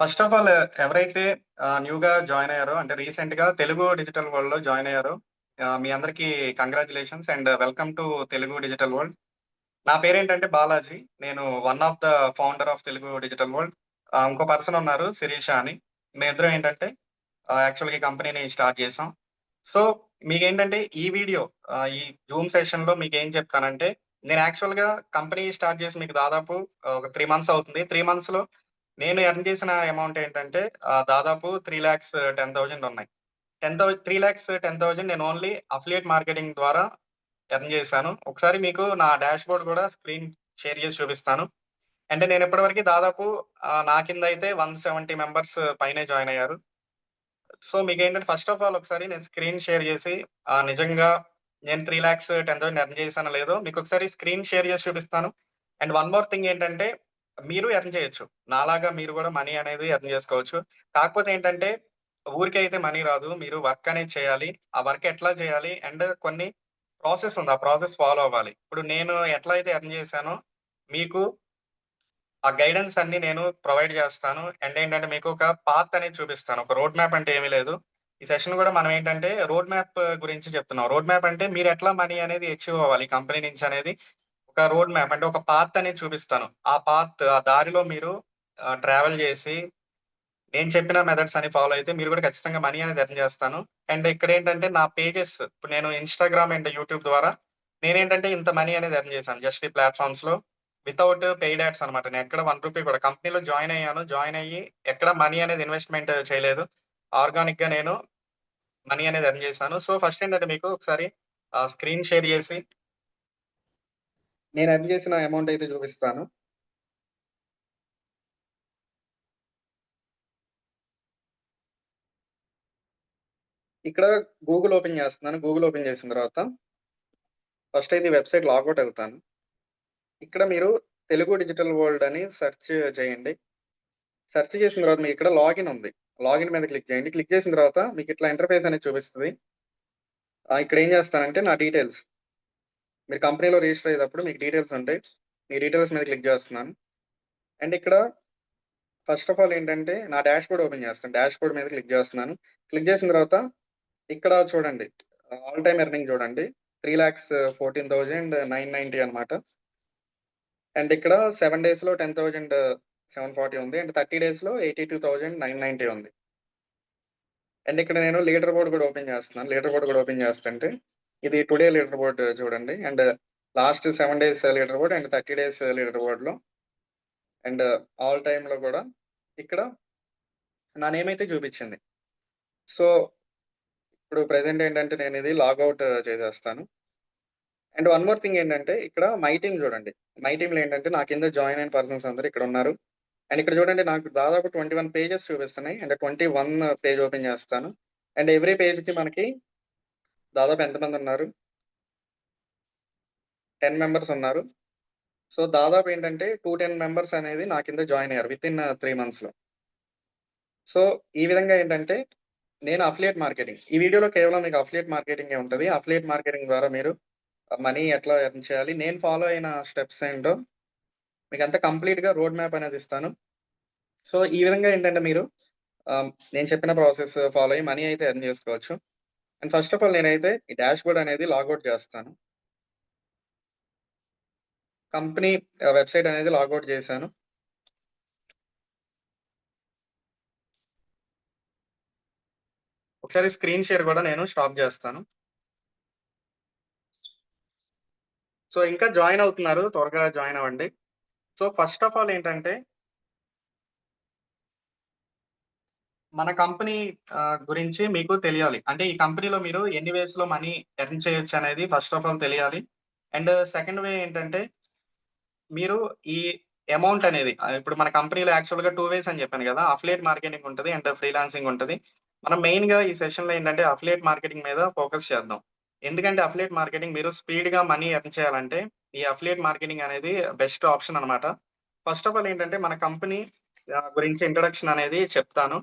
First of all ఎవరైతే న్యూగా join అయ్యారో అంటే రీసెంట్‌గా తెలుగు డిజిటల్ వరల్డ్‌లో జాయిన్ అయ్యారో మీ అందరికీ congratulations and welcome to Telugu digital world. నా పేరేంటంటే బాలాజీ. నేను one of the founder of Telugu digital world. ఇంకో పర్సన్ ఉన్నారు శిరీష అని. మేమిద్దరం ఏంటంటే యాక్చువల్‌గా ఈ కంపెనీని స్టార్ట్ చేసాం. సో మీకేంటంటే ఈ వీడియో ఈ జూమ్ సెషన్‌లో మీకేం చెప్తానంటే నేను యాక్చువల్‌గా కంపెనీ స్టార్ట్ చేసి మీకు దాదాపు ఒక 3 మంత్స్ అవుతుంది. 3 మంత్స్‌లో నేను ఎర్న్ చేసిన అమౌంట్ ఏంటంటే దాదాపు 3,10,000 ఉన్నాయి. 3,10,000 నేను ఓన్లీ అఫిలియేట్ మార్కెటింగ్ ద్వారా ఎర్న్ చేశాను. ఒకసారి మీకు నా డాష్‌బోర్డ్ కూడా స్క్రీన్ షేర్ చేసి చూపిస్తాను. అంటే నేను ఇప్పటివరకు దాదాపు నా కింద అయితే 170 మెంబర్స్ పైనే జాయిన్ అయ్యారు. సో మీకేంటంటే ఫస్ట్ ఆఫ్ ఆల్ ఒకసారి నేను స్క్రీన్ షేర్ చేసి నిజంగా నేను 3,10,000 ఎర్న్ చేశానో లేదో మీకొకసారి స్క్రీన్ షేర్ చేసి చూపిస్తాను. అండ్ వన్ మోర్ థింగ్ ఏంటంటే మీరు ఎర్న్ చేయొచ్చు. నాలాగా మీరు కూడా మనీ అనేది ఎర్న్ చేసుకోవచ్చు. కాకపోతే ఏంటంటే ఊరికే అయితే మనీ రాదు. మీరు వర్క్ అనేది చేయాలి. ఆ వర్క్ ఎట్లా చేయాలి అండ్ కొన్ని ప్రాసెస్ ఉంది. ఆ ప్రాసెస్ ఫాలో అవ్వాలి. ఇప్పుడు నేను ఎట్లా అయితే ఎర్న్ చేశానో మీకు ఆ గైడెన్స్ అన్నీ నేను ప్రొవైడ్ చేస్తాను. అండ్ ఏంటంటే మీకు ఒక పాత్ అనేది చూపిస్తాను. ఒక రోడ్ మ్యాప్ అంటే ఏమీ లేదు. ఈ సెషన్ కూడా మనం ఏంటంటే రోడ్ మ్యాప్ గురించి చెప్తున్నాం. రోడ్ మ్యాప్ అంటే మీరు ఎట్లా మనీ అనేది అచీవ్ అవ్వాలి ఈ కంపెనీ నుంచి అనేది ఒక రోడ్ మ్యాప్ అంటే ఒక పాత్ అనేది చూపిస్తాను. ఆ పాత్ ఆ దారిలో మీరు ట్రావెల్ చేసి నేను చెప్పిన మెథడ్స్ అన్ని ఫాలో అయితే మీరు కూడా ఖచ్చితంగా మనీ అనేది ఎర్న్ చేస్తాను. అండ్ ఇక్కడేంటంటే నా పేజెస్ ఇప్పుడు నేను ఇన్‌స్టాగ్రామ్ అండ్ యూట్యూబ్ ద్వారా నేనేంటంటే ఇంత మనీ అనేది ఎర్న్ చేశాను. జస్ట్ ఈ ప్లాట్‌ఫార్మ్స్‌లో వితౌట్ పెయిడ్ యాడ్స్ అన్నమాట. నేనెక్కడ రూ. 1 కూడా కంపెనీలో జాయిన్ అయ్యాను. జాయిన్ అయ్యి ఎక్కడ మనీ అనేది ఇన్వెస్ట్‌మెంట్ చేయలేదు. ఆర్గానిక్‌గా నేను మనీ అనేది ఎర్న్ చేశాను. సో, ఫస్ట్ ఏంటంటే మీకు ఒకసారి స్క్రీన్ షేర్ చేసి నేను ఎర్న్ చేసిన అమౌంట్ అయితే చూపిస్తాను. ఇక్కడ గూగుల్ ఓపెన్ చేస్తున్నాను. గూగుల్ ఓపెన్ చేసిన తర్వాత ఫస్ట్ అయితే ఈ వెబ్‌సైట్ లాగౌట్ అవుతాను. ఇక్కడ మీరు తెలుగు డిజిటల్ వరల్డ్ అని సెర్చ్ చేయండి. సెర్చ్ చేసిన తర్వాత మీకిక్కడ లాగిన్ ఉంది. లాగిన్ మీద క్లిక్ చేయండి. క్లిక్ చేసిన తర్వాత మీకిట్లా ఇంటర్‌ఫేస్ అనేది చూపిస్తది. ఇక్కడ ఏం చేస్తానంటే నా డీటెయిల్స్ మీరు కంపెనీలో రిజిస్టర్ అయ్యేటప్పుడు మీకు డీటెయిల్స్ ఉంటాయి. మీ డీటెయిల్స్ మీద క్లిక్ చేస్తున్నాను. అండ్ ఇక్కడ ఫస్ట్ ఆఫ్ ఆల్ ఏంటంటే నా డాష్‌బోర్డ్ ఓపెన్ చేస్తాను. డాష్‌బోర్డ్ మీద క్లిక్ చేస్తున్నాను. క్లిక్ చేసిన తర్వాత ఇక్కడ చూడండి ఆల్ టైమ్ ఎర్నింగ్ చూడండి. 3,14,990 అన్నమాట. అండ్ ఇక్కడ 7 డేస్‌లో 10,740 ఉంది. అండ్ 30 డేస్‌లో 82,990 ఉంది. అండ్ ఇక్కడ నేను లీడర్ బోర్డ్ కూడా ఓపెన్ చేస్తున్నాను. లీడర్ బోర్డ్ కూడా ఓపెన్ చేస్తుంటే ఇది టుడే లీడర్ బోర్డ్ చూడండి. And last 7 days leader board and 30 days leader బోర్డ్‌లో అండ్ ఆల్ టైమ్‌లో కూడా ఇక్కడ నా నేమ్ అయితే చూపించింది. సో, ఇప్పుడు ప్రెజెంట్ ఏంటంటే నేనిది లాగౌట్ చేసేస్తాను. అండ్ వన్ మోర్ థింగ్ ఏంటంటే ఇక్కడ మై టీమ్ చూడండి. మై టీమ్‌లో ఏంటంటే నా కింద జాయిన్ అయిన పర్సన్స్ అందరూ ఇక్కడున్నారు. అండ్ ఇక్కడ చూడండి నాకు దాదాపు 21 పేజెస్ చూపిస్తున్నాయి. అండ్ 21 పేజ్ ఓపెన్ చేస్తాను. అండ్ ఎవ్రీ పేజ్‌కి మనకి దాదాపు ఎంతమందున్నారు? 10 మెంబర్స్ ఉన్నారు. సో, దాదాపు ఏంటంటే 210 మెంబర్స్ అనేది నా కింద జాయిన్ అయ్యారు వితిన్ 3 మంత్స్‌లో. సో, ఈ విధంగా ఏంటంటే నేను అఫిలియేట్ మార్కెటింగ్ ఈ వీడియోలో కేవలం మీకు అఫిలియేట్ మార్కెటింగే ఉంటది. అఫిలియేట్ మార్కెటింగ్ ద్వారా మీరు మనీ ఎట్లా ఎర్న్ చేయాలి, నేను ఫాలో అయిన స్టెప్స్ ఏంటో మీకంతా కంప్లీట్‌గా రోడ్ మ్యాప్ అనేది ఇస్తాను. సో, ఈ విధంగా ఏంటంటే మీరు నేను చెప్పిన ప్రాసెస్ ఫాలో అయ్యి మనీ అయితే ఎర్న్ చేసుకోవచ్చు. అండ్ ఫస్ట్ ఆఫ్ ఆల్ నేనైతే ఈ డాష్‌బోర్డ్ అనేది లాగౌట్ చేస్తాను. కంపెనీ వెబ్‌సైట్ అనేది లాగౌట్ చేశాను. ఒకసారి స్క్రీన్ షేర్ కూడా నేను స్టాప్ చేస్తాను. సో, ఇంకా జాయిన్ అవుతున్నారు. త్వరగా జాయిన్ అవ్వండి. సో, ఫస్ట్ ఆఫ్ ఆల్ ఏంటంటే మన కంపెనీ గురించి మీకు తెలియాలి. అంటే ఈ కంపెనీలో మీరు ఎన్ని వేస్‌లో మనీ ఎర్న్ చేయొచ్చనేది ఫస్ట్ ఆఫ్ ఆల్ తెలియాలి. అండ్ సెకండ్ వే ఏంటంటే మీరు ఈ అమౌంట్ అనేది ఇప్పుడు మన కంపెనీలో యాక్చువల్‌గా 2 వేస్ అని చెప్పాను గదా! అఫిలియేట్ మార్కెటింగ్ ఉంటది. అండ్ ఫ్రీలాన్సింగ్ ఉంటది. మనం మెయిన్‌గా ఈ సెషన్‌లో ఏంటంటే అఫిలియేట్ మార్కెటింగ్ మీద ఫోకస్ చేద్దాం. ఎందుకంటే అఫిలియేట్ మార్కెటింగ్ మీరు స్పీడ్‌గా మనీ ఎర్న్ చేయాలంటే ఈ అఫిలియేట్ మార్కెటింగ్ అనేది బెస్ట్ ఆప్షన్ అన్నమాట. ఫస్ట్ ఆఫ్ ఆల్ ఏంటంటే మన కంపెనీ గురించి ఇంట్రొడక్షన్ అనేది చెప్తాను.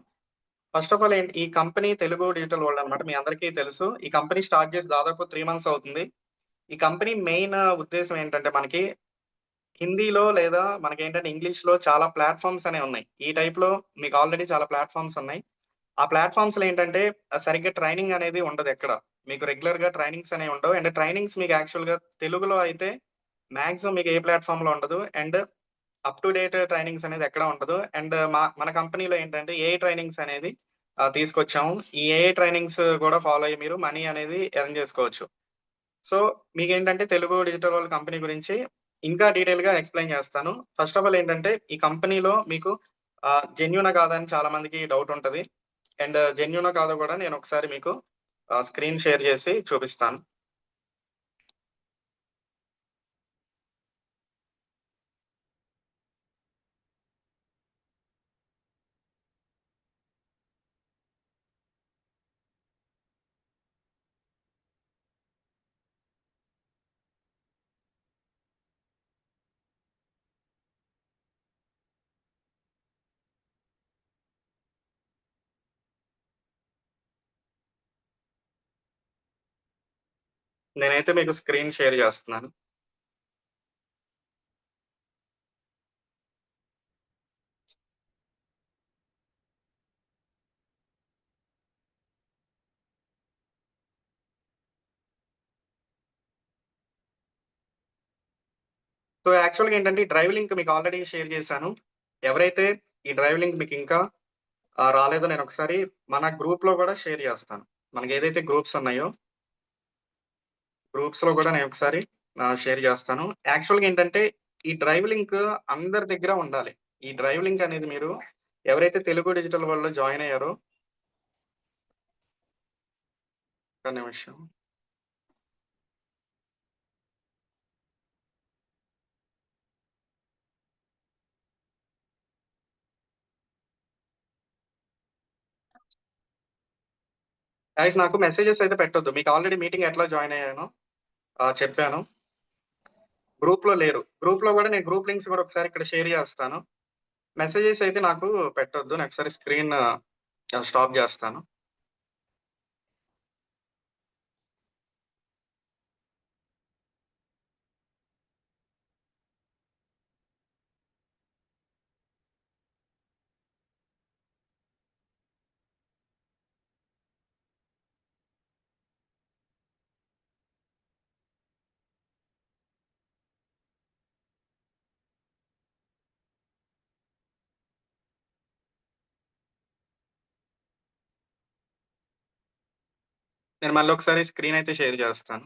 ఫస్ట్ ఆఫ్ ఆల్ ఈ కంపెనీ తెలుగు డిజిటల్ వరల్డ్ అన్నమాట. మీ అందరికీ తెలుసు. ఈ కంపెనీ స్టార్ట్ చేసి దాదాపు 3 మంత్స్ అవుతుంది. ఈ కంపెనీ మెయిన్ ఉద్దేశ్యం ఏంటంటే మనకి హిందీలో లేదా మనకేంటంటే ఇంగ్లీష్‌లో చాలా ప్లాట్‌ఫార్మ్స్ అనేవున్నాయి. ఈ టైప్‌లో మీకు ఆల్రెడీ చాలా ప్లాట్‌ఫార్మ్స్ ఉన్నాయి. ఆ ప్లాట్‌ఫార్మ్స్‌లో ఏంటంటే సరిగ్గా ట్రైనింగ్ అనేది ఉండదెక్కడ. మీకు రెగ్యులర్‌గా ట్రైనింగ్స్ అనేవి ఉండవు. అండ్ ట్రైనింగ్స్ మీకు యాక్చువల్‌గా తెలుగులో అయితే మాక్సిమం మీకు ఏ ప్లాట్‌ఫార్మ్‌లో ఉండదు. And up to date trainings అనేది ఎక్కడ ఉండదు. అండ్ మన కంపెనీలో ఏంటంటే ఏఐ ట్రైనింగ్స్ అనేది తీసుకొచ్చాము. ఈ ఏఐ ట్రైనింగ్స్ కూడా ఫాలో అయ్యి మీరు మనీ అనేది ఎర్న్ చేసుకోవచ్చు. సో, మీకేంటంటే తెలుగు డిజిటల్ వరల్డ్ కంపెనీ గురించి ఇంకా డీటెయిల్‌గా ఎక్స్‌ప్లెయిన్ చేస్తాను. ఫస్ట్ ఆఫ్ ఆల్ ఏంటంటే ఈ కంపెనీలో మీకు జెన్యూనా కాదా అని చాలా మందికి డౌట్ ఉంటది. అండ్ జెన్యూనో కాదో కూడా నేను ఒకసారి మీకు స్క్రీన్ షేర్ చేసి చూపిస్తాను. నేనైతే మీకు స్క్రీన్ షేర్ చేస్తున్నాను. సో, యాక్చువల్‌గా ఏంటంటే ఈ డ్రైవ్ లింక్ మీకు ఆల్రెడీ షేర్ చేశాను. ఎవరైతే ఈ డ్రైవ్ లింక్ మీకింకా రాలేదో నేనొకసారి మన గ్రూప్‌లో గూడా షేర్ చేస్తాను. మనకేదైతే గ్రూప్స్ ఉన్నాయో, గ్రూప్స్‌లో గూడా నేనొకసారి షేర్ చేస్తాను. యాక్చువల్‌గా ఏంటంటే, ఈ డ్రైవ్ లింక్ అందరి దగ్గర ఉండాలి. ఈ డ్రైవ్ లింక్ అనేది మీరు ఎవరైతే తెలుగు డిజిటల్ వరల్డ్‌లో జాయిన్ అయ్యారో ఒక్క నిమిషం. గైస్ నాకు మెసేజెస్ అయితే పెట్టొద్దు. మీకు ఆల్రెడీ మీటింగ్ ఎట్లా జాయిన్ అయ్యానో చెప్పాను. గ్రూప్‌లో లేరు. గ్రూప్‌లో గూడా నేను గ్రూప్ లింక్స్ గూడా ఒకసారి ఇక్కడ షేర్ చేస్తాను. మెసేజెస్ అయితే నాకు పెట్టొద్దు. నేనొకసారి స్క్రీన్ స్టాప్ జేస్తాను. నేను మళ్ళీ ఒకసారి స్క్రీన్ అయితే షేర్ చేస్తాను.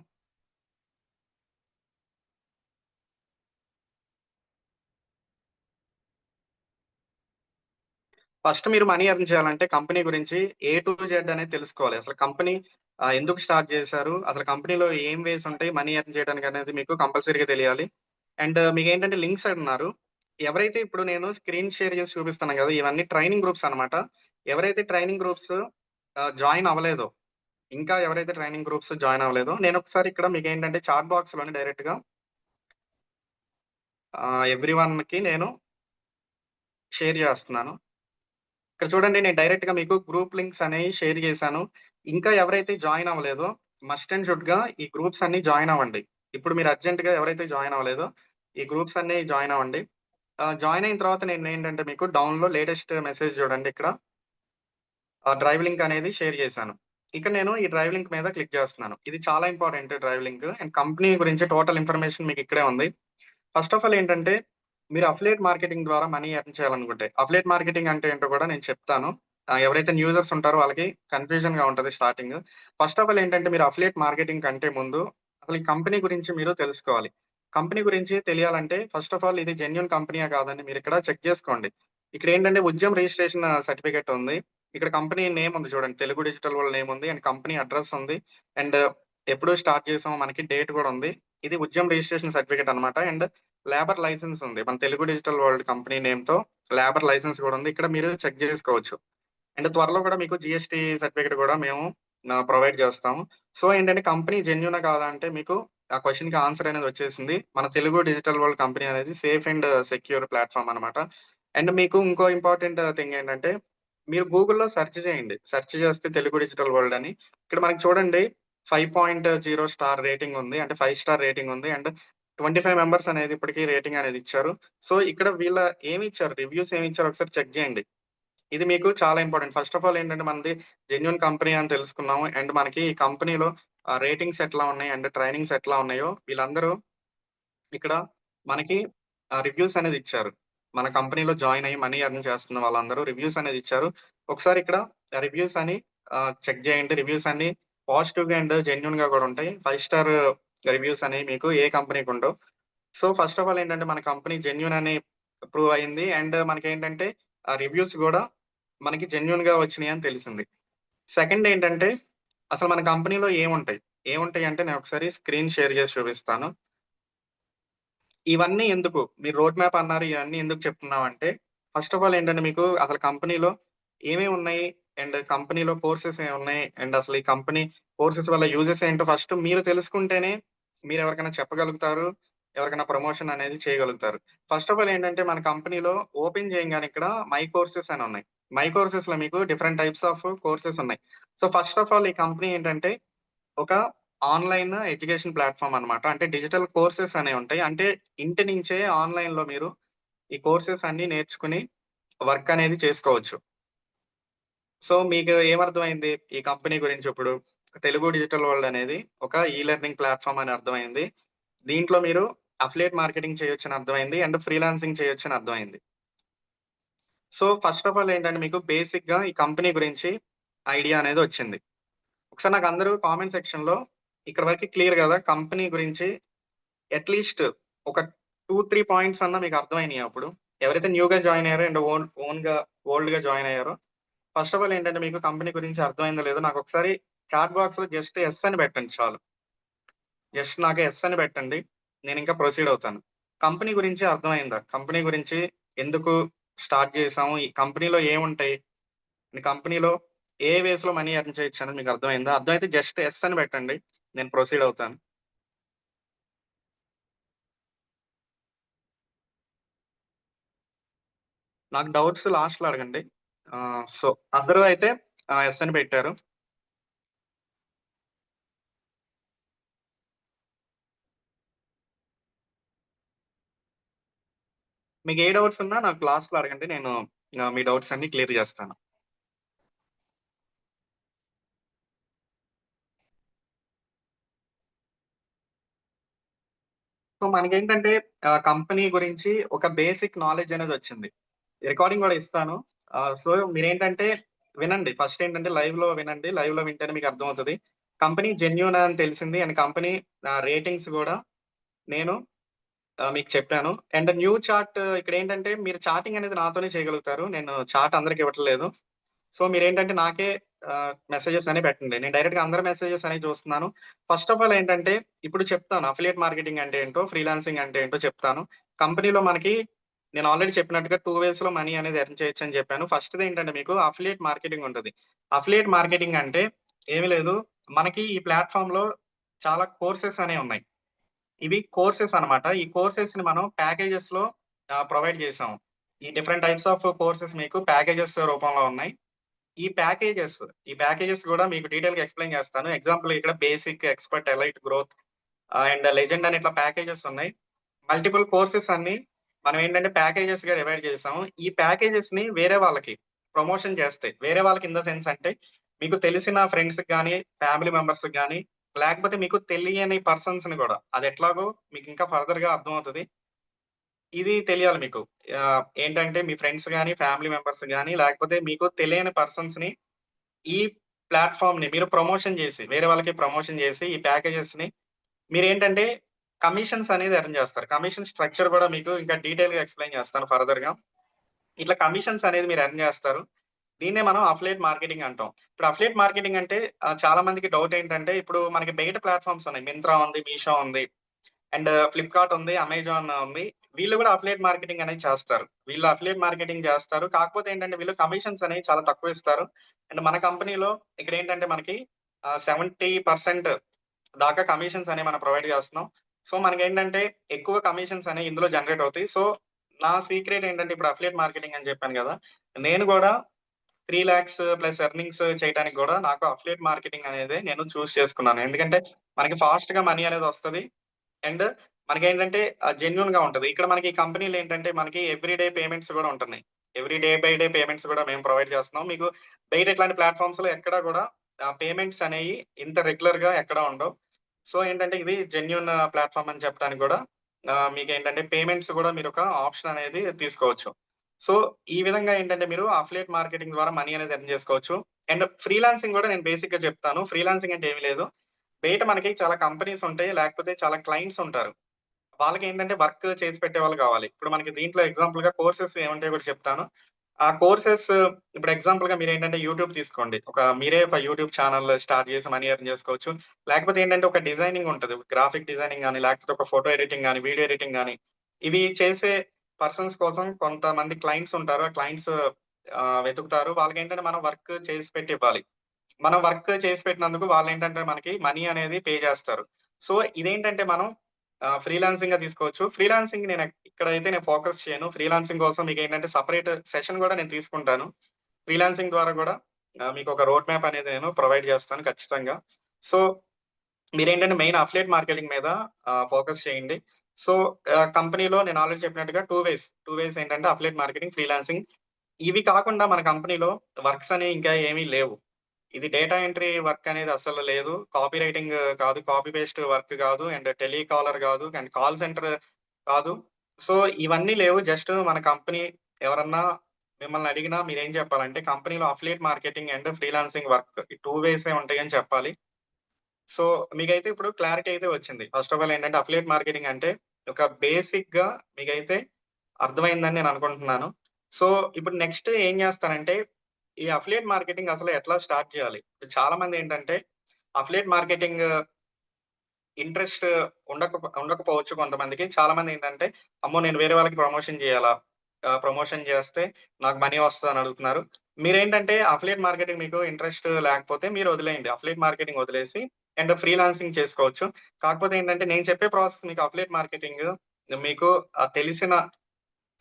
ఫస్ట్ మీరు మనీ ఎర్న్ చేయాలంటే కంపెనీ గురించి ఏ టు జెడ్ అనేది తెలుసుకోవాలి. అసలు కంపెనీ ఎందుకు స్టార్ట్ చేశారు? అసలు కంపెనీలో ఏం వేస్ ఉంటాయి మనీ ఎర్న్ చేయడానికి అనేది మీకు కంపల్సరీగా తెలియాలి. అండ్ మీకేంటంటే లింక్స్ అన్నారు. ఎవరైతే ఇప్పుడు నేను స్క్రీన్ షేర్ చేసి చూపిస్తున్నాను గదా! ఇవన్నీ ట్రైనింగ్ గ్రూప్స్ అన్నమాట. ఎవరైతే ట్రైనింగ్ గ్రూప్స్ జాయిన్ అవ్వలేదో, ఇంకా ఎవరైతే ట్రైనింగ్ గ్రూప్స్ జాయిన్ అవ్వలేదో, నేనొకసారి ఇక్కడ మీకేంటంటే చాట్ బాక్స్‌లోనే డైరెక్ట్‌గా ఎవ్రీవన్‌కి నేను షేర్ చేస్తున్నాను. ఇక్కడ చూడండి నేను డైరెక్ట్‌గా మీకు గ్రూప్ లింక్స్ అనేయి షేర్ చేశాను. ఇంకా ఎవరైతే జాయిన్ అవ్వలేదో మస్ట్ అండ్ షుడ్‌గా ఈ గ్రూప్స్ అన్నీ జాయిన్ అవ్వండి. ఇప్పుడు మీరు అర్జెంట్‌గా ఎవరైతే జాయిన్ అవ్వలేదో ఈ గ్రూప్స్ అన్నీ జాయిన్ అవ్వండి. జాయిన్ అయిన తర్వాత నేనేంటంటే మీకు డౌన్‌లో లేటెస్ట్ మెసేజ్ చూడండి ఇక్కడ. డ్రైవ్ లింక్ అనేది షేర్ చేశాను. ఇక నేను ఈ డ్రైవ్ లింక్ మీద క్లిక్ చేస్తున్నాను. ఇది చాలా important drive link. And company గురించి టోటల్ ఇన్ఫర్మేషన్ మీకు ఇక్కడే ఉంది. ఫస్ట్ ఆఫ్ ఆల్ ఏంటంటే, మీరు అఫిలియేట్ మార్కెటింగ్ ద్వారా మనీ ఎర్న్ చేయాలనుకుంటే, అఫిలియేట్ మార్కెటింగ్ అంటే ఏంటో కూడా నేను చెప్తాను. ఎవరైతే న్యూజర్స్ ఉంటారో వాళ్ళకి కన్‌ఫ్యూజన్‌గా ఉంటది స్టార్టింగ్. ఫస్ట్ ఆఫ్ ఆల్ ఏంటంటే, మీరు అఫిలియేట్ మార్కెటింగ్ కంటే ముందు అసలు ఈ కంపెనీ గురించి మీరు తెలుసుకోవాలి. కంపెనీ గురించి తెలియాలంటే ఫస్ట్ ఆఫ్ ఆల్ ఇది జెన్యూన్ కంపెనీయా కాదని మీరిక్కడ చెక్ చేసుకోండి. ఇక్కడేంటంటే ఉద్యమ్ రిజిస్ట్రేషన్ సర్టిఫికేట్ ఉంది. ఇక్కడ కంపెనీ నేమ్ ఉంది చూడండి. తెలుగు డిజిటల్ వరల్డ్ నేమ్ ఉంది. అండ్ కంపెనీ అడ్రెస్ ఉంది. అండ్ ఎప్పుడు స్టార్ట్ చేసామో మనకి డేట్ కూడా ఉంది. ఇది ఉద్యమ్ రిజిస్ట్రేషన్ సర్టిఫికేట్ అన్నమాట. అండ్ లేబర్ లైసెన్స్ ఉంది. మన తెలుగు డిజిటల్ వరల్డ్ కంపెనీ నేమ్‌తో లేబర్ లైసెన్స్ కూడా ఉంది. ఇక్కడ మీరు చెక్ జేసుకోవచ్చు. అండ్ త్వరలో కూడా మీకు జీఎస్టీ సర్టిఫికేట్ కూడా మేము ప్రొవైడ్ చేస్తాము. సో, ఏంటంటే కంపెనీ జెన్యూనా కాదా అంటే మీకు ఆ క్వెషన్‌కి ఆన్సర్ అనేది వచ్చేసింది. మన తెలుగు డిజిటల్ వరల్డ్ కంపెనీ అనేది సేఫ్ అండ్ సెక్యూర్ ప్లాట్‌ఫార్మ్ అన్నమాట. అండ్ మీకు ఇంకో ఇంపార్టెంట్ థింగ్ ఏంటంటే మీరు గూగుల్‌లో సెర్చ్ చేయండి. సెర్చ్ చేస్తే తెలుగు డిజిటల్ వరల్డ్ అని. ఇక్కడ మనకి చూడండి 5.0 స్టార్ రేటింగ్ ఉంది. అంటే 5 స్టార్ రేటింగ్ ఉంది. అండ్ 25 మెంబర్స్ అనేది ఇప్పటికి రేటింగ్ అనేది ఇచ్చారు. సో, ఇక్కడ వీళ్ళ ఏమిచ్చారు, రివ్యూస్ ఏమిచ్చారో ఒకసారి చెక్ జేయండి. ఇది మీకు చాలా ఇంపార్టెంట్. ఫస్ట్ ఆఫ్ ఆల్ ఏంటంటే మనది జెన్యూన్ కంపెనీ అని తెలుసుకున్నాము. అండ్ మనకి ఈ కంపెనీలో రేటింగ్స్ ఎట్లా ఉన్నాయి అండ్ ట్రైనింగ్స్ ఎట్లా ఉన్నాయో వీళ్ళందరూ ఇక్కడ మనకి రివ్యూస్ అనేది ఇచ్చారు. మన కంపెనీలో జాయిన్ అయ్యి మనీ ఎర్న్ చేస్తున్న వాళ్ళందరూ రివ్యూస్ అనేది ఇచ్చారు. ఒకసారి ఇక్కడ రివ్యూస్ అని చెక్ చేయండి. రివ్యూస్ అన్నీ పాజిటివ్‌గా అండ్ జెన్యూన్‌గా కూడా ఉంటాయి. 5 స్టార్ రివ్యూస్ అనేవి మీకు ఏ కంపెనీకి ఉండవు. సో, ఫస్ట్ ఆఫ్ ఆల్ ఏంటంటే మన కంపెనీ జెన్యూన్ అని ప్రూవ్ అయింది. అండ్ మనకేంటంటే ఆ రివ్యూస్ గూడా మనకి జెన్యూన్‌గా వచ్చినాయని తెలిసింది. సెకండ్ ఏంటంటే అసలు మన కంపెనీలో ఏముంటాయి? ఏముంటాయంటే నేను ఒకసారి స్క్రీన్ షేర్ చేసి చూపిస్తాను. ఇవన్నీ ఎందుకు? మీరు రోడ్ మ్యాప్ అన్నారు. ఇవన్నీ ఎందుకు చెప్తున్నామంటే, ఫస్ట్ ఆఫ్ ఆల్ ఏంటంటే మీకు అసలు కంపెనీలో ఏమేమున్నాయి? అండ్ కంపెనీలో కోర్సెస్ ఏమున్నాయి? అండ్ అసలు ఈ కంపెనీ కోర్సెస్ వల్ల యూజెస్ ఏంటో ఫస్ట్ మీరు తెలుసుకుంటేనే మీరెవరికైనా చెప్పగలుగుతారు. ఎవరికైనా ప్రమోషన్ అనేది చేయగలుగుతారు. ఫస్ట్ ఆఫ్ ఆల్ ఏంటంటే మన కంపెనీలో ఓపెన్ చేయంగానే ఇక్కడ మై కోర్సెస్ అని ఉన్నాయి. మై కోర్సెస్‌లో మీకు డిఫరెంట్ టైప్స్ ఆఫ్ కోర్సెస్ ఉన్నాయి. సో, ఫస్ట్ ఆఫ్ ఆల్ ఈ కంపెనీ ఏంటంటే ఒక ఆన్‌లైన్ ఎడ్యుకేషన్ ప్లాట్‌ఫార్మ్ అన్నమాట. అంటే డిజిటల్ కోర్సెస్ అనేవుంటాయి. అంటే ఇంటి నుంచే ఆన్‌లైన్‌లో మీరు ఈ కోర్సెస్ అన్నీ నేర్చుకొని వర్క్ అనేది చేసుకోవచ్చు. సో, మీకు ఏమర్థమైంది ఈ కంపెనీ గురించిప్పుడు? తెలుగు డిజిటల్ వరల్డ్ అనేది ఒక లెర్నింగ్ ప్లాట్‌ఫార్మ్ అని అర్థమైంది. దీంట్లో మీరు అఫిలియేట్ మార్కెటింగ్ చేయొచ్చని అర్థమైంది. అండ్ ఫ్రీలాన్సింగ్ చేయొచ్చని అర్థమైంది. సో, ఫస్ట్ ఆఫ్ ఆల్ ఏంటంటే మీకు బేసిక్‌గా ఈ కంపెనీ గురించి ఐడియా అనేదొచ్చింది. ఒకసారి నాకందరూ కామెంట్ సెక్షన్‌లో ఇక్కడి వరకి క్లియర్ గదా! కంపెనీ గురించి అట్‌లీస్ట్ ఒక 2, 3 పాయింట్స్ అన్నా మీకు అర్థమైనియా అప్పుడు? ఎవరైతే న్యూగా జాయిన్ అయ్యారో అండ్ ఓన్‌గా ఓల్డ్‌గా జాయిన్ అయ్యారో, ఫస్ట్ ఆఫ్ ఆల్ ఏంటంటే మీకు కంపెనీ గురించి అర్థమైందో లేదో నాకొకసారి చాట్ బాక్స్‌లో జస్ట్ యెస్ అని పెట్టండి చాలు. జస్ట్ నాకు యెస్ అని పెట్టండి. నేనింకా ప్రొసీడ్ అవుతాను. కంపెనీ గురించి అర్థమైందా? కంపెనీ గురించి ఎందుకు స్టార్ట్ చేసాము? ఈ కంపెనీలో ఏముంటాయి? ఈ కంపెనీలో ఏ వేస్‌లో మనీ ఎర్న్ చేయొచ్చనేది మీకు అర్థమైందా? అర్థమైతే జస్ట్ యెస్ అని పెట్టండి. నేను ప్రొసీడ్ అవుతాను. నాకు డౌట్స్ లాస్ట్‌లో అడగండి. సో, అందరూ అయితే యెస్ అని పెట్టారు. మీకు ఏ డౌట్స్ ఉన్నా నాకు లాస్ట్‌లో అడగండి. నేను మీ డౌట్స్ అన్నీ క్లియర్ చేస్తాను. సో, మనకేంటంటే కంపెనీ గురించి ఒక బేసిక్ నాలెడ్జ్ అనేదొచ్చింది. రికార్డింగ్ గూడా ఇస్తాను. సో, మీరేంటంటే వినండి. ఫస్ట్ ఏంటంటే లైవ్‌లో వినండి. లైవ్‌లో వింటేనే మీకు అర్థమవుతది. కంపెనీ జెన్యూన్ అని తెలిసింది. అండ్ కంపెనీ రేటింగ్స్ గూడా నేను మీకు చెప్పాను. అండ్ న్యూ చాట్ ఇక్కడేంటంటే మీరు చాటింగ్ అనేది నాతోనే చేయగలుగుతారు. నేను చాట్ అందరికి ఇవ్వట్లేదు. సో, మీరేంటంటే నాకే మెసేజెస్ అనేవి పెట్టండి. నేను డైరెక్ట్‌గా అందరి మెసేజెస్ అనేవి చూస్తున్నాను. ఫస్ట్ ఆఫ్ ఆల్ ఏంటంటే ఇప్పుడు చెప్తాను. అఫిలియేట్ మార్కెటింగ్ అంటే ఏంటో, ఫ్రీలాన్సింగ్ అంటే ఏంటో చెప్తాను. కంపెనీలో మనకి నేను ఆల్రెడీ చెప్పినట్టుగా 2 వేస్‌లో మనీ అనేది ఎర్న్ చేయొచ్చని చెప్పాను. ఫస్ట్‌ది ఏంటంటే మీకు అఫిలియేట్ మార్కెటింగ్ ఉంటది. అఫిలియేట్ మార్కెటింగ్ అంటే ఏమి లేదు. మనకి ఈ ప్లాట్‌ఫార్మ్‌లో చాలా కోర్సెస్ అనేవి ఉన్నాయి. ఇవి కోర్సెస్ అన్నమాట. ఈ కోర్సెస్‌ని మనం ప్యాకేజెస్‌లో ప్రొవైడ్ చేసాం. ఈ డిఫరెంట్ టైప్స్ ఆఫ్ కోర్సెస్ మీకు ప్యాకేజెస్ రూపంలో ఉన్నాయి. ఈ ప్యాకేజెస్, ఈ ప్యాకేజెస్ గూడా మీకు డీటెయిల్‌గా ఎక్స్‌ప్లెయిన్ చేస్తాను. ఎగ్జాంపుల్ ఇక్కడ basic, expert, elite, growth and legend అని ఇట్లా ప్యాకేజెస్ ఉన్నాయి. మల్టిపుల్ కోర్సెస్ అన్నీ మనం ఏంటంటే ప్యాకేజెస్‌గా డివైడ్ చేసాము. ఈ ప్యాకేజెస్‌ని వేరే వాళ్ళకి ప్రమోషన్ చేస్తే, వేరే వాళ్ళకి ఇన్ ద సెన్స్ అంటే మీకు తెలిసిన ఫ్రెండ్స్‌కి గాని, ఫ్యామిలీ మెంబర్స్‌కి గాని, లేకపోతే మీకు తెలియని పర్సన్స్‌ని గూడా అదెట్లాగో మీకింకా ఫర్దర్‌గా అర్థమవుతది. ఇది తెలియాలి మీకు. ఏంటంటే మీ ఫ్రెండ్స్ గాని, ఫ్యామిలీ మెంబర్స్ గాని, లేకపోతే మీకు తెలియని పర్సన్స్‌ని ఈ ప్లాట్‌ఫార్మ్‌ని మీరు ప్రమోషన్ జేసి, వేరే వాళ్ళకి ప్రమోషన్ జేసి, ఈ ప్యాకేజెస్‌ని మీరేంటంటే కమిషన్స్ అనేది ఎర్న్ జేస్తారు. కమిషన్ స్ట్రక్చర్ గూడా మీకు ఇంకా డీటెయిల్‌గా ఎక్స్‌ప్లెయిన్ జేస్తాను ఫర్దర్‌గా. ఇట్లా కమిషన్స్ అనేది మీరు ఎర్న్ జేస్తారు. దీన్నే మనం అఫిలియేట్ మార్కెటింగ్ అంటాం. ఇప్పుడు అఫిలియేట్ మార్కెటింగ్ అంటే చాలా మందికి డౌట్ ఏంటంటే, ఇప్పుడు మనకి బయట ప్లాట్‌ఫార్మ్స్ ఉన్నాయి. మింత్రా ఉంది, మీషో ఉంది. అండ్ ఫ్లిప్‌కార్ట్ ఉంది, అమెజాన్ ఉంది. వీళ్ళు గూడా అఫిలియేట్ మార్కెటింగ్ అనేది చేస్తారు. వీళ్ళు అఫిలియేట్ మార్కెటింగ్ చేస్తారు. కాకపోతే ఏంటంటే వీళ్ళు కమిషన్స్ అనేవి చాలా తక్కువిస్తారు. అండ్ మన కంపెనీలో ఇక్కడేంటంటే మనకి 70% దాకా కమిషన్స్ అనేవి మనం ప్రొవైడ్ చేస్తున్నాం. సో, మనకేంటంటే ఎక్కువ కమిషన్స్ అనేవి ఇందులో జనరేట్ అవుతాయి. సో, నా సీక్రెట్ ఏంటంటే ఇప్పుడు అఫిలియేట్ మార్కెటింగ్ అని చెప్పాను గదా! నేను గూడా 3,00,000 ప్లస్ ఎర్నింగ్స్ చేయటానికి గూడా నాకు అఫిలియేట్ మార్కెటింగ్ అనేదే నేను చేసుకున్నాను. ఎందుకంటే మనకి ఫాస్ట్‌గా మనీ అనేదొస్తది. అండ్ మనకేంటంటే జెన్యూన్‌గా ఉంటది. ఇక్కడ మనకి కంపెనీలేంటంటే మనకి ఎవ్రీ డే పేమెంట్స్ గూడా ఉంటున్నాయి. Every day by day payments గూడా మేము ప్రొవైడ్ చేస్తున్నాం. మీకు బయట ఇట్లాంటి ప్లాట్‌ఫార్మ్స్‌లో ఎక్కడా గూడా పేమెంట్స్ అనేయి ఇంత రెగ్యులర్‌గా ఎక్కడా ఉండవు. సో, ఏంటంటే ఇది జెన్యూన్ ప్లాట్‌ఫార్మ్ అని చెప్పడానికి గూడా మీకేంటంటే పేమెంట్స్ గూడా మీరొక ఆప్షన్ అనేది తీసుకోవచ్చు. సో, ఈ విధంగా ఏంటంటే మీరు అఫిలియేట్ మార్కెటింగ్ ద్వారా మనీ అనేది ఎర్న్ చేసుకోవచ్చు. అండ్ ఫ్రీలాన్సింగ్ గూడా నేను బేసిక్‌గా చెప్తాను. ఫ్రీలాన్సింగ్ అంటే ఏమి లేదు. బయట మనకి చాలా కంపెనీస్ ఉంటాయి. లేకపోతే చాలా క్లయింట్స్ ఉంటారు. వాళ్ళకేంటంటే వర్క్ చేసి పెట్టేవాళ్ళు కావాలి. ఇప్పుడు మనకి దీంట్లో ఎగ్జాంపుల్‌గా కోర్సెస్ ఏముంటాయో కూడా చెప్తాను. ఆ కోర్సెస్ ఇప్పుడు ఎగ్జాంపుల్‌గా మీరేంటంటే యూట్యూబ్ తీసుకోండి. మీరే ఒక యూట్యూబ్ ఛానెల్ స్టార్ట్ చేసి మనీ ఎర్న్ చేసుకోవచ్చు. లేకపోతే ఏంటంటే ఒక డిజైనింగ్ ఉంటది. గ్రాఫిక్ డిజైనింగ్ గాని, లేకపోతే ఒక ఫోటో ఎడిటింగ్ గాని, వీడియో ఎడిటింగ్ గాని, ఇవి చేసే పర్సన్స్ కోసం కొంతమంది క్లయింట్స్ ఉంటారు. ఆ క్లయింట్స్ వెతుకుతారు. వాళ్ళకేంటంటే మనం వర్క్ చేసి పెట్టి ఇవ్వాలి. మనం వర్క్ చేసి పెట్టినందుకు వాళ్ళేంటంటే మనకి మనీ అనేది పే చేస్తారు. సో, ఇదేంటంటే మనం ఫ్రీలాన్సింగ్‌గా తీసుకోవచ్చు. ఫ్రీలాన్సింగ్ ఇక్కడైతే నేను ఫోకస్ చేయను. ఫ్రీలాన్సింగ్ కోసం మీకేంటంటే సెపరేట్ సెషన్ గూడా నేను తీసుకుంటాను. ఫ్రీలాన్సింగ్ ద్వారా గూడా మీకొక రోడ్ మ్యాప్ అనేది నేను ప్రొవైడ్ చేస్తాను ఖచ్చితంగా. సో, మీరేంటంటే మెయిన్ అఫిలియేట్ మార్కెటింగ్ మీద ఫోకస్ చేయండి. సో, కంపెనీలో నేను ఆల్రెడీ చెప్పినట్టుగా 2 వేస్ ఏంటంటే అఫిలియేట్ మార్కెటింగ్, ఫ్రీలాన్సింగ్. ఇవి కాకుండా మన కంపెనీలో వర్క్స్ అనేవి ఇంకా ఏమీ లేవు. ఇది డేటా ఎంట్రీ వర్క్ అనేది అస్సలు లేదు. కాపీ రైటింగ్ కాదు. కాపీ పేస్ట్ వర్క్ కాదు. అండ్ టెలికాలర్ కాదు. అండ్ కాల్ సెంటర్ కాదు. సో, ఇవన్నీ లేవు. జస్ట్ మన కంపెనీ ఎవరన్నా మిమ్మల్ని అడిగినా మీరేం చెప్పాలంటే కంపెనీలో affiliate marketing and freelancing work ఈ 2 వేసే ఉంటాయని చెప్పాలి. సో, మీకైతే ఇప్పుడు క్లారిటీ అయితే వచ్చింది. ఫస్ట్ ఆఫ్ ఆల్ ఏంటంటే అఫిలియేట్ మార్కెటింగ్ అంటే ఒక బేసిక్‌గా మీకైతే అర్థమైందని నేను అనుకుంటున్నాను. సో, ఇప్పుడు నెక్స్ట్ ఏం చేస్తానంటే ఈ అఫిలియేట్ మార్కెటింగ్ అసలు ఎట్లా స్టార్ట్ చేయాలి? చాలా మందేంటంటే అఫిలియేట్ మార్కెటింగ్ ఇంట్రెస్ట్ ఉండకపోవచ్చు కొంతమందికి. చాలా మందేంటంటే, అమ్మో! నేను వేరే వాళ్ళకి ప్రమోషన్ చేయాలా? ప్రమోషన్ చేస్తే నాకు మనీ వస్తదని అడుగుతున్నారు. మీరేంటంటే అఫిలియేట్ మార్కెటింగ్ మీకు ఇంట్రెస్ట్ లేకపోతే మీరు వదిలేయండి. అఫిలియేట్ మార్కెటింగ్ వదిలేసి అండ్ ఫ్రీలాన్సింగ్ చేసుకోవచ్చు. కాకపోతే ఏంటంటే నేను చెప్పే ప్రాసెస్ మీకు అఫిలియేట్ మార్కెటింగ్ మీకు తెలిసిన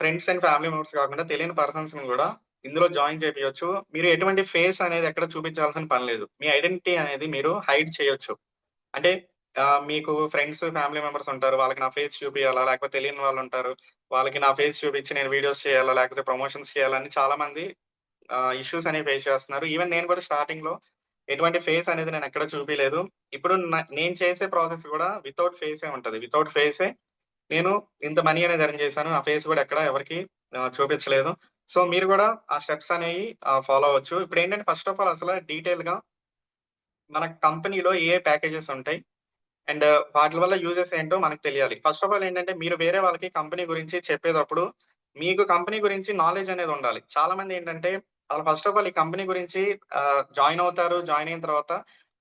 ఫ్రెండ్స్ అండ్ ఫ్యామిలీ మెంబర్స్ కాకుండా తెలియని పర్సన్స్‌ని గూడా ఇందులో జాయిన్ చేపియొచ్చు. మీరు ఎటువంటి ఫేస్ అనేది ఎక్కడ చూపించాల్సిన పని లేదు. మీ ఐడెంటిటీ అనేది మీరు హైడ్ చేయొచ్చు. అంటే మీకు ఫ్రెండ్స్, ఫ్యామిలీ మెంబర్స్ ఉంటారు. వాళ్ళకి నా ఫేస్ చూపియాలా? లేకపోతే తెలియని వాళ్ళుంటారు. వాళ్ళకి నా ఫేస్ చూపించి నేను వీడియోస్ చేయాలా? లేకపోతే ప్రమోషన్స్ చేయాలని చాలామంది ఇష్యూస్ అనేవి ఫేస్ చేస్తున్నారు. ఈవెన్ నేను కూడా స్టార్టింగ్‌లో ఎటువంటి ఫేస్ అనేది నేనెక్కడ చూపియలేదు. ఇప్పుడు నేను చేసే ప్రాసెస్ గూడా వితౌట్ ఫేసే ఉంటది. వితౌట్ ఫేసే నేను ఇంత మనీ అనేది ఎర్న్ చేశాను. నా ఫేస్ గూడా ఎక్కడ ఎవరికీ చూపించలేదు. సో, మీరు గూడా ఆ స్టెప్స్ అనేయి ఫాలో అవ్వచ్చు. ఇప్పుడేంటంటే ఫస్ట్ ఆఫ్ ఆల్ అసల డీటెయిల్‌గా మన కంపెనీలో ఏ ఏ ప్యాకేజెస్ ఉంటాయి? అండ్ వాటిల వల్ల యూజెస్ ఏంటో మనకు తెలియాలి. ఫస్ట్ ఆఫ్ ఆల్ ఏంటంటే మీరు వేరే వాళ్ళకి కంపెనీ గురించి చెప్పేటప్పుడు మీకు కంపెనీ గురించి నాలెడ్జ్ అనేది ఉండాలి. చాలామంది ఏంటంటే అసలు ఫస్ట్ ఆఫ్ ఆల్ ఈ కంపెనీ గురించి జాయిన్ అవుతారు. జాయిన్ అయిన తర్వాత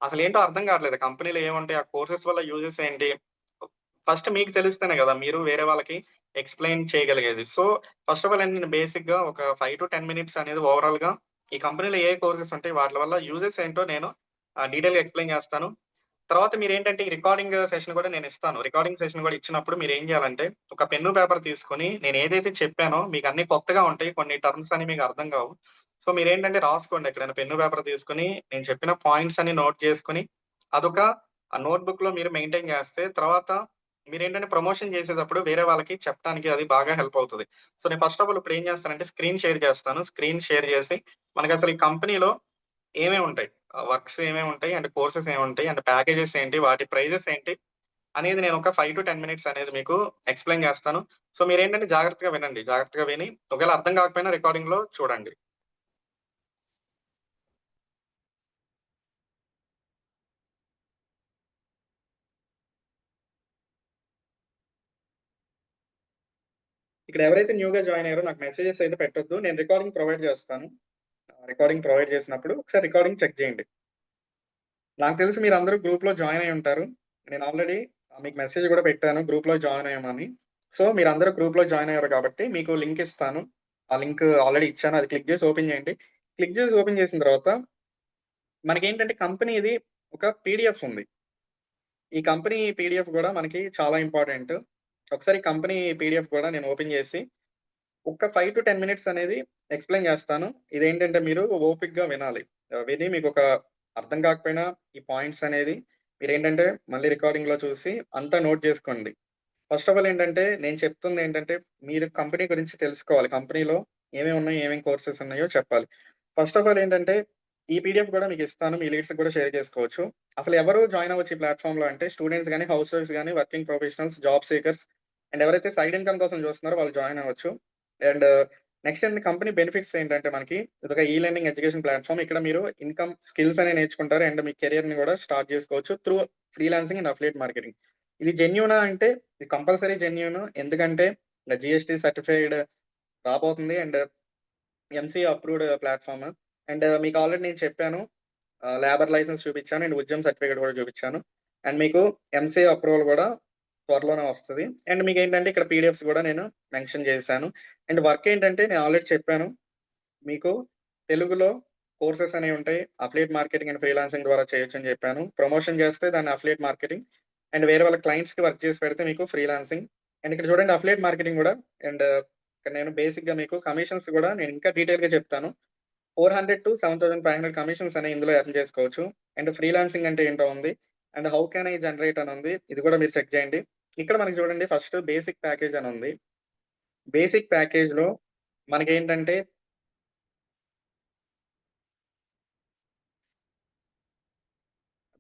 అసలేంటో అర్థం కావట్లేదు. కంపెనీలో ఏముంటాయి? ఆ కోర్సెస్ వల్ల యూజెస్ ఏంటి? ఫస్ట్ మీకు తెలిస్తేనే గదా! మీరు వేరే వాళ్ళకి ఎక్స్‌ప్లెయిన్ చేయగలిగేది. సో, ఫస్ట్ ఆఫ్ ఆల్ ఏంటంటే బేసిక్‌గా ఒక 5-10 మినిట్స్ అనేది ఓవరాల్‌గా ఈ కంపెనీలో ఏ కోర్సెస్ ఉంటాయి? వాటి వల్ల యూజెస్ ఏంటో నేను డీటెయిల్‌గా ఎక్స్‌ప్లెయిన్ చేస్తాను. తర్వాత మీరేంటంటే ఈ రికార్డింగ్ సెషన్ గూడా నేనిస్తాను. రికార్డింగ్ సెషన్ గూడా ఇచ్చినప్పుడు మీరేం జేయాలంటే, ఒక పెన్ను, పేపర్ తీసుకొని నేనేదైతే చెప్పానో మీకన్నీ కొత్తగా ఉంటాయి. కొన్ని టర్మ్స్ అని మీకు అర్థం గావు. సో, మీరేంటంటే రాసుకోండి ఎక్కడైనా పెన్ను, పేపర్ తీసుకొని నేను చెప్పిన పాయింట్స్ అన్ని నోట్ చేసుకొని, అదొక నోట్‌బుక్‌లో మీరు మెయింటైన్ జేస్తే తర్వాత మీరేంటంటే ప్రమోషన్ చేసేటప్పుడు వేరే వాళ్ళకి చెప్పడానికి అది బాగా హెల్ప్ అవుతది. సో, నేను ఫస్ట్ ఆఫ్ ఆల్ ఇప్పుడేం జేస్తానంటే స్క్రీన్ షేర్ జేస్తాను. స్క్రీన్ షేర్ జేసి మనకసలు ఈ కంపెనీలో ఏమేముంటాయి? వర్క్స్ ఏమేముంటాయి? అండ్ కోర్సెస్ ఏముంటాయి? అండ్ ప్యాకేజెస్ ఏంటి? వాటి ప్రైజెస్ ఏంటి? అనేది నేను ఒక 5-10 మినిట్స్ అనేది మీకు ఎక్స్‌ప్లెయిన్ చేస్తాను. సో, మీరేంటంటే జాగ్రత్తగా వినండి. జాగ్రత్తగా విని ఒకవేళ అర్థం కాకపోయినా రికార్డింగ్‌లో చూడండి. ఇక్కడ ఎవరైతే న్యూగా జాయిన్ అయ్యారో నాకు మెసేజెస్ అయితే పెట్టొద్దు. నేను రికార్డింగ్ ప్రొవైడ్ చేస్తాను. రికార్డింగ్ ప్రొవైడ్ చేసినప్పుడు ఒకసారి రికార్డింగ్ చెక్ చేయండి. నాకు తెలిసి మీరందరూ గ్రూప్‌లో జాయిన్ అయ్యి ఉంటారు. నేను ఆల్రెడీ మీకు మెసేజ్ కూడా పెట్టాను గ్రూప్‌లో జాయిన్ అయ్యామని. సో, మీరందరూ గ్రూప్‌లో జాయిన్ అయ్యారు కాబట్టి మీకు లింక్ ఇస్తాను. ఆ లింక్ ఆల్రెడీ ఇచ్చాను. అది క్లిక్ చేసి ఓపెన్ చేయండి. క్లిక్ చేసి ఓపెన్ చేసిన తర్వాత మనకేంటంటే కంపెనీది ఒక పీడీఎఫ్ ఉంది. ఈ కంపెనీ పీడీఎఫ్ గూడా మనకి చాలా ఇంపార్టెంట్. ఒకసారి కంపెనీ పీడీఎఫ్ గూడా నేను ఓపెన్ చేసి ఒక్క 5-10 మినిట్స్ అనేది ఎక్స్‌ప్లెయిన్ చేస్తాను. ఇదేంటంటే మీరు ఓపికగా వినాలి. విని మీకొక అర్థం కాకపోయినా ఈ పాయింట్స్ అనేది మీరేంటంటే మళ్ళీ రికార్డింగ్‌లో చూసి అంతా నోట్ చేసుకోండి. ఫస్ట్ ఆఫ్ ఆల్ ఏంటంటే, నేను చెప్తుందేంటంటే, మీరు కంపెనీ గురించి తెలుసుకోవాలి. కంపెనీలో ఏమేమి ఉన్నాయి, ఏమేమి కోర్సెస్ ఉన్నాయో చెప్పాలి. ఫస్ట్ ఆఫ్ ఆల్ ఏంటంటే, ఈ పీడీఎఫ్ గూడా మీకిస్తాను. మీ లీడ్స్‌కి గూడా షేర్ చేసుకోవచ్చు. అసలు ఎవరు జాయిన్ అవ్వచ్చు ఈ ప్లాట్‌ఫార్మ్‌లో అంటే, స్టూడెంట్స్ గాని, హౌస్ వైఫ్స్ గాని, working professionals, job seekers and ఎవరైతే సైడ్ ఇన్‌కమ్ కోసం చూస్తున్నారో వాళ్ళు జాయిన్ అవ్వచ్చు. అండ్ నెక్స్ట్ ఏంటి కంపెనీ బెనిఫిట్స్ ఏంటంటే మనకి ఇదొక ఈ లెర్నింగ్ ఎడ్యుకేషన్ ప్లాట్‌ఫార్మ్. ఇక్కడ మీరు ఇన్‌కమ్ స్కిల్స్ అనేవి నేర్చుకుంటారు. అండ్ మీ కెరియర్‌ని గూడా స్టార్ట్ చేసుకోవచ్చు through freelancing and affiliate marketing. ఇది జెన్యూనా అంటే ఇది కంపల్సరీ జెన్యూన్. ఎందుకంటే జీఎస్టీ సర్టిఫైడ్ రాబోతుంది. And MCA approved platform. And మీకు ఆల్రెడీ నేను చెప్పాను. లేబర్ లైసెన్స్ చూపిచ్చాను. అండ్ ఉద్యమ్ సర్టిఫికేట్ కూడా చూపిచ్చాను. అండ్ మీకు ఎంసీఏ అప్రూవల్ కూడా త్వరలోనే వస్తది. అండ్ మీకేంటంటే ఇక్కడ పీడీఎఫ్స్ కూడా నేను మెన్షన్ చేశాను. అండ్ వర్క్ ఏంటంటే నేను ఆల్రెడీ చెప్పాను. మీకు తెలుగులో కోర్సెస్ అనేవి ఉంటాయి. అఫిలియేట్ మార్కెటింగ్ అండ్ ఫ్రీలాన్సింగ్ ద్వారా చేయొచ్చని చెప్పాను. ప్రమోషన్ చేస్తే దాన్ని అఫిలియేట్ మార్కెటింగ్. అండ్ వేరే వాళ్ళ క్లయింట్స్‌కి వర్క్ చేసి పెడితే మీకు ఫ్రీలాన్సింగ్. అండ్ ఇక్కడ చూడండి అఫిలియేట్ మార్కెటింగ్ గూడా. అండ్ ఇక్కడ నేను బేసిక్‌గా మీకు కమిషన్స్ గూడా నేను ఇంకా డీటెయిల్‌గా చెప్తాను. 400-7,500 కమిషన్స్ అనేవి ఇందులో ఎర్న్ చేసుకోవచ్చు. అండ్ ఫ్రీలాన్సింగ్ అంటే ఏంటో ఉంది. And how can I generate అని ఉంది. ఇది కూడా మీరు చెక్ చేయండి. ఇక్కడ మనకి చూడండి ఫస్ట్ బేసిక్ ప్యాకేజ్ అని ఉంది. బేసిక్ ప్యాకేజ్‌లో మనకేంటంటే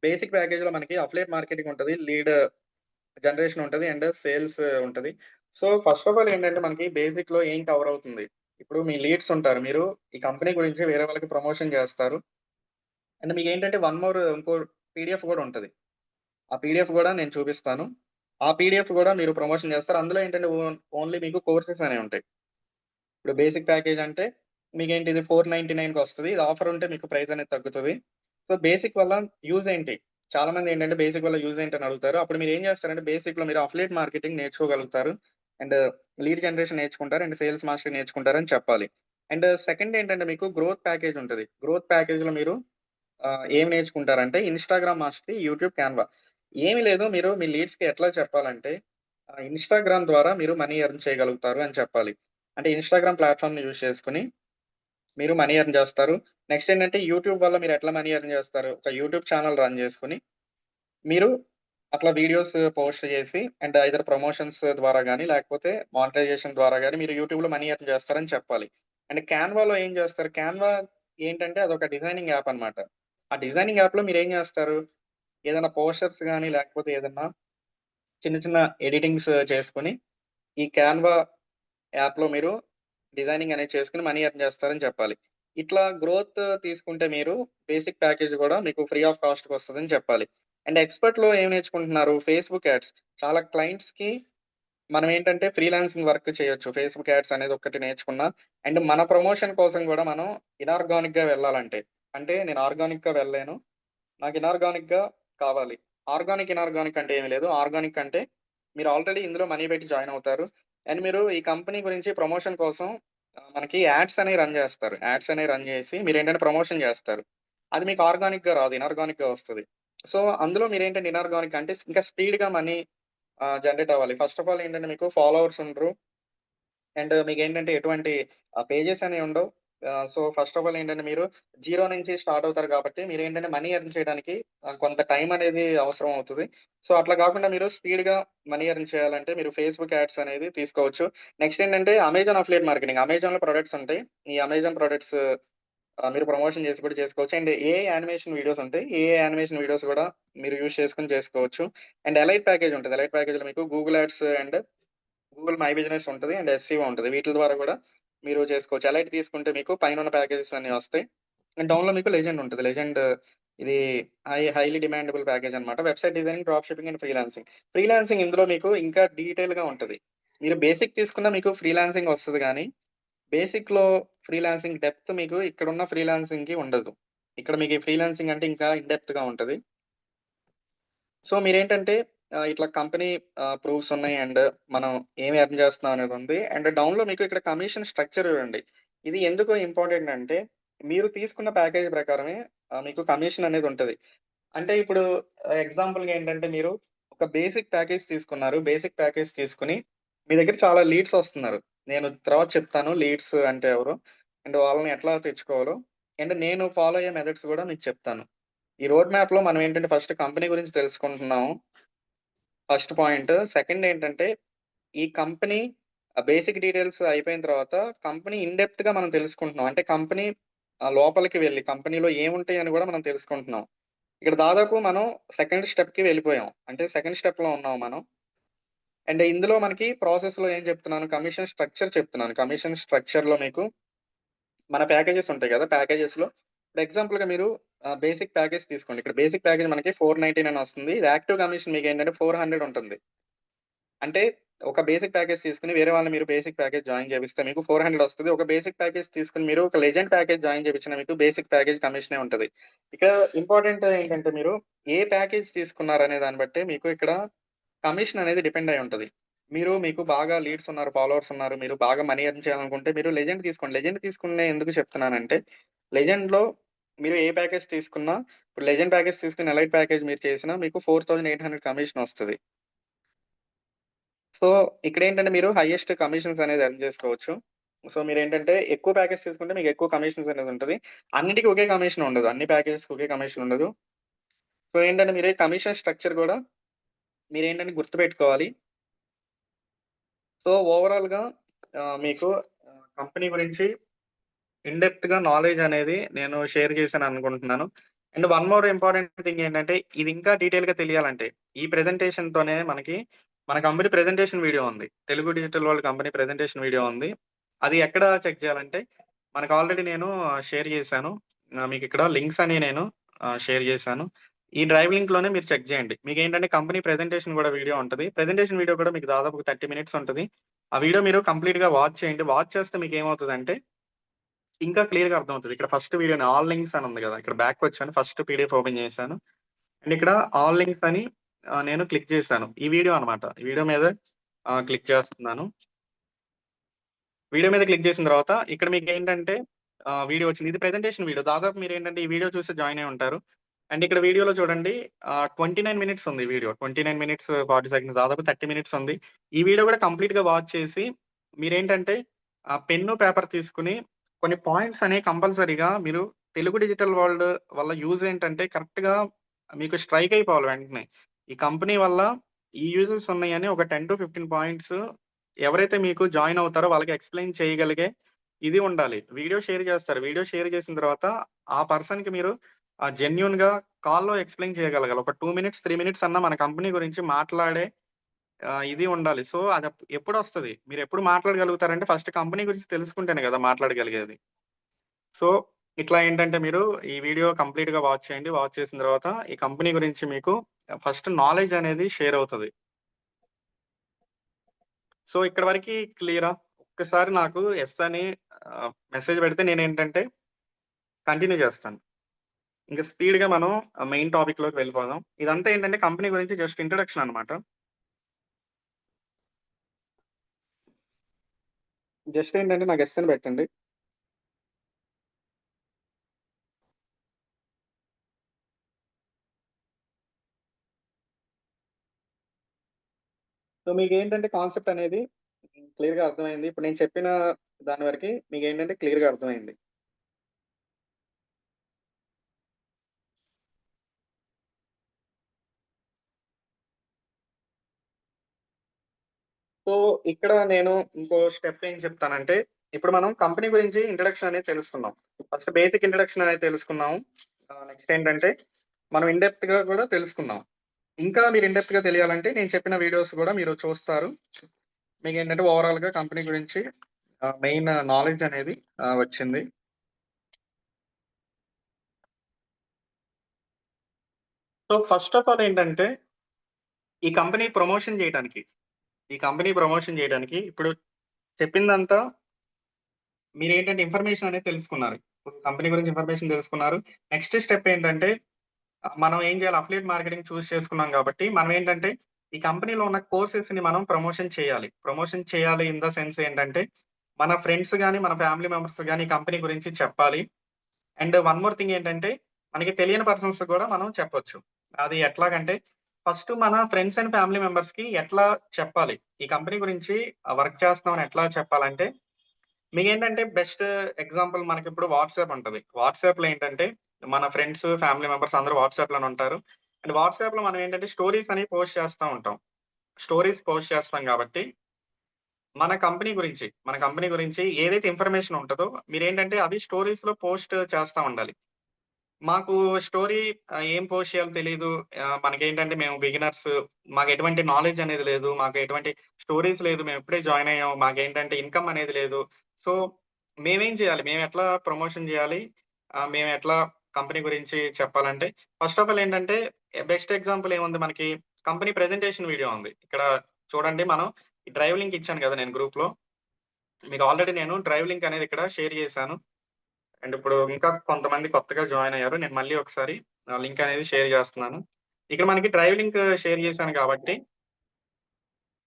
బేసిక్ ప్యాకేజ్‌లో మనకి అఫిలియేట్ మార్కెటింగ్ ఉంటది. లీడ్ జనరేషన్ ఉంటది. అండ్ సేల్స్ ఉంటది. సో, ఫస్ట్ ఆఫ్ ఆల్ ఏంటంటే మనకి బేసిక్‌లో ఏం కవర్ అవుతుంది. ఇప్పుడు మీ లీడ్స్ ఉంటారు. మీరు ఈ కంపెనీ గురించి వేరే వాళ్ళకి ప్రమోషన్ చేస్తారు. అండ్ మీకేంటంటే వన్ మోర్ ఇంకో పీడీఎఫ్ గూడా ఉంటది. ఆ పీడీఎఫ్ గూడా నేను చూపిస్తాను. ఆ పీడీఎఫ్ గూడా మీరు ప్రమోషన్ చేస్తారు. అందులో ఏంటంటే ఓన్లీ మీకు కోర్సెస్ అనేవి ఉంటాయి. ఇప్పుడు బేసిక్ ప్యాకేజ్ అంటే మీకేంటి ఇది 499 కొస్తది. ఇది ఆఫర్ ఉంటే మీకు ప్రైస్ అనేది తగ్గుతది. సో, బేసిక్ వల్ల యూజ్ ఏంటి? చాలామంది ఏంటంటే బేసిక్ వల్ల యూజ్ ఏంటని అడుగుతారు. అప్పుడు మీరేం చేస్తారంటే బేసిక్‌లో మీరు అఫిలియేట్ మార్కెటింగ్ నేర్చుకోగలుగుతారు. అండ్ లీడ్ జనరేషన్ నేర్చుకుంటారు. అండ్ సేల్స్ మాస్టరీ నేర్చుకుంటారని చెప్పాలి. అండ్ సెకండ్ ఏంటంటే మీకు గ్రోత్ ప్యాకేజ్ ఉంటది. గ్రోత్ ప్యాకేజ్‌లో మీరు ఏం నేర్చుకుంటారంటే ఇన్‌స్టాగ్రామ్ మాస్టరీ, యూట్యూబ్, క్యాన్వా. ఏమి లేదు మీరు మీ లీడ్స్‌కి ఎట్లా చెప్పాలంటే ఇన్‌స్టాగ్రామ్ ద్వారా మీరు మనీ ఎర్న్ చేయగలుగుతారు అని చెప్పాలి. అంటే ఇన్‌స్టాగ్రామ్ ప్లాట్‌ఫార్మ్‌ని యూజ్ చేసుకొని మీరు మనీ ఎర్న్ చేస్తారు. నెక్స్ట్ ఏంటంటే యూట్యూబ్ వల్ల మీరు ఎట్లా మనీ ఎర్న్ చేస్తారు? ఒక యూట్యూబ్ ఛానెల్ రన్ చేసుకొని, మీరు అట్లా వీడియోస్ పోస్ట్ చేసి అండ్ ఐదర్ ప్రమోషన్స్ ద్వారా గాని, లేకపోతే మానిటైజేషన్ ద్వారా గాని మీరు యూట్యూబ్‌లో మనీ ఎర్న్ చేస్తారని చెప్పాలి. అండ్ క్యాన్వాలో ఏం చేస్తారు? క్యాన్వా ఏంటంటే అదొక డిజైనింగ్ యాప్ అన్నమాట. ఆ డిజైనింగ్ యాప్‌లో మీరేం చేస్తారు? ఏదైనా పోస్టర్స్ గాని, లేకపోతే ఏదన్నా చిన్న చిన్న ఎడిటింగ్స్ చేసుకొని, ఈ క్యాన్వా యాప్‌లో మీరు డిజైనింగ్ అనేది చేసుకొని మనీ ఎర్న్ చేస్తారని చెప్పాలి. ఇట్లా గ్రోత్ తీసుకుంటే మీరు బేసిక్ ప్యాకేజ్ గూడా మీకు ఫ్రీ ఆఫ్ కాస్ట్‌కొస్తదని చెప్పాలి. అండ్ ఎక్స్‌పర్ట్‌లో ఏం నేర్చుకుంటున్నారు? Facebook ads. చాలా క్లయింట్స్‌కి మనమేంటంటే ఫ్రీలాన్సింగ్ వర్క్ చేయొచ్చు. ఫేస్‌బుక్ యాడ్స్ అనేది ఒక్కటి నేర్చుకున్నా అండ్ మన ప్రమోషన్ కోసం గూడా మనం ఇనార్గానిక్‌గా వెళ్ళాలంటే, అంటే నేను ఆర్గానిక్‌గా వెళ్ళలేను. నాకు ఇనార్గానిక్‌గా కావాలి. ఆర్గానిక్, ఇనార్గానిక్ అంటే ఏమి లేదు. ఆర్గానిక్ అంటే మీరు ఆల్రెడీ ఇందులో మనీ పెట్టి జాయిన్ అవుతారు. అండ్ మీరు ఈ కంపెనీ గురించి ప్రమోషన్ కోసం మనకి యాడ్స్ అనేవి రన్ చేస్తారు. యాడ్స్ అనేవి రన్ చేసి మీరేంటంటే ప్రమోషన్ చేస్తారు. అది మీకు ఆర్గానిక్‌గా రాదు. ఇనార్గానిక్‌గా వస్తది. సో, అందులో మీరేంటంటే ఇనార్గానిక్ అంటే ఇంకా స్పీడ్‌గా మనీ జనరేట్ అవ్వాలి. ఫస్ట్ ఆఫ్ ఆల్ ఏంటంటే మీకు ఫాలోవర్స్ ఉండరు. అండ్ మీకేంటంటే ఎటువంటి పేజెస్ అనేవి ఉండవు. సో, ఫస్ట్ ఆఫ్ ఆల్ ఏంటంటే మీరు జీరో నుంచి స్టార్ట్ అవుతారు కాబట్టి మీరేంటంటే మనీ ఎర్న్ చేయడానికి కొంత టైం అనేది అవసరం అవుతది. సో, అట్లా కాకుండా మీరు స్పీడ్‌గా మనీ ఎర్న్ చేయాలంటే మీరు ఫేస్‌బుక్ యాడ్స్ అనేది తీసుకోవచ్చు. నెక్స్ట్ ఏంటంటే అమెజాన్ అఫిలియేట్ మార్కెటింగ్. అమెజాన్‌లో ప్రొడక్ట్స్ ఉంటాయి. ఈ అమెజాన్ ప్రొడక్ట్స్ మీరు ప్రమోషన్ చేసి కూడా చేసుకోవచ్చు. అండ్ ఏఐ యానిమేషన్ వీడియోస్ ఉంటాయి. ఏఐ యానిమేషన్ వీడియోస్ కూడా మీరు యూజ్ చేసుకొని చేసుకోవచ్చు. అండ్ ఎలైట్ ప్యాకేజ్ ఉంటది. ఎలైట్ ప్యాకేజ్‌లో మీకు Google ads and Google my business ఉంటది. అండ్ ఎస్‌సిఓ ఉంటది. వీటిల ద్వారా కూడా మీరు చేసుకోవచ్చు. ఎలైట్ తీసుకుంటే మీకు పైనున్న ప్యాకేజెస్ అన్నీ వస్తాయి. అండ్ డౌన్‌లో మీకు లెజెండ్ ఉంటది. లెజెండ్ ఇది హైలీ డిమాండబుల్ ప్యాకేజ్ అన్నమాట. Website designing, drop shipping and freelancing. Freelancing ఇందులో మీకు ఇంకా డీటెయిల్‌గా ఉంటది. మీరు బేసిక్ తీసుకున్నా మీకు ఫ్రీలాన్సింగ్ వస్తది గానీ, బేసిక్‌లో ఫ్రీలాన్సింగ్ డెప్త్ మీకు ఇక్కడున్న ఫ్రీలాన్సింగ్‌కి ఉండదు. ఇక్కడ మీకు ఈ ఫ్రీలాన్సింగ్ అంటే ఇంకా ఇన్ డెప్త్‌గా ఉంటది. సో, మీరేంటంటే ఇట్లా కంపెనీ ప్రూఫ్స్ ఉన్నాయి. అండ్ మనం ఏమి ఎర్న్ చేస్తున్నాం అనేది ఉంది. అండ్ డౌన్‌లో మీకు ఇక్కడ కమిషన్ స్ట్రక్చర్ చూడండి. ఇది ఎందుకు ఇంపార్టెంట్ అంటే, మీరు తీసుకున్న ప్యాకేజ్ ప్రకారమే మీకు కమిషన్ అనేది ఉంటది. అంటే ఇప్పుడు ఎగ్జాంపుల్‌గా ఏంటంటే మీరు ఒక బేసిక్ ప్యాకేజ్ తీసుకున్నారు. బేసిక్ ప్యాకేజ్ తీసుకొని మీ దగ్గర చాలా లీడ్స్ వస్తున్నారు. నేను తర్వాత చెప్తాను లీడ్స్ అంటే ఎవరో, అండ్ వాళ్ళని ఎట్లా తెచ్చుకోవాలో, అండ్ నేను ఫాలో అయ్యే మెథడ్స్ కూడా మీకు చెప్తాను. ఈ రోడ్ మ్యాప్‌లో మనం ఏంటంటే ఫస్ట్ కంపెనీ గురించి తెలుసుకుంటున్నాము. First point. సెకండ్ ఏంటంటే, ఈ కంపెనీ బేసిక్ డీటెయిల్స్ అయిపోయిన తర్వాత, కంపెనీ ఇన్ డెప్త్‌గా మనం తెలుసుకుంటున్నాం. అంటే కంపెనీ లోపలికి వెళ్లి, కంపెనీలో ఏముంటాయని గూడా మనం తెలుసుకుంటున్నాం. ఇక్కడ దాదాపు మనం సెకండ్ స్టెప్‌కి వెళ్ళిపోయాం. అంటే సెకండ్ స్టెప్‌లో ఉన్నాం మనం. అండ్ ఇందులో మనకి ప్రాసెస్‌లో ఏం చెప్తున్నాను, కమిషన్ స్ట్రక్చర్ చెప్తున్నాను. కమిషన్ స్ట్రక్చర్‌లో మీకు మన ప్యాకేజెస్ ఉంటాయి గదా! ప్యాకేజెస్‌లో ఇప్పుడు ఎగ్జాంపుల్‌గా మీరు బేసిక్ ప్యాకేజ్ తీసుకోండి. ఇక్కడ బేసిక్ ప్యాకేజ్ మనకి 499 వస్తుంది. ఇది యాక్టివ్ కమిషన్ మీకేంటంటే 400 ఉంటుంది. అంటే ఒక బేసిక్ ప్యాకేజ్ తీసుకొని వేరే వాళ్ళని మీరు బేసిక్ ప్యాకేజ్ జాయిన్ చేపిస్తే మీకు 400 వస్తది. ఒక బేసిక్ ప్యాకేజ్ తీసుకొని మీరు ఒక లెజెండ్ ప్యాకేజ్ జాయిన్ చేపించినా మీకు బేసిక్ ప్యాకేజ్ కమిషనే ఉంటది. ఇక ఇంపార్టెంట్ ఏంటంటే మీరు ఏ ప్యాకేజ్ తీసుకున్నారనే దాన్ని బట్టే మీకు ఇక్కడ కమిషన్ అనేది డిపెండ్ అయ్యి ఉంటది. మీకు బాగా లీడ్స్ ఉన్నారు, ఫాలోవర్స్ ఉన్నారు. మీరు బాగా మనీ ఎర్న్ చేయాలనుకుంటే మీరు లెజెండ్ తీసుకోండి. లెజెండ్ తీసుకునే ఎందుకు చెప్తున్నానంటే, లెజెండ్‌లో మీరు ఏ ప్యాకేజ్ తీసుకున్నా, ఇప్పుడు లెజెండ్ ప్యాకేజ్ తీసుకొని ఎలైట్ ప్యాకేజ్ మీరు చేసినా మీకు 4800 కమిషన్ వస్తది. సో, ఇక్కడేంటంటే మీరు హైయెస్ట్ కమిషన్స్ అనేది ఎర్న్ చేసుకోవచ్చు. సో, మీరేంటంటే ఎక్కువ ప్యాకేజ్ తీసుకుంటే మీకు ఎక్కువ కమిషన్స్ అనేది ఉంటది. అన్నిటికి ఒకే కమిషన్ ఉండదు. అన్ని ప్యాకేజెస్‌కి ఒకే కమిషన్ ఉండదు. సో, ఏంటంటే మీరు కమిషన్ స్ట్రక్చర్ గూడా మీరేంటంటే గుర్తుపెట్టుకోవాలి. సో, ఓవరాల్‌గా మీకు కంపెనీ గురించి ఇన్ డెప్త్‌గా నాలెడ్జ్ అనేది నేను షేర్ చేశాననుకుంటున్నాను. And one more important thing ఏంటంటే, ఇది ఇంకా డీటెయిల్‌గా తెలియాలంటే, ఈ ప్రెజెంటేషన్‌తోనే మన కంపెనీ ప్రెజెంటేషన్ వీడియో ఉంది. Telugu digital world company presentation video ఉంది. అది ఎక్కడ చెక్ చేయాలంటే, మనకు ఆల్రెడీ నేను షేర్ చేశాను. మీకిక్కడ లింక్స్ అని నేను షేర్ చేశాను. ఈ డ్రైవ్ లింక్‌లోనే మీరు చెక్ చేయండి. మీకేంటంటే కంపెనీ ప్రెజెంటేషన్ గూడా వీడియో ఉంటది. ప్రెజెంటేషన్ వీడియో కూడా మీకు దాదాపు 30 మినిట్స్ ఉంటది. ఆ వీడియో మీరు కంప్లీట్‌గా వాచ్ చేయండి. వాచ్ చేస్తే మీకేమవుతదంటే ఇంకా క్లియర్‌గా అర్థమవుతది. ఇక్కడ ఫస్ట్ వీడియోని ఆల్ లింక్స్ అని ఉంది గదా! ఇక్కడ బ్యాక్‌కొచ్చాను. ఫస్ట్ పీడీఎఫ్ ఓపెన్ చేశాను. అండ్ ఇక్కడ ఆల్ లింక్స్ అని నేను క్లిక్ చేశాను. ఈ వీడియో అన్నమాట. ఈ వీడియో మీద క్లిక్ చేస్తున్నాను. వీడియో మీద క్లిక్ చేసిన తర్వాత ఇక్కడ మీకేంటంటే వీడియో వచ్చింది. ఇది ప్రెజెంటేషన్ వీడియో. దాదాపు మీరేంటంటే ఈ వీడియో చూసి జాయిన్ అయ్యి ఉంటారు. అండ్ ఇక్కడ వీడియోలో చూడండి 29 మినిట్స్ ఉంది వీడియో. 29 మినిట్స్ 40 సెకండ్స్ దాదాపు 30 మినిట్స్ ఉంది. ఈ వీడియో కూడా కంప్లీట్‌గా వాచ్ చేసి మీరేంటంటే పెన్ను, పేపర్ తీసుకొని కొన్ని పాయింట్స్ అనేవి కంపల్సరీగా మీరు తెలుగు డిజిటల్ వరల్డ్ వల్ల యూజ్ ఏంటంటే కరెక్ట్‌గా మీకు స్ట్రైక్ అయిపోవాలి వెంటనే. ఈ కంపెనీ వల్ల ఈ యూజెస్ ఉన్నాయని ఒక 10-15 పాయింట్స్ ఎవరైతే మీకు జాయిన్ అవుతారో వాళ్ళకి ఎక్స్‌ప్లెయిన్ చేయగలిగే ఇది ఉండాలి. వీడియో షేర్ చేస్తారు. వీడియో షేర్ చేసిన తర్వాత ఆ పర్సన్‌కి మీరు జెన్యూన్‌గా కాల్‌లో ఎక్స్‌ప్లెయిన్ చేయగలగాలి. ఒక 2 మినిట్స్, 3 మినిట్స్ అన్నా మన కంపెనీ గురించి మాట్లాడే ఇది ఉండాలి. సో, ఎప్పుడొస్తది? మీరెప్పుడు మాట్లాడగలుగుతారంటే ఫస్ట్ కంపెనీ గురించి తెలుసుకుంటేనే గదా! మాట్లాడగలిగేది. సో, ఇట్లా ఏంటంటే మీరు ఈ వీడియో కంప్లీట్‌గా వాచ్ చేయండి. వాచ్ చేసిన తర్వాత ఈ కంపెనీ గురించి మీకు ఫస్ట్ నాలెడ్జ్ అనేది షేర్ అవుతది. సో, ఇక్కడి వరకి క్లియరా? ఒక్కసారి నాకు యెస్ అని మెసేజ్ పెడితే నేనేంటంటే కంటిన్యూ చేస్తాను. ఇంక స్పీడ్‌గా మనం మెయిన్ టాపిక్‌లోకి వెళ్ళిపోదాం. ఇదంతా ఏంటంటే కంపెనీ గురించి జస్ట్ ఇంట్రడక్షన్ అన్నమాట. జస్ట్ ఏంటంటే నాకు యెస్ అని పెట్టండి. సో, మీకేంటంటే కాన్సెప్ట్ అనేది క్లియర్‌గా అర్థమైంది. ఇప్పుడు నేను చెప్పిన దాని వరకి మీకేంటంటే క్లియర్‌గా అర్థమైంది. సో, ఇక్కడ నేను ఇంకో స్టెప్ ఏం చెప్తానంటే, ఇప్పుడు మనం కంపెనీ గురించి ఇంట్రడక్షన్ అనేది తెలుసుకున్నాం. ఫస్ట్ బేసిక్ ఇంట్రడక్షన్ అనేది తెలుసుకున్నాము. నెక్స్ట్ ఏంటంటే, మనం ఇన్ డెప్త్‌గా కూడా తెలుసుకున్నాం. ఇంకా మీరు ఇన్ డెప్త్‌గా తెలియాలంటే నేను చెప్పిన వీడియోస్ గూడా మీరు చూస్తారు. మీకేంటంటే ఓవరాల్‌గా కంపెనీ గురించి మెయిన్ నాలెడ్జ్ అనేది వచ్చింది. సో, ఫస్ట్ ఆఫ్ ఆల్ ఏంటంటే, ఈ కంపెనీ ప్రమోషన్ జేయడానికి, ఇప్పుడు చెప్పిందంతా మీరేంటంటే ఇన్ఫర్మేషన్ అనేది తెలుసుకున్నారు. ఇప్పుడు కంపెనీ గురించి ఇన్ఫర్మేషన్ తెలుసుకున్నారు. నెక్స్ట్ స్టెప్ ఏంటంటే మనం ఏం చేయాలి అఫిలియేట్ మార్కెటింగ్ చేసుకున్నాం కాబట్టి మనం ఏంటంటే ఈ కంపెనీలో ఉన్న కోర్సెస్‌ని మనం ప్రమోషన్ చేయాలి. ప్రమోషన్ చేయాలి ఇన్ ద సెన్స్ ఏంటంటే మన ఫ్రెండ్స్ గాని, మన ఫ్యామిలీ మెంబర్స్ గాని ఈ కంపెనీ గురించి చెప్పాలి. అండ్ వన్ మోర్ థింగ్ ఏంటంటే మనకి తెలియని పర్సన్స్ కూడా మనం చెప్పొచ్చు. అది ఎట్లాగంటే ఫస్ట్ మన ఫ్రెండ్స్ అండ్ ఫ్యామిలీ మెంబర్స్‌కి ఎట్లా చెప్పాలి? ఈ కంపెనీ గురించి వర్క్ చేస్తున్నామని ఎట్లా చెప్పాలంటే మీకేంటంటే బెస్ట్ ఎగ్జాంపుల్ మనకిప్పుడు వాట్సాప్ ఉంటది. వాట్సాప్‌లో ఏంటంటే మన ఫ్రెండ్స్, ఫ్యామిలీ మెంబర్స్ అందరూ వాట్సాప్‌లోనే ఉంటారు. అండ్ వాట్సాప్‌లో మనం ఏంటంటే స్టోరీస్ అనేవి పోస్ట్ చేస్తా ఉంటాం. స్టోరీస్ పోస్ట్ చేస్తాం కాబట్టి, మన కంపెనీ గురించి ఏదైతే ఇన్ఫర్మేషన్ ఉంటదో మీరేంటంటే అవి స్టోరీస్‌లో పోస్ట్ చేస్తా ఉండాలి. మాకు స్టోరీ ఏం పోస్ట్ చేయాలో తెలీదు. మనకేంటంటే మేము బిగినర్స్. మాకెటువంటి నాలెడ్జ్ అనేది లేదు. మాకు ఎటువంటి స్టోరీస్ లేదు. మేమిప్పుడే జాయిన్ అయ్యాం. మాకేంటంటే ఇన్‌కమ్ అనేది లేదు. సో, మేమేం చేయాలి? మేమెట్లా ప్రమోషన్ జేయాలి? మేమెట్లా కంపెనీ గురించి చెప్పాలంటే, ఫస్ట్ ఆఫ్ ఆల్ ఏంటంటే, బెస్ట్ ఎగ్జాంపుల్ ఏముంది మనకి? కంపెనీ ప్రెజెంటేషన్ వీడియో ఉంది. ఇక్కడ చూడండి మనం ఈ డ్రైవ్ లింక్ ఇచ్చాను గదా! నేను గ్రూప్‌లో. మీకు ఆల్రెడీ నేను డ్రైవ్ లింక్ అనేది ఇక్కడ షేర్ చేశాను. అండ్ ఇప్పుడు ఇంకా కొంతమంది కొత్తగా జాయిన్ అయ్యారు. నేను మళ్ళీ ఒకసారి లింక్ అనేది షేర్ చేస్తున్నాను. ఇక్కడ మనకి డ్రైవ్ లింక్ షేర్ చేశాను కాబట్టి,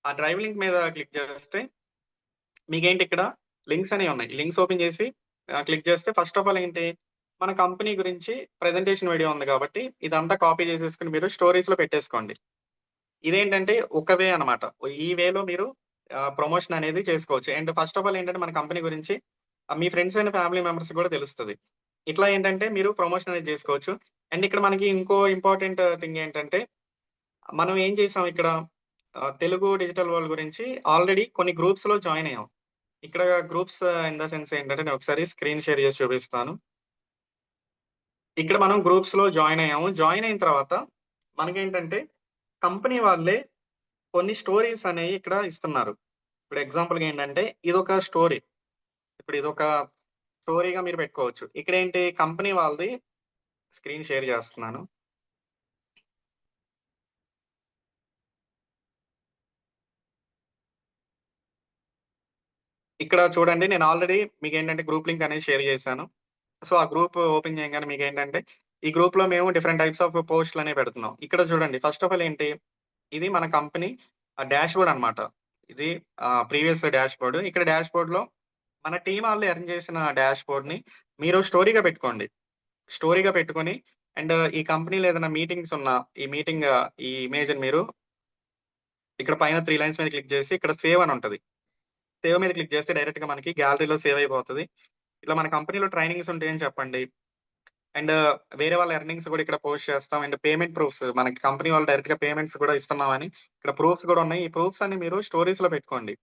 ఆ డ్రైవ్ లింక్ మీద క్లిక్ చేస్తే మీకేంటి ఇక్కడ లింక్స్ అనేవి ఉన్నాయి. లింక్స్ ఓపెన్ చేసి క్లిక్ చేస్తే ఫస్ట్ ఆఫ్ ఆల్ ఏంటి, మన కంపెనీ గురించి ప్రెజెంటేషన్ వీడియో ఉంది కాబట్టి, ఇదంతా కాపీ చేసేసుకొని మీరు స్టోరీస్‌లో పెట్టేసుకోండి. ఇదేంటంటే ఒక వే అన్నమాట. ఈ వేలో మీరు ప్రమోషన్ అనేది చేసుకోవచ్చు. అండ్ ఫస్ట్ ఆఫ్ ఆల్ ఏంటంటే మన కంపెనీ గురించి మీ ఫ్రెండ్స్ అండ్ ఫ్యామిలీ మెంబర్స్‌కి కూడా తెలుస్తది. ఇట్లా ఏంటంటే మీరు ప్రమోషన్ అనేది చేసుకోవచ్చు. అండ్ ఇక్కడ మనకి ఇంకో ఇంపార్టెంట్ థింగ్ ఏంటంటే, మనం ఏం చేసాం ఇక్కడ తెలుగు డిజిటల్ వరల్డ్ గురించి ఆల్రెడీ కొన్ని గ్రూప్స్‌లో జాయిన్ అయ్యాం. ఇక్కడ గ్రూప్స్ ఇన్ ద సెన్స్ ఏంటంటే నేను ఒకసారి స్క్రీన్ షేర్ చేసి చూపిస్తాను. ఇక్కడ మనం గ్రూప్స్‌లో జాయిన్ అయ్యాము. జాయిన్ అయిన తర్వాత మనకేంటంటే కంపెనీ వాళ్ళే కొన్ని స్టోరీస్ అనేయి ఇక్కడ ఇస్తున్నారు. ఇప్పుడు ఎగ్జాంపుల్‌గా ఏంటంటే ఇదొక స్టోరీ. ఇప్పుడు ఇదొక స్టోరీగా మీరు పెట్టుకోవచ్చు. ఇక్కడేంటి కంపెనీ వాళ్ళది స్క్రీన్ షేర్ చేస్తున్నాను. ఇక్కడ చూడండి నేను ఆల్రెడీ మీకేంటంటే గ్రూప్ లింక్ అనేది షేర్ చేశాను. సో, ఆ గ్రూప్ ఓపెన్ చేయంగానే మీకేంటంటే ఈ గ్రూప్‌లో మేము డిఫరెంట్ టైప్స్ ఆఫ్ పోస్ట్‌లనేవి పెడుతున్నాం. ఇక్కడ చూడండి ఫస్ట్ ఆఫ్ ఆల్ ఏంటి, ఇది మన కంపెనీ డాష్‌బోర్డ్ అన్నమాట. ఇది ప్రీవియస్ డాష్‌బోర్డ్. ఇక్కడ డాష్‌బోర్డ్‌లో మన టీమ్ వాళ్ళు ఎర్న్ చేసిన డాష్‌బోర్డ్‌ని మీరు స్టోరీగా పెట్టుకోండి. స్టోరీగా పెట్టుకొని అండ్ ఈ కంపెనీలో ఏదైనా మీటింగ్స్ ఉన్నా, ఈ ఇమేజ్‌ని మీరు ఇక్కడ పైన 3 లైన్స్ మీద క్లిక్ చేసి ఇక్కడ సేవ్ అని ఉంటది. సేవ్ మీద క్లిక్ చేస్తే డైరెక్ట్‌గా మనకి గ్యాలరీలో సేవ్ అయిపోతది. ఇట్లా మన కంపెనీలో ట్రైనింగ్స్ ఉంటాయని చెప్పండి. అండ్ వేరే వాళ్ళ ఎర్నింగ్స్ కూడా ఇక్కడ పోస్ట్ చేస్తాం. అండ్ పేమెంట్ ప్రూఫ్స్ మనకి కంపెనీ వాళ్ళు డైరెక్ట్‌గా పేమెంట్స్ కూడా ఇస్తున్నామని ఇక్కడ ప్రూఫ్స్ కూడా ఉన్నాయి. ఈ ప్రూఫ్స్ అన్ని మీరు స్టోరీస్‌లో పెట్టుకోండి.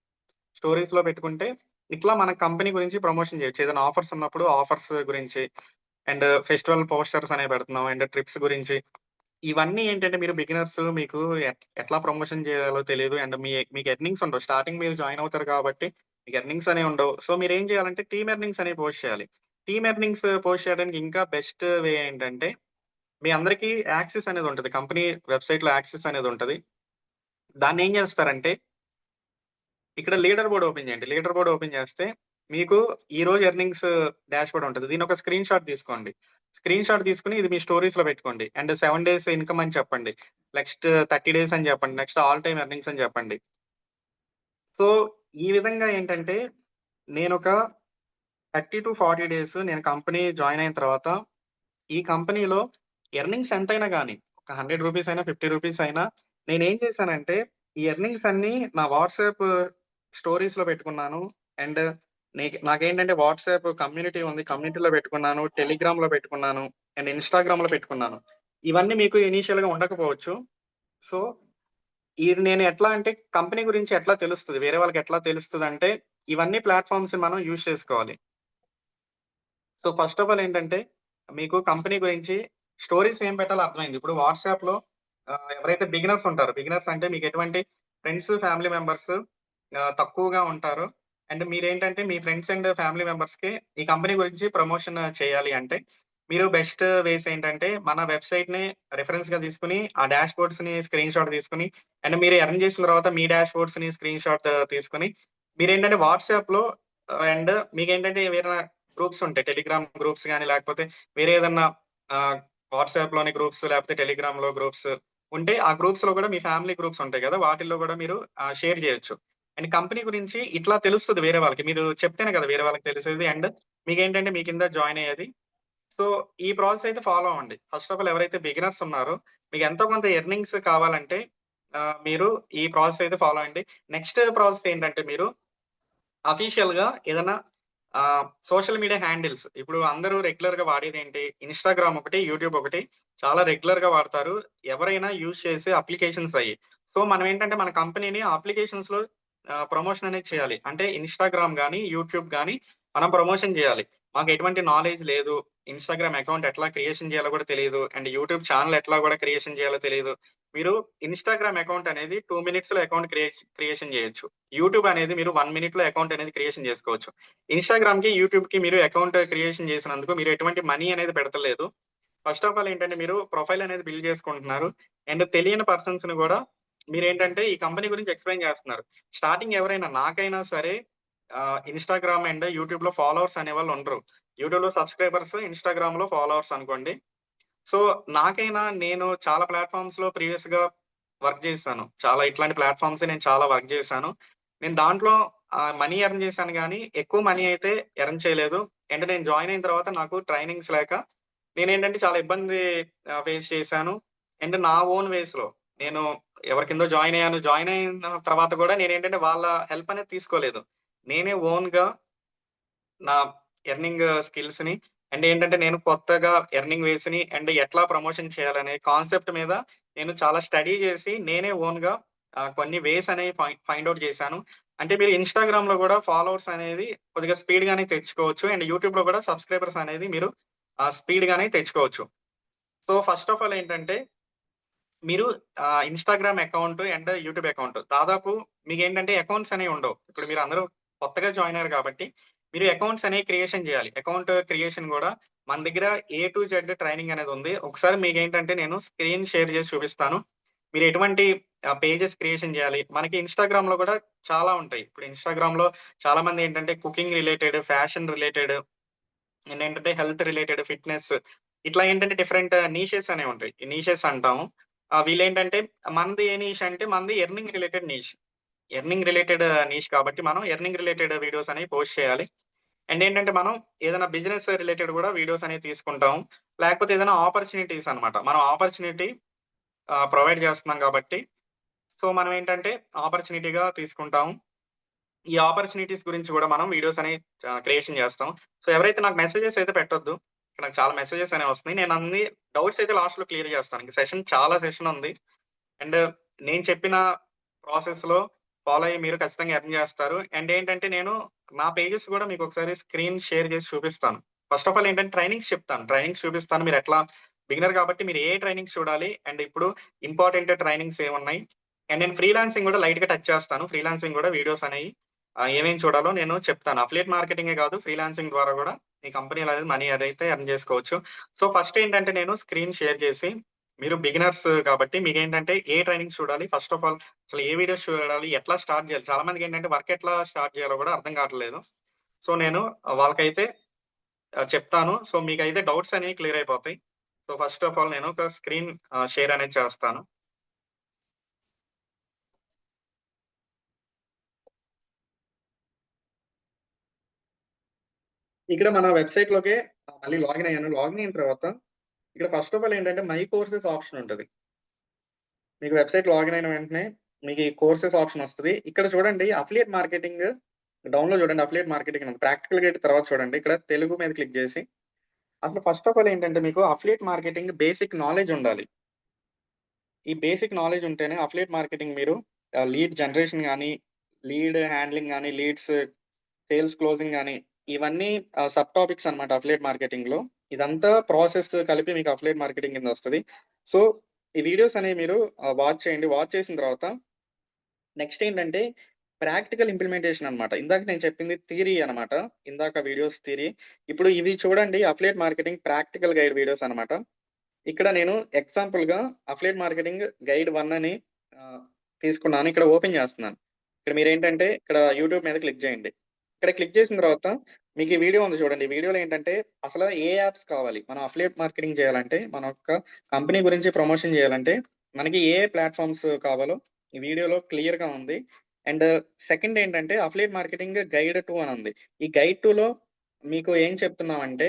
స్టోరీస్‌లో పెట్టుకుంటే ఇట్లా మన కంపెనీ గురించి ప్రమోషన్ చేయొచ్చు. ఏదైనా ఆఫర్స్ ఉన్నప్పుడు ఆఫర్స్ గురించి అండ్ ఫెస్టివల్ పోస్టర్స్ అనేవి పెడుతున్నాం. అండ్ ట్రిప్స్ గురించి ఇవన్నీ ఏంటంటే మీరు బిగినర్స్ మీకు ఎట్లా ప్రమోషన్ చేయాలో తెలీదు. అండ్ మీకు ఎర్నింగ్స్ ఉండవు. స్టార్టింగ్ మీరు జాయిన్ అవుతారు కాబట్టి మీకు ఎర్నింగ్స్ అనేవి ఉండవు. సో మీరేం చేయాలంటే టీమ్ ఎర్నింగ్స్ అనేవి పోస్ట్ చేయాలి. టీమ్ ఎర్నింగ్స్ పోస్ట్ చేయడానికి ఇంకా బెస్ట్ వే ఏంటంటే మీ అందరికీ యాక్సెస్ అనేది ఉంటది. కంపెనీ వెబ్‌సైట్‌లో యాక్సెస్ అనేది ఉంటది. దాన్నేం చేస్తారంటే ఇక్కడ లీడర్ బోర్డ్ ఓపెన్ చేయండి. లీడర్ బోర్డ్ ఓపెన్ చేస్తే మీకు ఈరోజు ఎర్నింగ్స్ డాష్‌బోర్డ్ ఉంటది. దీన్నొక స్క్రీన్ షాట్ తీసుకోండి. స్క్రీన్ షాట్ తీసుకొని ఇది మీ స్టోరీస్‌లో పెట్టుకోండి. అండ్ 7 డేస్ ఇన్‌కమ్ అని చెప్పండి. నెక్స్ట్ 30 డేస్ అని చెప్పండి. నెక్స్ట్ ఆల్ టైమ్ ఎర్నింగ్స్ అని చెప్పండి. సో, ఈ విధంగా ఏంటంటే నేనొక 30-40 డేస్ నేను కంపెనీ జాయిన్ అయిన తర్వాత ఈ కంపెనీలో ఎర్నింగ్స్ ఎంతైనా గాని, ఒక రూ. 100 అయినా, రూ. 50 అయినా నేనేం చేశానంటే, ఈ ఎర్నింగ్స్ అన్నీ నా వాట్సాప్ స్టోరీస్‌లో పెట్టుకున్నాను. అండ్ నాకేంటంటే వాట్సాప్ కమ్యూనిటీ ఉంది. కమ్యూనిటీలో పెట్టుకున్నాను. టెలిగ్రామ్‌లో పెట్టుకున్నాను. అండ్ ఇన్‌స్టాగ్రామ్‌లో పెట్టుకున్నాను. ఇవన్నీ మీకు ఇనీషియల్‌గా ఉండకపోవచ్చు. సో, ఇది నేను ఎట్లా అంటే కంపెనీ గురించి ఎట్లా తెలుస్తది, వేరే వాళ్ళకి ఎట్లా తెలుస్తదంటే, ఇవన్నీ ప్లాట్‌ఫార్మ్స్ మనం యూజ్ చేసుకోవాలి. సో, ఫస్ట్ ఆఫ్ ఆల్ ఏంటంటే, మీకు కంపెనీ గురించి స్టోరీస్ ఏం పెట్టాలో అర్థమైంది. ఇప్పుడు వాట్సాప్‌లో ఎవరైతే బిగినర్స్ ఉంటారో, బిగినర్స్ అంటే మీకు ఎటువంటి ఫ్రెండ్స్, ఫ్యామిలీ మెంబర్స్ తక్కువగా ఉంటారు. అండ్ మీరేంటంటే మీ ఫ్రెండ్స్ అండ్ ఫ్యామిలీ మెంబర్స్‌కి ఈ కంపెనీ గురించి ప్రమోషన్ చేయాలి అంటే, మీరు బెస్ట్ వేస్ ఏంటంటే, మన వెబ్‌సైట్‌ని రిఫరెన్స్‌గా తీసుకొని, ఆ డాష్‌బోర్డ్స్‌ని స్క్రీన్‌షాట్ తీసుకొని, అండ్ మీరు ఎర్న్ చేసిన తర్వాత మీ డాష్‌బోర్డ్స్‌ని స్క్రీన్‌షాట్ తీసుకొని, మీరేంటంటే వాట్సాప్‌లో అండ్ మీకేంటంటే వేరే గ్రూప్స్ ఉంటాయి. టెలిగ్రామ్ గ్రూప్స్ గాని, లేకపోతే వేరే ఏదన్నా ఆహ్, వాట్సాప్‌లోని గ్రూప్స్ లేకపోతే టెలిగ్రామ్‌లో గ్రూప్స్ ఉంటే, ఆ గ్రూప్స్‌లో గూడా మీ ఫ్యామిలీ గ్రూప్స్ ఉంటాయి గదా! వాటిల్లో గూడా మీరు షేర్ జేయొచ్చు. అండ్ కంపెనీ గురించి ఇట్లా తెలుస్తది వేరే వాళ్ళకి. మీరు చెప్తేనే గదా! వేరే వాళ్ళకి తెలిసేది. అండ్ మీకేంటంటే మీ కింద జాయిన్ అయ్యేది. సో, ఈ ప్రాసెస్ అయితే ఫాలో అవ్వండి. ఫస్ట్ ఆఫ్ ఆల్ ఎవరైతే బిగినర్స్ ఉన్నారో, మీకు ఎంతో కొంత ఎర్నింగ్స్ కావాలంటే మీరు ఈ ప్రాసెస్ అయితే ఫాలో అవ్వండి. నెక్స్ట్ ప్రాసెస్ ఏంటంటే మీరు అఫీషియల్‌గా ఏదన్నా సోషల్ మీడియా హ్యాండిల్స్ ఇప్పుడు అందరూ రెగ్యులర్‌గా వాడేదేంటి? ఇన్‌స్టాగ్రామ్ ఒకటి, యూట్యూబ్ ఒకటి చాలా రెగ్యులర్‌గా వాడతారు. ఎవరైనా యూజ్ చేసే అప్లికేషన్స్ అయ్యి. సో, మనం ఏంటంటే మన కంపెనీని అప్లికేషన్స్‌లో ప్రమోషన్ అనేది చేయాలి. అంటే ఇన్‌స్టాగ్రామ్ గాని, యూట్యూబ్ గాని మనం ప్రమోషన్ జేయాలి. మాకు ఎటువంటి నాలెడ్జ్ లేదు. ఇన్‌స్టాగ్రామ్ అకౌంట్ ఎట్లా క్రియేషన్ జేయాలో గూడా తెలీదు. అండ్ యూట్యూబ్ ఛానెల్ ఎట్లా గూడా క్రియేషన్ జేయాలో తెలీదు. మీరు ఇన్‌స్టాగ్రామ్ అకౌంట్ అనేది 2 మినిట్స్‌లో అకౌంట్ క్రియేషన్ జేయొచ్చు. యూట్యూబ్ అనేది మీరు 1 మినిట్‌లో అకౌంట్ అనేది క్రియేషన్ జేసుకోవచ్చు. ఇన్‌స్టాగ్రామ్‌కి, యూట్యూబ్‌కి మీరు అకౌంట్ క్రియేషన్ చేసినందుకు మీరు ఎటువంటి మనీ అనేది పెడతలేదు. ఫస్ట్ ఆఫ్ ఆల్ ఏంటంటే మీరు ప్రొఫైల్ అనేది బిల్డ్ చేసుకుంటున్నారు. అండ్ తెలియని పర్సన్స్‌ని గూడా మీరేంటంటే ఈ కంపెనీ గురించి ఎక్స్‌ప్లెయిన్ చేస్తున్నారు. స్టార్టింగ్ ఎవరైనా నాకైనా సరే ఇన్‌స్టాగ్రామ్ అండ్ యూట్యూబ్‌లో ఫాలోవర్స్ అనేవాళ్ళు ఉండరు. యూట్యూబ్‌లో సబ్‌స్క్రైబర్స్, ఇన్‌స్టాగ్రామ్‌లో ఫాలోవర్స్ అనుకోండి. సో, నాకైనా నేను చాలా ప్లాట్‌ఫార్మ్స్‌లో ప్రీవియస్‌గా వర్క్ చేశాను. చాలా ఇట్లాంటి ప్లాట్‌ఫార్మ్సే నేను చాలా వర్క్ చేశాను. నేను దాంట్లో మనీ ఎర్న్ చేశాను గానీ, ఎక్కువ మనీ అయితే ఎర్న్ చేయలేదు. అంటే నేను జాయిన్ అయిన తర్వాత నాకు ట్రైనింగ్స్ లేక నేనేంటంటే చాలా ఇబ్బంది ఫేస్ చేశాను. అండ్ నా ఓన్ వేస్‌లో నేను ఎవరి కిందో జాయిన్ అయ్యాను. జాయిన్ అయిన తర్వాత కూడా నేనేంటంటే వాళ్ళ హెల్ప్ అనేది తీసుకోలేదు. నేనే ఓన్‌గా నా ఎర్నింగ్ స్కిల్స్‌ని అండ్ ఏంటంటే నేను కొత్తగా ఎర్నింగ్ వేస్‌ని అండ్ ఎట్లా ప్రమోషన్ చేయాలనే కాన్సెప్ట్ మీద నేను చాలా స్టడీ చేసి నేనే ఓన్‌గా కొన్ని వేస్ అనేవి ఫైండ్ ఔట్ చేశాను. అంటే మీరు ఇన్‌స్టాగ్రామ్‌లో కూడా ఫాలోవర్స్ అనేది కొద్దిగా స్పీడ్‌గానే తెచ్చుకోవచ్చు. అండ్ యూట్యూబ్‌లో కూడా సబ్‌స్క్రైబర్స్ అనేది మీరు స్పీడ్‌గానే తెచ్చుకోవచ్చు. సో, ఫస్ట్ ఆఫ్ ఆల్ ఏంటంటే మీరు Instagram account and YouTube account దాదాపు మీకేంటంటే అకౌంట్స్ అనేవి ఉండవు. ఇప్పుడు మీరందరూ కొత్తగా జాయిన్ అయ్యారు కాబట్టి, మీరు అకౌంట్స్ అనేవి క్రియేషన్ చేయాలి. అకౌంట్ క్రియేషన్ గూడా మన దగ్గర ఏ టు జెడ్ ట్రైనింగ్ అనేది ఉంది. ఒకసారి మీకేంటంటే నేను స్క్రీన్ షేర్ చేసి చూపిస్తాను. మీరు ఎటువంటి పేజెస్ క్రియేషన్ చేయాలి. మనకి ఇన్‌స్టాగ్రామ్‌లో గూడా చాలా ఉంటాయి. ఇప్పుడు ఇన్‌స్టాగ్రామ్‌లో చాలామంది ఏంటంటే కుకింగ్ రిలేటెడ్, ఫ్యాషన్ రిలేటెడ్ ఏంటంటే హెల్త్ రిలేటెడ్, ఫిట్‌నెస్ ఇట్లా ఏంటంటే డిఫరెంట్ నీషెస్ అనేవుంటాయి. ఈ నీషెస్ అంటాము. వీళ్ళేంటంటే మనది ఏ నీష్ అంటే మనది earning related niche. Earning related niche కాబట్టి మనం ఎర్నింగ్ రిలేటెడ్ వీడియోస్ అనేవి పోస్ట్ చేయాలి. అండ్ ఏంటంటే మనం ఏదైనా బిజినెస్ రిలేటెడ్ గూడా వీడియోస్ అనేవి తీసుకుంటాం. లేకపోతే ఏదైనా ఆపర్చునిటీస్ అన్నమాట. మనం ఆపర్చునిటీ ప్రొవైడ్ చేస్తున్నాం కాబట్టి, సో మనం ఏంటంటే ఆపర్చునిటీగా తీసుకుంటాము. ఈ ఆపర్చునిటీస్ గురించి గూడా మనం వీడియోస్ అనేవి క్రియేషన్ జేస్తాం. సో, ఎవరైతే నాకు మెసేజెస్ అయితే పెట్టొద్దు. ఇక్కడ నాకు చాలా మెసేజెస్ అనేవి వస్తున్నాయి. నేను అన్ని డౌట్స్ అయితే లాస్ట్‌లో క్లియర్ జేస్తాను. ఇంక చాలా సెషన్ ఉంది. అండ్ నేను చెప్పిన ప్రాసెస్‌లో ఫాలో అయ్యి మీరు ఖచ్చితంగా ఎర్న్ జేస్తారు. అండ్ ఏంటంటే నేను నా పేజెస్ గూడా మీకొకసారి స్క్రీన్ షేర్ జేసి చూపిస్తాను. ఫస్ట్ ఆఫ్ ఆల్ ఏంటంటే ట్రైనింగ్స్ చెప్తాను. ట్రైనింగ్స్ చూపిస్తాను. మీరెట్లా బిగినర్ కాబట్టి మీరు ఏ ట్రైనింగ్స్ చూడాలి? అండ్ ఇప్పుడు ఇంపార్టెంట్ ట్రైనింగ్స్ ఏమున్నాయి? అండ్ నేను ఫ్రీలాన్సింగ్ గూడా లైట్‌గా టచ్ చేస్తాను. ఫ్రీలాన్సింగ్ గూడా వీడియోస్ అనేయి ఏమేం చూడాలో నేను చెప్తాను. అఫిలియేట్ మార్కెటింగే గాదు ఫ్రీలాన్సింగ్ ద్వారా గూడా ఈ కంపెనీలో అనేది మనీ అదైతే ఎర్న్ జేసుకోవచ్చు. సో, ఫస్ట్ ఏంటంటే నేను స్క్రీన్ షేర్ జేసి మీరు బిగినర్స్ కాబట్టి మీకేంటంటే ఏ ట్రైనింగ్స్ చూడాలి? ఫస్ట్ ఆఫ్ ఆల్ అసలు ఏ వీడియోస్ చూడాలి? ఎట్లా స్టార్ట్ జేయాలి? చాలా మందికేంటంటే వర్క్ ఎట్లా స్టార్ట్ జేయాలో గూడా అర్థం కావట్లేదు. సో, నేను వాళ్ళకైతే చెప్తాను. సో, మీకైతే డౌట్స్ అనేవి క్లియర్ అయిపోతాయి. సో, ఫస్ట్ ఆఫ్ ఆల్ నేను ఒక స్క్రీన్ షేర్ అనేది చేస్తాను. ఇక్కడ మన వెబ్‌సైట్‌లోకే మళ్ళీ లాగిన్ అయ్యాను. లాగిన్ అయిన తర్వాత ఇక్కడ ఫస్ట్ ఆఫ్ ఆల్ ఏంటంటే మై కోర్సెస్ ఆప్షన్ ఉంటది. మీకు వెబ్‌సైట్ లాగిన్ అయిన వెంటనే మీకు ఈ కోర్సెస్ ఆప్షన్ వస్తది. ఇక్కడ చూడండి అఫిలియేట్ మార్కెటింగ్ డౌన్‌లో చూడండి అఫిలియేట్ మార్కెటింగ్ అని ఉంది. ప్రాక్టికల్ గైడ్ తర్వాత చూడండి. ఇక్కడ తెలుగు మీద క్లిక్ చేసి అసలు ఫస్ట్ ఆఫ్ ఆల్ ఏంటంటే మీకు అఫిలియేట్ మార్కెటింగ్ బేసిక్ నాలెడ్జ్ ఉండాలి. ఈ బేసిక్ నాలెడ్జ్ ఉంటేనే అఫిలియేట్ మార్కెటింగ్ మీరు లీడ్ జనరేషన్ గాని, లీడ్ హ్యాండ్లింగ్ గాని, లీడ్స్ సేల్స్ క్లోజింగ్ గాని, ఇవన్నీ సబ్ టాపిక్స్ అన్నమాట అఫిలియేట్ మార్కెటింగ్‌లో. ఇదంతా ప్రాసెస్ కలిపి మీకు అఫిలియేట్ మార్కెటింగ్ కిందొస్తది. సో, ఈ వీడియోస్ అనేవి మీరు వాచ్ చేయండి. వాచ్ చేసిన తర్వాత నెక్స్ట్ ఏంటంటే ప్రాక్టికల్ ఇంప్లిమెంటేషన్ అన్నమాట. ఇందాక నేను చెప్పింది థియరీ అన్నమాట. ఇందాక వీడియోస్ థియరీ. ఇప్పుడు ఇవి చూడండి affiliate marketing practical guide videos అన్నమాట. ఇక్కడ నేను ఎగ్జాంపుల్‌గా అఫిలియేట్ మార్కెటింగ్ గైడ్ 1 అని ఆహ్, తీసుకున్నాను. ఇక్కడ ఓపెన్ చేస్తున్నాను. ఇక్కడ మీరేంటంటే ఇక్కడ యూట్యూబ్ మీద క్లిక్ చేయండి. ఇక్కడ క్లిక్ చేసిన తర్వాత మీకు ఈ వీడియో ఉంది చూడండి. ఈ వీడియోలో ఏంటంటే అసలు ఏ యాప్స్ కావాలి? మనం అఫిలియేట్ మార్కెటింగ్ చేయాలంటే, మన యొక్క కంపెనీ గురించి ప్రమోషన్ చేయాలంటే, మనకి ఏ ప్లాట్‌ఫార్మ్స్ కావాలో ఈ వీడియోలో క్లియర్‌గా ఉంది. అండ్ సెకండ్ ఏంటంటే అఫిలియేట్ మార్కెటింగ్ గైడ్ 2 అని ఉంది. ఈ గైడ్ 2లో మీకు ఏం చెప్తున్నామంటే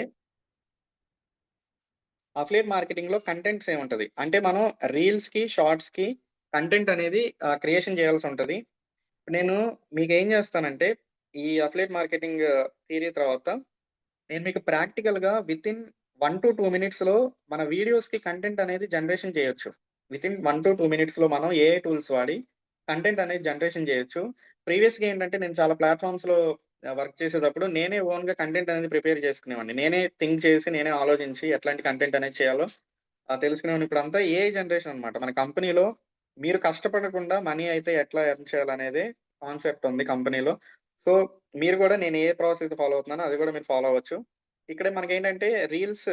అఫిలియేట్ మార్కెటింగ్‌లో కంటెంట్స్ ఏముంటది. అంటే మనం రీల్స్‌కి, షార్ట్స్‌కి కంటెంట్ అనేది క్రియేషన్ చేయాల్సుంటది. నేను మీకేం చేస్తానంటే, ఈ అఫిలియేట్ మార్కెటింగ్ థియరీ తర్వాత నేను మీకు ప్రాక్టికల్‌గా వితిన్ 1-2 మినిట్స్‌లో మన వీడియోస్‌కి కంటెంట్ అనేది జనరేషన్ చేయొచ్చు. వితిన్ 1-2 మినిట్స్‌లో మనం ఏఐ టూల్స్ వాడి కంటెంట్ అనేది జనరేషన్ చేయొచ్చు. ప్రీవియస్‌గా ఏంటంటే నేను చాలా ప్లాట్‌ఫార్మ్స్‌లో వర్క్ చేసేటప్పుడు నేనే ఓన్‌గా కంటెంట్ అనేది ప్రిపేర్ చేసుకునేవాడిని. నేనే థింక్ చేసి, నేనే ఆలోచించి ఎట్లాంటి కంటెంట్ అనేది చేయాలో తెలుసుకునేవాడిని. ఇప్పుడంతా ఏఐ జనరేషన్ అన్నమాట. మన కంపెనీలో మీరు కష్టపడకుండా మనీ అయితే ఎట్లా ఎర్న్ చేయాలనేదే కాన్సెప్ట్ ఉంది కంపెనీలో. సో, మీరు గూడా నేను ఏ ప్రాసెస్ అయితే ఫాలో అవుతున్నానో అది గూడా మీరు ఫాలో అవ్వచ్చు. ఇక్కడ మనకేంటంటే రీల్స్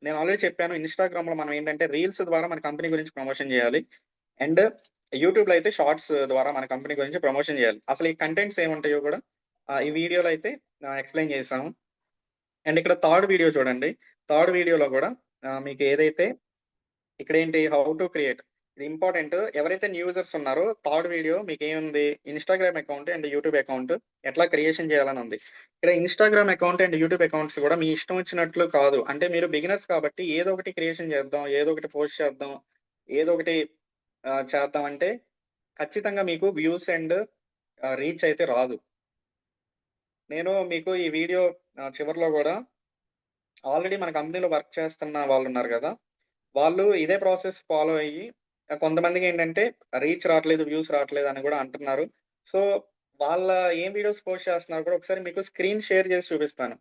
నేను ఆల్రెడీ చెప్పాను. ఇన్‌స్టాగ్రామ్‌లో మనం ఏంటంటే రీల్స్ ద్వారా మన కంపెనీ గురించి ప్రమోషన్ జేయాలి. అండ్ యూట్యూబ్‌లో అయితే షార్ట్స్ ద్వారా మన కంపెనీ గురించి ప్రమోషన్ జేయాలి. అసలు ఈ కంటెంట్స్ ఏముంటాయో గూడా ఈ వీడియోలో అయితే ఎక్స్‌ప్లెయిన్ చేశాము. అండ్ ఇక్కడ థర్డ్ వీడియో చూడండి. థర్డ్ వీడియోలో గూడా మీకు ఏదైతే ఇక్కడేంటి హౌ టు క్రియేట్ ఇది ఇంపార్టెంట్. ఎవరైతే న్యూ యూజర్స్ ఉన్నారో థర్డ్ వీడియో మీకేముంది Instagram account and YouTube account ఎట్లా క్రియేషన్ చేయాలని ఉంది. ఇక్కడ Instagram account and YouTube accounts గూడా మీ ఇష్టం వచ్చినట్లు కాదు. అంటే మీరు బిగినర్స్ కాబట్టి ఏదో ఒకటి క్రియేషన్ చేద్దాం, ఏదో ఒకటి పోస్ట్ చేద్దాం, ఏదో ఒకటి చేద్దాం అంటే ఖచ్చితంగా మీకు వ్యూస్ అండ్ రీచ్ అయితే రాదు. నేను మీకు ఈ వీడియో చివరిలో గూడా ఆల్రెడీ మన కంపెనీలో వర్క్ చేస్తున్న వాళ్ళున్నారు గదా! వాళ్ళు ఇదే ప్రాసెస్ ఫాలో అయ్యి కొంతమందికేంటంటే రీచ్ రావట్లేదు, వ్యూస్ రావట్లేదు అని గూడా అంటున్నారు. సో, వాళ్ళ ఏం వీడియోస్ పోస్ట్ చేస్తున్నారో కూడా ఒకసారి మీకు స్క్రీన్ షేర్ చేసి చూపిస్తాను.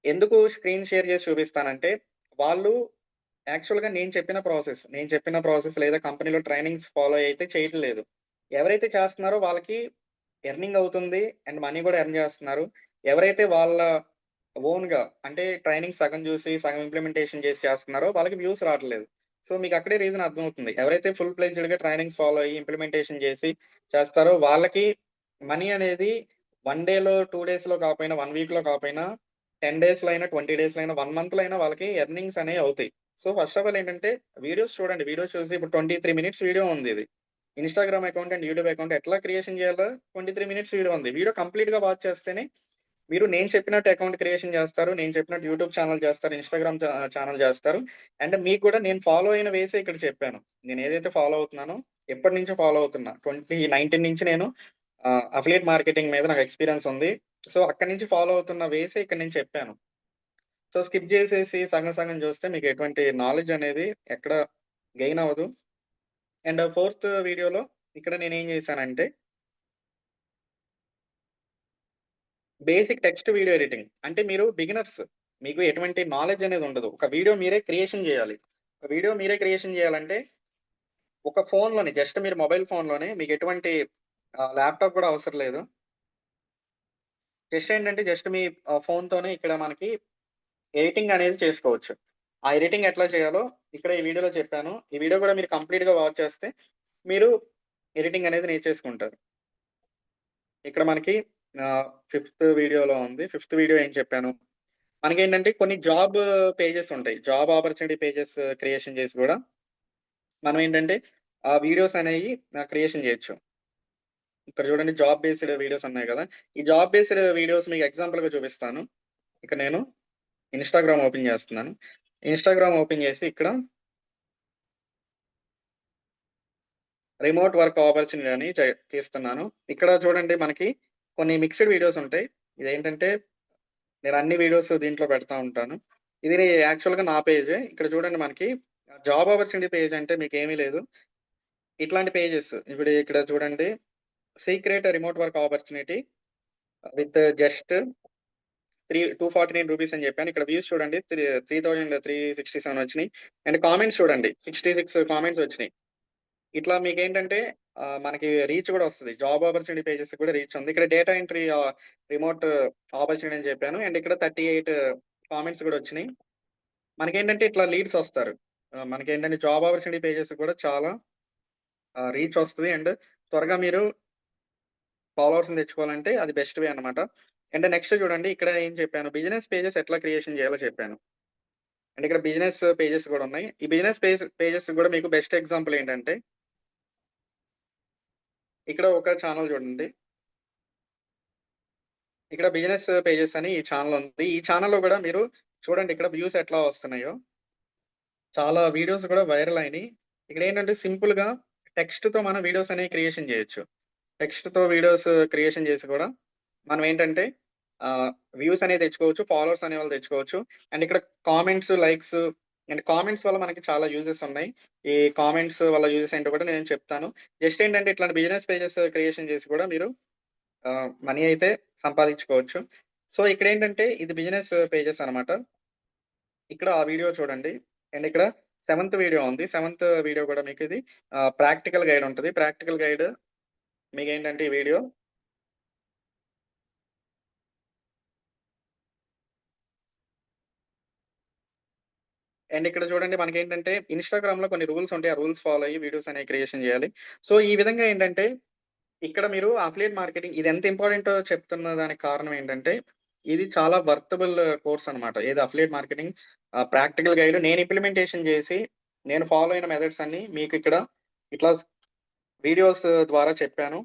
ఎందుకు స్క్రీన్ షేర్ చేసి చూపిస్తానంటే, వాళ్ళు యాక్చువల్‌గా నేను చెప్పిన ప్రాసెస్ లేదా కంపెనీలో ట్రైనింగ్స్ ఫాలో అయితే చేయట్లేదు. ఎవరైతే చేస్తున్నారో వాళ్ళకి ఎర్నింగ్ అవుతుంది. అండ్ మనీ గూడా ఎర్న్ జేస్తున్నారు. ఎవరైతే వాళ్ళ ఓన్‌గా అంటే ట్రైనింగ్ సగం జూసి, సగం ఇంప్లిమెంటేషన్ జేసి చేస్తున్నారో వాళ్ళకి వ్యూస్ రావట్లేదు. సో, మీకక్కడే రీజన్ అర్థమవుతుంది. ఎవరైతే ఫుల్ ఫ్లెడ్జ్డ్‌గా ట్రైనింగ్స్ ఫాలో అయ్యి ఇంప్లిమెంటేషన్ జేసి చేస్తారో వాళ్ళకి మనీ అనేది 1 డేలో, 2 డేస్‌లో కాపోయినా, 1 వీక్‌లో కాపోయినా 10 డేస్‌లో అయినా, 20 డేస్‌లో అయినా, 1 మంత్‌లో అయినా వాళ్ళకి ఎర్నింగ్స్ అనేవి అవుతాయి. సో, ఫస్ట్ ఆఫ్ ఆల్ ఏంటంటే వీడియోస్ చూడండి. వీడియోస్ చూసి ఇప్పుడు 23 మినిట్స్ వీడియో ఉందిది. Instagram account and YouTube account ఎట్లా క్రియేషన్ జేయాలో 23 మినిట్స్ వీడియో ఉంది. వీడియో కంప్లీట్‌గా వాచ్ చేస్తేనే మీరు నేను చెప్పినట్టు అకౌంట్ క్రియేషన్ జేస్తారు. నేను చెప్పినట్టు యూట్యూబ్ ఛానెల్ చేస్తారు. ఇన్‌స్టాగ్రామ్ ఛానెల్ చేస్తారు. అండ్ మీకు కూడా నేను ఫాలో అయిన వేసే ఇక్కడ చెప్పాను. నేనేదైతే ఫాలో అవుతున్నానో ఎప్పటినుంచో ఫాలో అవుతున్నా. 2019 నుంచి నేను అఫిలియేట్ మార్కెటింగ్ మీద నాకు ఎక్స్‌పీరియన్స్ ఉంది. సో, అక్కడి నుంచి ఫాలో అవుతున్న వేసే ఇక్కడ నేను చెప్పాను. సో, స్కిప్ జేసేసి సగం సగం జూస్తే మీకు ఎటువంటి నాలెడ్జ్ అనేది ఎక్కడ గెయిన్ అవ్వదు. అండ్ ఫోర్త్ వీడియోలో ఇక్కడ నేనేం జేశానంటే బేసిక్ టెక్స్ట్ వీడియో ఎడిటింగ్. అంటే మీరు బిగినర్స్. మీకు ఎటువంటి నాలెడ్జ్ అనేది ఉండదు. ఒక వీడియో మీరే క్రియేషన్ జేయాలి. ఒక వీడియో మీరే క్రియేషన్ జేయాలంటే ఒక ఫోన్‌లోనే జస్ట్ మీరు మొబైల్ ఫోన్‌లోనే మీకు ఎటువంటి ల్యాప్‌టాప్ కూడా అవసరం లేదు. జస్ట్ ఏంటంటే జస్ట్ మీ ఫోన్‌తోనే ఇక్కడ మనకి ఎడిటింగ్ అనేది చేసుకోవచ్చు. ఆ ఎడిటింగ్ ఎట్లా చేయాలో ఇక్కడ ఈ వీడియోలో చెప్పాను. ఈ వీడియో కూడా మీరు కంప్లీట్‌గా వాచ్ చేస్తే మీరు ఎడిటింగ్ అనేది నేర్చేసుకుంటారు. ఇక్కడ మనకి ఫిఫ్త్ వీడియోలో ఉంది. ఫిఫ్త్ వీడియో ఏం చెప్పాను? మనకేంటంటే కొన్ని జాబ్ పేజెస్ ఉంటాయి. జాబ్ ఆపర్చునిటీ పేజెస్ క్రియేషన్ చేసి గూడా మనమేంటంటే ఆ వీడియోస్ అనేయి క్రియేషన్ జేయొచ్చు. ఇక్కడ చూడండి జాబ్ బేస్డ్ వీడియోస్ ఉన్నాయి గదా! ఈ జాబ్ బేస్డ్ వీడియోస్ మీకు ఎగ్జాంపుల్‌గా చూపిస్తాను. ఇక నేను ఇన్‌స్టాగ్రామ్ ఓపెన్ జేస్తున్నాను. ఇన్‌స్టాగ్రామ్ ఓపెన్ జేసి ఇక్కడ రిమోట్ వర్క్ ఆపర్చునిటీ అని తీస్తున్నాను. ఇక్కడ చూడండి మనకి కొన్ని మిక్స్డ్ వీడియోస్ ఉంటాయి. ఇదేంటంటే నేను అన్ని వీడియోస్ దీంట్లో పెడతా ఉంటాను. ఇది యాక్చువల్‌గా నా పేజే. ఇక్కడ చూడండి మనకి జాబ్ ఆపర్చునిటీ పేజ్ అంటే మీకేమీ లేదు. ఇట్లాంటి పేజెస్ ఇప్పుడు ఇక్కడ చూడండి secret remote work opportunity with just 249 rupees అని చెప్పాను. ఇక్కడ వ్యూస్ చూడండి 3367 వచ్చినాయి. అండ్ కామెంట్స్ చూడండి 66 కామెంట్స్ వచ్చినాయి. ఇట్లా మీకేంటంటే మనకి రీచ్ గూడా వస్తది. జాబ్ ఆపర్చునిటీ పేజెస్‌కి కూడా రీచ్ ఉంది. ఇక్కడ డేటా ఎంట్రీ రిమోట్ ఆపర్చునిటీ అని చెప్పాను. అండ్ ఇక్కడ 38 కామెంట్స్ గూడా వచ్చినాయి. మనకేంటంటే ఇట్లా లీడ్స్ వస్తారు. మనకేంటంటే జాబ్ ఆపర్చునిటీ పేజెస్ కూడా చాలా రీచ్ వస్తది. అండ్ త్వరగా మీరు ఫాలోవర్స్‌ని తెచ్చుకోవాలంటే అది బెస్ట్ వే అన్నమాట. అండ్ నెక్స్ట్ చూడండి ఇక్కడ ఏం చెప్పాను బిజినెస్ పేజెస్ ఎట్లా క్రియేషన్ చేయాలో చెప్పాను. అండ్ ఇక్కడ బిజినెస్ పేజెస్ కూడా ఉన్నాయి. ఈ బిజినెస్ పేజెస్ కూడా మీకు బెస్ట్ ఎగ్జాంపుల్ ఏంటంటే ఇక్కడ ఒక ఛానెల్ చూడండి. ఇక్కడ బిజినెస్ పేజెస్ అని ఈ ఛానెల్ ఉంది. ఈ ఛానెల్‌లో కూడా మీరు చూడండి ఇక్కడ వ్యూస్ ఎట్లా వస్తున్నాయో. చాలా వీడియోస్ కూడా వైరల్ అయినాయి. ఇక్కడేంటంటే సింపుల్‌గా టెక్స్ట్‌తో మనం వీడియోస్ అనేవి క్రియేషన్ చేయొచ్చు. టెక్స్ట్‌తో వీడియోస్ క్రియేషన్ చేసి కూడా మనం ఏంటంటే వ్యూస్ అనేవి తెచ్చుకోవచ్చు. ఫాలోవర్స్ అనేవాళ్ళు తెచ్చుకోవచ్చు. అండ్ ఇక్కడ కామెంట్స్, లైక్స్ అండ్ కామెంట్స్ వల్ల మనకి చాలా యూజెస్ ఉన్నాయి. ఈ కామెంట్స్ వల్ల యూజెస్ ఏంటో కూడా నేను చెప్తాను. జస్ట్ ఏంటంటే ఇట్లాంటి బిజినెస్ పేజెస్ క్రియేషన్ చేసి కూడా మీరు మనీ అయితే సంపాదించుకోవచ్చు. సో, ఇక్కడేంటంటే ఇది బిజినెస్ పేజెస్ అన్నమాట. ఇక్కడ ఆ వీడియో చూడండి. అండ్ ఇక్కడ సెవెంత్ వీడియో ఉంది. సెవెంత్ వీడియో కూడా మీకిది ప్రాక్టికల్ గైడ్ ఉంటది. ప్రాక్టికల్ గైడ్ మీకేంటంటే ఈ వీడియో అండ్ ఇక్కడ చూడండి మనకేంటంటే ఇన్‌స్టాగ్రామ్‌లో కొన్ని రూల్స్ ఉంటాయి. ఆ రూల్స్ ఫాలో అయ్యి వీడియోస్ అనేవి క్రియేషన్ చేయాలి. సో, ఈ విధంగా ఏంటంటే ఇక్కడ మీరు అఫిలియేట్ మార్కెటింగ్ ఇది ఎంత ఇంపార్టెంటో చెప్తున్న దానికి కారణం ఏంటంటే, ఇది చాలా వర్తబుల్ కోర్స్ అన్నమాట. ఏది అఫిలియేట్ మార్కెటింగ్ ప్రాక్టికల్ గైడ్ నేను ఇంప్లిమెంటేషన్ చేసి, నేను ఫాలో అయిన మెథడ్స్ అన్నీ మీకు ఇక్కడ ఇట్లా వీడియోస్ ద్వారా చెప్పాను.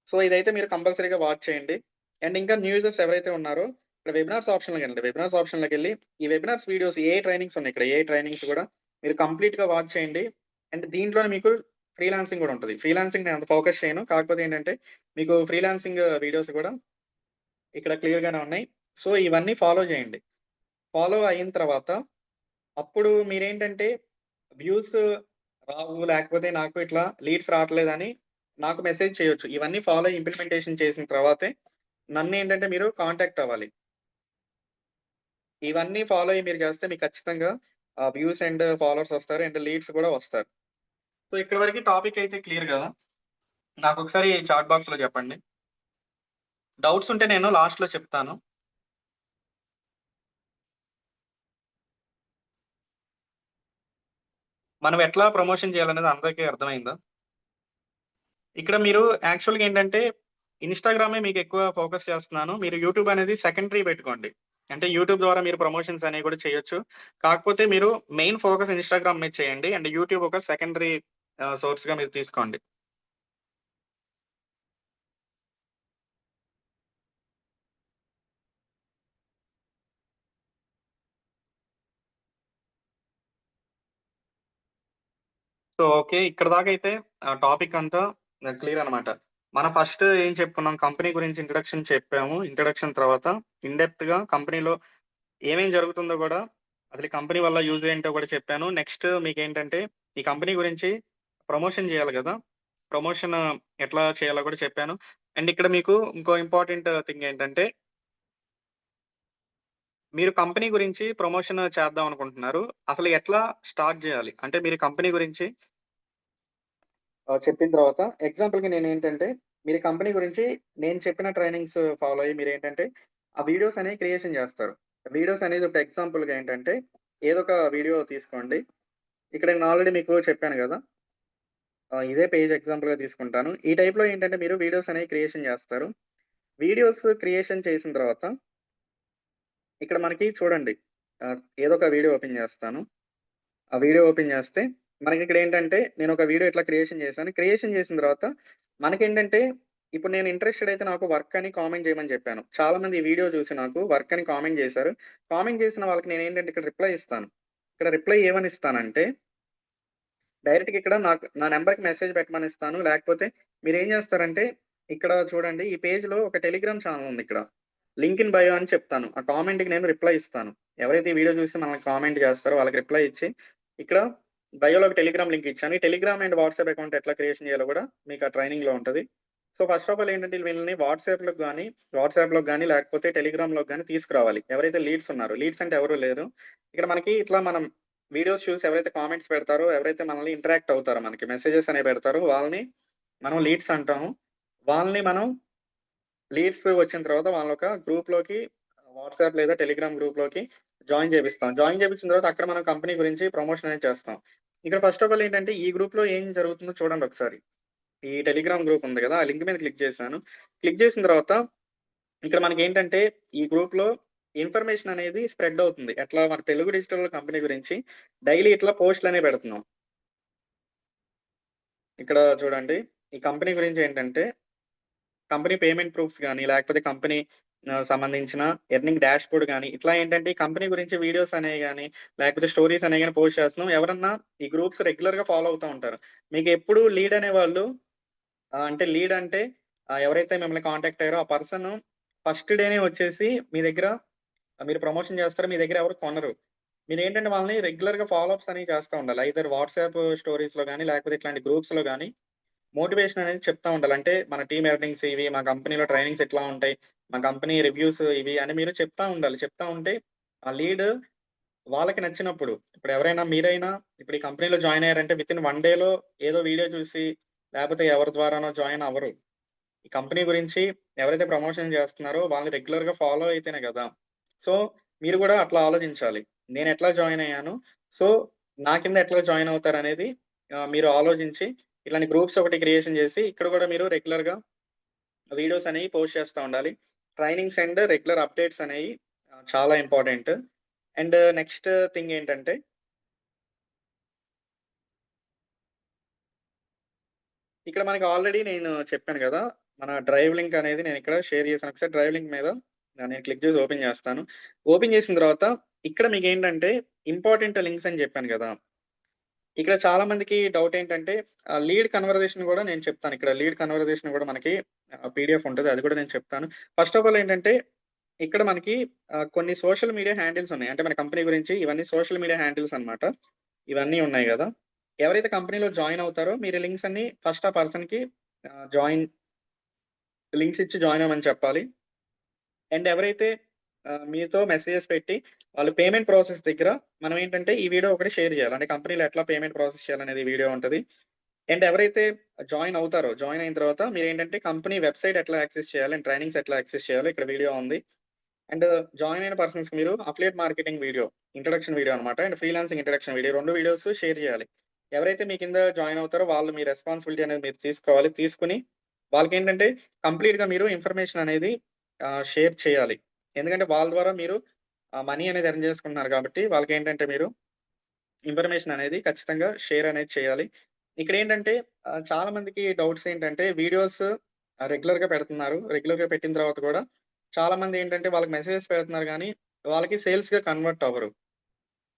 సో, ఇదైతే మీరు కంపల్సరీగా వాచ్ చేయండి. అండ్ ఇంకా న్యూ యూజర్స్ ఎవరైతే ఉన్నారో, ఇక్కడ వెబినార్స్ ఆప్షన్‌లోకెళ్ళండి. వెబినార్స్ ఆప్షన్‌లోకెళ్ళి ఈ వెబినార్స్ వీడియోస్ ఏఐ ట్రైనింగ్స్ ఉన్నాయి. ఇక్కడ ఏఐ ట్రైనింగ్స్ కూడా మీరు కంప్లీట్‌గా వాచ్ చేయండి. అండ్ దీంట్లోనే మీకు ఫ్రీలాన్సింగ్ గూడా ఉంటది. ఫ్రీలాన్సింగ్ నేను అంత ఫోకస్ చేయను. కాకపోతే ఏంటంటే, మీకు ఫ్రీలాన్సింగ్ వీడియోస్ కూడా ఇక్కడ క్లియర్‌గానే ఉన్నాయి. సో, ఇవన్నీ ఫాలో చేయండి. ఫాలో అయిన తర్వాత అప్పుడు మీరేంటంటే వ్యూస్ రావు, లేకపోతే నాకు ఇట్లా లీడ్స్ రావట్లేదని నాకు మెసేజ్ చేయొచ్చు. ఇవన్నీ ఫాలో అయ్యి ఇంప్లిమెంటేషన్ చేసిన తర్వాతే నన్నేంటంటే మీరు కాంటాక్ట్ అవ్వాలి. ఇవన్నీ ఫాలో అయ్యి మీరు చేస్తే మీకు ఖచ్చితంగా వ్యూస్ అండ్ ఫాలోవర్స్ వస్తారు. అండ్ లీడ్స్ కూడా వస్తారు. సో, ఇక్కడి వరకి టాపిక్ అయితే క్లియర్ గదా! నాకొకసారి చాట్ బాక్స్‌లో చెప్పండి. డౌట్స్ ఉంటే నేను లాస్ట్‌లో చెప్తాను. మనం ఎట్లా ప్రమోషన్ చేయాలనేది అందరికీ అర్థమైందా? ఇక్కడ మీరు యాక్చువల్‌గా ఏంటంటే, ఇన్‌స్టాగ్రామే మీకెక్కువ ఫోకస్ చేస్తున్నాను. మీరు యూట్యూబ్ అనేది సెకండరీ పెట్టుకోండి. అంటే యూట్యూబ్ ద్వారా మీరు ప్రమోషన్స్ అనేవి కూడా చేయొచ్చు. కాకపోతే మీరు మెయిన్ ఫోకస్ ఇన్‌స్టాగ్రామ్ మీద చేయండి. అండ్ యూట్యూబ్ ఒక సెకండరీ సోర్స్‌గా మీరు తీసుకోండి. So, okay. ఇక్కడి దాకైతే టాపిక్ అంతా క్లియర్ అనమాట. మనం ఫస్ట్ ఏం చెప్పుకున్నాం కంపెనీ గురించి ఇంట్రడక్షన్ చెప్పాము. ఇంట్రడక్షన్ తర్వాత ఇన్ డెప్త్‌గా కంపెనీలో ఏమేం జరుగుతుందో గూడా, అసలు ఈ కంపెనీ వల్ల యూజ్ ఏంటో గూడా చెప్పాను. నెక్స్ట్ మీకేంటంటే, ఈ కంపెనీ గురించి ప్రమోషన్ జేయాలి గదా! ప్రమోషన్ ఎట్లా చేయాలో గూడా చెప్పాను. అండ్ ఇక్కడ మీకు ఇంకో ఇంపార్టెంట్ థింగ్ ఏంటంటే, మీరు కంపెనీ గురించి ప్రమోషన్ చేద్దాం అనుకుంటున్నారు. అసలు ఎట్లా స్టార్ట్ జేయాలి? అంటే మీరు కంపెనీ గురించి చెప్పిన తర్వాత ఎగ్జాంపుల్‌కి నేనేంటంటే, మీరు కంపెనీ గురించి నేను చెప్పిన ట్రైనింగ్స్ ఫాలో అయ్యి మీరేంటంటే, ఆ వీడియోస్ అనేవి క్రియేషన్ జేస్తారు. వీడియోస్ అనేది ఒక ఎగ్జాంపుల్‌గా ఏంటంటే, ఏదో ఒక వీడియో తీసుకోండి. ఇక్కడ నేను ఆల్రెడీ మీకు చెప్పాను గదా! ఇదే పేజ్ ఎగ్జాంపుల్‌గా తీసుకుంటాను. ఈ టైప్‌లో ఏంటంటే మీరు వీడియోస్ అనేవి క్రియేషన్ జేస్తారు. వీడియోస్ క్రియేషన్ చేసిన తర్వాత ఇక్కడ మనకి చూడండి. ఏదో ఒక వీడియో ఓపెన్ జేస్తాను. ఆ వీడియో ఓపెన్ జేస్తే మనకిక్కడేంటంటే నేనొక వీడియో ఇట్లా క్రియేషన్ జేశాను. క్రియేషన్ జేసిన తర్వాత మనకేంటంటే ఇప్పుడు నేను ఇంట్రెస్టెడ్ అయితే నాకు వర్క్ అని కామెంట్ జేయమని జెప్పాను. చాలా మంది ఈ వీడియో చూసి నాకు వర్క్ అని కామెంట్ జేశారు. కామెంట్ జేసిన వాళ్ళకి నేనేంటంటే ఇక్కడ రిప్లై ఇస్తాను. ఇక్కడ రిప్లై ఏమని ఇస్తానంటే డైరెక్ట్‌గా ఇక్కడ నాకు నా నంబర్‌కి మెసేజ్ పెట్టమనిస్తాను. లేకపోతే మీరేం జేస్తారంటే, ఇక్కడ చూడండి ఈ పేజ్‌లో ఒక టెలిగ్రామ్ ఛానెల్ ఉందిక్కడ. లింక్ ఇన్ బయో అని చెప్తాను. ఆ కామెంట్‌కి నేను రిప్లై ఇస్తాను. ఎవరైతే ఈ వీడియో చూసి మనల్ని కామెంట్ జేస్తారో వాళ్ళకి రిప్లై ఇచ్చి, ఇక్కడ బయోలో ఒక టెలిగ్రామ్ లింక్ ఇచ్చాను. ఈ టెలిగ్రామ్ అండ్ వాట్సాప్ అకౌంట్ ఎట్లా క్రియేషన్ చేయాలో గూడా మీకు ఆ ట్రైనింగ్‌లో ఉంటది. సో, ఫస్ట్ ఆఫ్ ఆల్ ఏంటంటే వీళ్ళని వాట్సాప్‌లోకి గాని లేకపోతే టెలిగ్రామ్‌లోకి గాని తీసుకురావాలి. ఎవరైతే లీడ్స్ ఉన్నారో, లీడ్స్ అంటే ఎవరు లేరు. ఇక్కడ మనకి ఇట్లా మనం వీడియోస్ చూసి ఎవరైతే కామెంట్స్ పెడతారో, ఎవరైతే మనల్ని ఇంటరాక్ట్ అవుతారో, మనకి మెసేజెస్ అనేవి పెడతారో వాళ్ళని మనం లీడ్స్ అంటాము. వాళ్ళని మనం లీడ్స్ వచ్చిన తర్వాత వాళ్ళనొక గ్రూప్‌లోకి వాట్సాప్ లేదా టెలిగ్రామ్ గ్రూప్‌లోకి జాయిన్ చేపిస్తాం. జాయిన్ చేపించిన తర్వాత అక్కడ మనం కంపెనీ గురించి ప్రమోషన్ అనేది చేస్తాం. ఇక్కడ ఫస్ట్ ఆఫ్ ఆల్ ఏంటంటే ఈ గ్రూప్‌లో ఏం జరుగుతుందో చూడండొకసారి. ఈ టెలిగ్రామ్ గ్రూప్ ఉంది గదా! ఆ లింక్ మీద క్లిక్ చేశాను. క్లిక్ చేసిన తర్వాత ఇక్కడ మనకేంటంటే ఈ గ్రూప్‌లో ఇన్ఫర్మేషన్ అనేది స్ప్రెడ్ అవుతుంది. ఎట్లా మన తెలుగు డిజిటల్ కంపెనీ గురించి డైలీ ఇట్లా పోస్ట్‌లనేవి పెడుతున్నాం. ఇక్కడ చూడండి. ఈ కంపెనీ గురించేంటంటే, కంపెనీ పేమెంట్ ప్రూఫ్స్ గాని, లేకపోతే కంపెనీ సంబంధించిన ఎర్నింగ్ డాష్‌బోర్డ్ గాని, ఇట్లా ఏంటంటే, ఈ కంపెనీ గురించి వీడియోస్ అనేవి గాని, లేకపోతే స్టోరీస్ అనేవి గాని పోస్ట్ చేస్తున్నాం. ఎవరన్నా ఈ గ్రూప్స్ రెగ్యులర్‌గా ఫాలో అవుతా ఉంటారు. మీకెప్పుడు లీడ్ అనేవాళ్ళు అంటే లీడ్ అంటే ఎవరైతే మిమ్మల్ని కాంటాక్ట్ అయ్యారో ఆ పర్సన్ ఫస్ట్ డేనే వచ్చేసి మీ దగ్గర మీరు ప్రమోషన్ చేస్తారు. మీ దగ్గర ఎవరు కొనరు. మీరేంటంటే వాళ్ళని రెగ్యులర్‌గా ఫాలో అప్స్ అనేవి చేస్తా ఉండాలి. ఐదర్ వాట్సాప్ స్టోరీస్‌లో గాని, లేకపోతే ఇట్లాంటి గ్రూప్స్‌లో గాని మోటివేషన్ అనేది చెప్తా ఉండాలి. అంటే మన టీమ్ ఎర్నింగ్స్ ఇవి, మా కంపెనీలో ట్రైనింగ్స్ ఇట్లా ఉంటాయి. మా కంపెనీ రివ్యూస్ ఇవి అని మీరు చెప్తా ఉండాలి. చెప్తా ఉంటే ఆ లీడ్ వాళ్ళకి నచ్చినప్పుడు ఇప్పుడు ఎవరైనా మీరైనా ఇప్పుడు ఈ కంపెనీలో జాయిన్ అయ్యారంటే వితిన్ 1 డేలో ఏదో వీడియో చూసి లేకపోతే ఎవరి ద్వారానో జాయిన్ అవ్వరు. ఈ కంపెనీ గురించి ఎవరైతే ప్రమోషన్ చేస్తున్నారో వాళ్ళని రెగ్యులర్‌గా ఫాలో అయితేనే గదా! సో, మీరు గూడా అట్లా ఆలోచించాలి. నేనెట్లా జాయిన్ అయ్యాను. సో, నా కింద ఎట్లా జాయిన్ అవుతారనేది మీరు ఆలోచించి ఇట్లాంటి గ్రూప్స్ ఒకటి క్రియేషన్ చేసి ఇక్కడ గూడా మీరు రెగ్యులర్‌గా వీడియోస్ అనేవి పోస్ట్ చేస్తా ఉండాలి. ట్రైనింగ్స్ అండ్ రెగ్యులర్ అప్‌డేట్స్ అనేయి చాలా ఇంపార్టెంట్. అండ్ నెక్స్ట్ థింగ్ ఏంటంటే ఇక్కడ మనకి ఆల్రెడీ నేను చెప్పాను గదా! మన డ్రైవ్ లింక్ అనేది నేనిక్కడ షేర్ చేశాను. ఒకసారి డ్రైవ్ లింక్ మీద నేను క్లిక్ చేసి ఓపెన్ చేస్తాను. ఓపెన్ చేసిన తర్వాత ఇక్కడ మీకేంటంటే ఇంపార్టెంట్ లింక్స్ అని చెప్పాను గదా! ఇక్కడ చాలా మందికి డౌట్ ఏంటంటే లీడ్ కన్వర్జేషన్ గూడా నేను చెప్తాను. ఇక్కడ లీడ్ కన్వర్జేషన్ గూడా మనకి పీడీఎఫ్ ఉంటది. అది కూడా నేను చెప్తాను. ఫస్ట్ ఆఫ్ ఆల్ ఏంటంటే ఇక్కడ మనకి కొన్ని సోషల్ మీడియా హ్యాండిల్స్ ఉన్నాయి. అంటే మన కంపెనీ గురించి ఇవన్నీ సోషల్ మీడియా హ్యాండిల్స్ అన్నమాట. ఇవన్నీ ఉన్నాయి గదా! ఎవరైతే కంపెనీలో జాయిన్ అవుతారో మీరు లింక్స్ అన్ని ఫస్ట్ ఆ పర్సన్‌కి జాయిన్ లింక్స్ ఇచ్చి జాయిన్ అవ్వమని చెప్పాలి. అండ్ ఎవరైతే మీతో మెసేజెస్ పెట్టి వాళ్ళు పేమెంట్ ప్రాసెస్ దగ్గర మనం ఏంటంటే ఈ వీడియో ఒకటి షేర్ చేయాలి. అంటే కంపెనీలో ఎట్లా పేమెంట్ ప్రాసెస్ చేయాలనేది వీడియో ఉంటది. అండ్ ఎవరైతే జాయిన్ అవుతారో జాయిన్ అయిన తర్వాత మీరేంటంటే కంపెనీ వెబ్‌సైట్ ఎట్లా యాక్సెస్ చేయాలి అండ్ ట్రైనింగ్స్ ఎట్లా యాక్సెస్ చేయాలో ఇక్కడ వీడియో ఉంది. అండ్ జాయిన్ అయిన పర్సన్స్‌కి మీరు affiliate marketing video, introduction video అన్నమాట. And freelancing introduction video 2 videos share చేయాలి. ఎవరైతే మీ కింద జాయిన్ అవుతారో వాళ్ళు మీ రెస్పాన్సిబిలిటీ అనేది మీరు తీసుకోవాలి. తీసుకొని వాళ్ళకేంటంటే కంప్లీట్‌గా మీరు ఇన్ఫర్మేషన్ అనేది షేర్ చేయాలి. ఎందుకంటే వాళ్ళ ద్వారా మీరు మనీ అనేది ఎర్న్ చేసుకుంటున్నారు కాబట్టి వాళ్ళకేంటంటే మీరు ఇన్ఫర్మేషన్ అనేది ఖచ్చితంగా షేర్ అనేది చేయాలి. ఇక్కడేంటంటే చాలా మందికి డౌట్స్ ఏంటంటే వీడియోస్ రెగ్యులర్‌గా పెడుతున్నారు. రెగ్యులర్‌గా పెట్టిన తర్వాత కూడా చాలా మందేంటంటే వాళ్ళకి మెసేజెస్ పెడుతున్నారు గానీ, వాళ్ళకి సేల్స్‌గా కన్వర్ట్ అవ్వరు.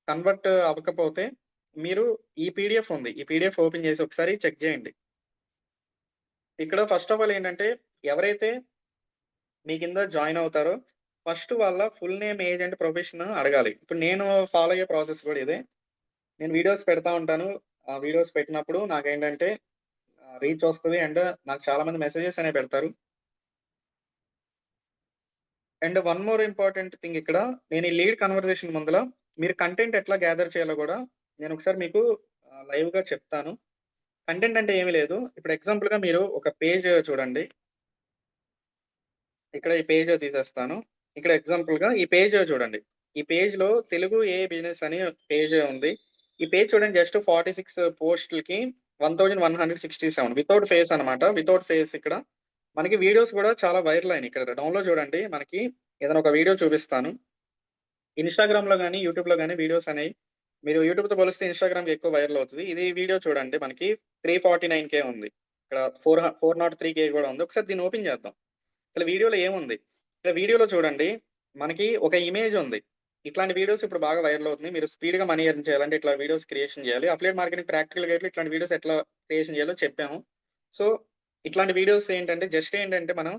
కన్వర్ట్ అవ్వకపోతే మీరు ఈ పీడీఎఫ్ ఉంది. ఈ పీడీఎఫ్ ఓపెన్ చేసి ఒకసారి చెక్ చేయండి. ఇక్కడ ఫస్ట్ ఆఫ్ ఆల్ ఏంటంటే ఎవరైతే మీ కింద జాయిన్ అవుతారో ఫస్ట్ వాళ్ళ full name, age and profession అడగాలి. ఇప్పుడు నేను ఫాలో అయ్యే ప్రాసెస్ కూడా ఇదే. నేను వీడియోస్ పెడతా ఉంటాను. ఆ వీడియోస్ పెట్టినప్పుడు నాకేంటంటే రీచ్ వస్తది. అండ్ నాకు చాలా మంది మెసేజెస్ అనేవి పెడతారు. And one more important thing ఇక్కడ నేను ఈ లీడ్ కన్వర్జేషన్ ముందల మీరు కంటెంట్ ఎట్లా గ్యాదర్ చేయాలో గూడా నేనొకసారి మీకు లైవ్‌గా చెప్తాను. కంటెంట్ అంటే ఏమి లేదు. ఇప్పుడు ఎగ్జాంపుల్‌గా మీరు ఒక పేజ్ చూడండి. ఇక్కడ ఈ పేజ్ తీసేస్తాను. ఇక్కడ ఎగ్జాంపుల్‌గా ఈ పేజ్ చూడండి. ఈ పేజ్‌లో తెలుగు ఏఐ బిజినెస్ అని పేజ్ ఉంది. ఈ పేజ్ చూడండి జస్ట్ 46 పోస్ట్‌లకి 1167 వితౌట్ ఫేస్ అన్నమాట. వితౌట్ ఫేస్ ఇక్కడ. మనకి వీడియోస్ గూడా చాలా వైరల్ అయినాయి. ఇక్కడ డౌన్‌లో చూడండి మనకి ఏదైనా ఒక వీడియో చూపిస్తాను. ఇన్‌స్టాగ్రామ్‌లో గాని, యూట్యూబ్‌లో గాని వీడియోస్ అనేయి మీరు యూట్యూబ్‌తో పోలిస్తే ఇన్‌స్టాగ్రామ్‌కి ఎక్కువ వైరల్ అవుతది. ఇది వీడియో చూడండి మనకి 349,000 ఉంది. ఇక్కడ 403,000 కూడా ఉంది. ఒకసారి దీన్ని ఓపెన్ చేద్దాం. అసలు వీడియోలో ఏముంది? ఇక్కడ వీడియోలో చూడండి మనకి ఒక ఇమేజ్ ఉంది. ఇట్లాంటి వీడియోస్ ఇప్పుడు బాగా వైరల్ అవుతున్నాయి. మీరు స్పీడ్‌గా మనీ ఎర్న్ చేయాలంటే ఇట్లా వీడియోస్ క్రియేషన్ చేయాలి. అఫిలియేట్ మార్కెటింగ్ ప్రాక్టికల్ గైడ్‌లో ఇట్లాంటి వీడియోస్ ఎట్లా క్రియేషన్ చేయాలో చెప్పాము. సో, ఇట్లాంటి వీడియోస్ ఏంటంటే జస్ట్ ఏంటంటే మనం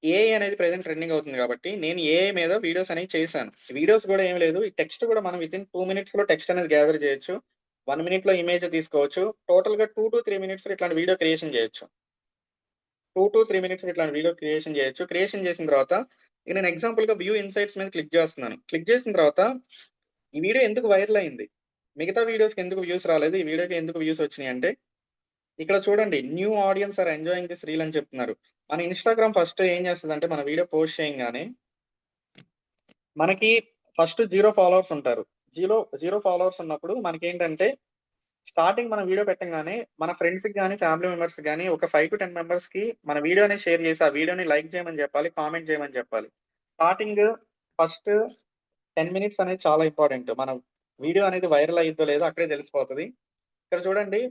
ఏఐ అనేది ప్రెజెంట్ ట్రెండింగ్ అవుతుంది కాబట్టి, నేను ఏఐ మీద వీడియోస్ అనేవి చేశాను. వీడియోస్ గూడా ఏమి లేదు. ఈ టెక్స్ట్ గూడా మనం వితిన్ 2 మినిట్స్‌లో టెక్స్ట్ అనేది గ్యాదర్ చేయొచ్చు. 1 మినిట్‌లో ఇమేజ్ తీసుకోవచ్చు. టోటల్‌గా 2-3 మినిట్స్‌లో ఇట్లాంటి వీడియో క్రియేషన్ చేయొచ్చు. 2-3 మినిట్స్‌లో ఇట్లాంటి వీడియో క్రియేషన్ చేయొచ్చు. క్రియేషన్ చేసిన తర్వాత ఇక నేను ఎగ్జాంపుల్‌గా వ్యూ ఇన్‌సైట్స్ మీద క్లిక్ చేస్తున్నాను. క్లిక్ చేసిన తర్వాత ఈ వీడియో ఎందుకు వైరల్ అయింది? మిగతా వీడియోస్‌కి ఎందుకు వ్యూస్ రాలేదు? ఈ వీడియోకి ఎందుకు వ్యూస్ వచ్చినాయి అంటే ఇక్కడ చూడండి new audiences are enjoying this reel అని చెప్తున్నారు. మన ఇన్‌స్టాగ్రామ్ ఫస్ట్ ఏం చేస్తదంటే మన వీడియో పోస్ట్ చేయంగానే మనకి ఫస్ట్ 0 ఫాలోవర్స్ ఉంటారు. జీరో ఫాలోవర్స్ ఉన్నప్పుడు మనకేంటంటే స్టార్టింగ్ మనం వీడియో పెట్టంగానే మన ఫ్రెండ్స్‌కి గాని, ఫ్యామిలీ మెంబర్స్‌కి గాని ఒక 5-10 మెంబర్స్‌కి మన వీడియోని షేర్ చేసి, ఆ వీడియోని లైక్ చేయమని చెప్పాలి. కామెంట్ చేయమని చెప్పాలి. స్టార్టింగ్ ఫస్ట్ 10 మినిట్స్ అనేది చాలా ఇంపార్టెంట్. మన వీడియో అనేది వైరల్ అయ్యిద్దో లేదో అక్కడే తెలిసిపోతది. ఇక్కడ చూడండి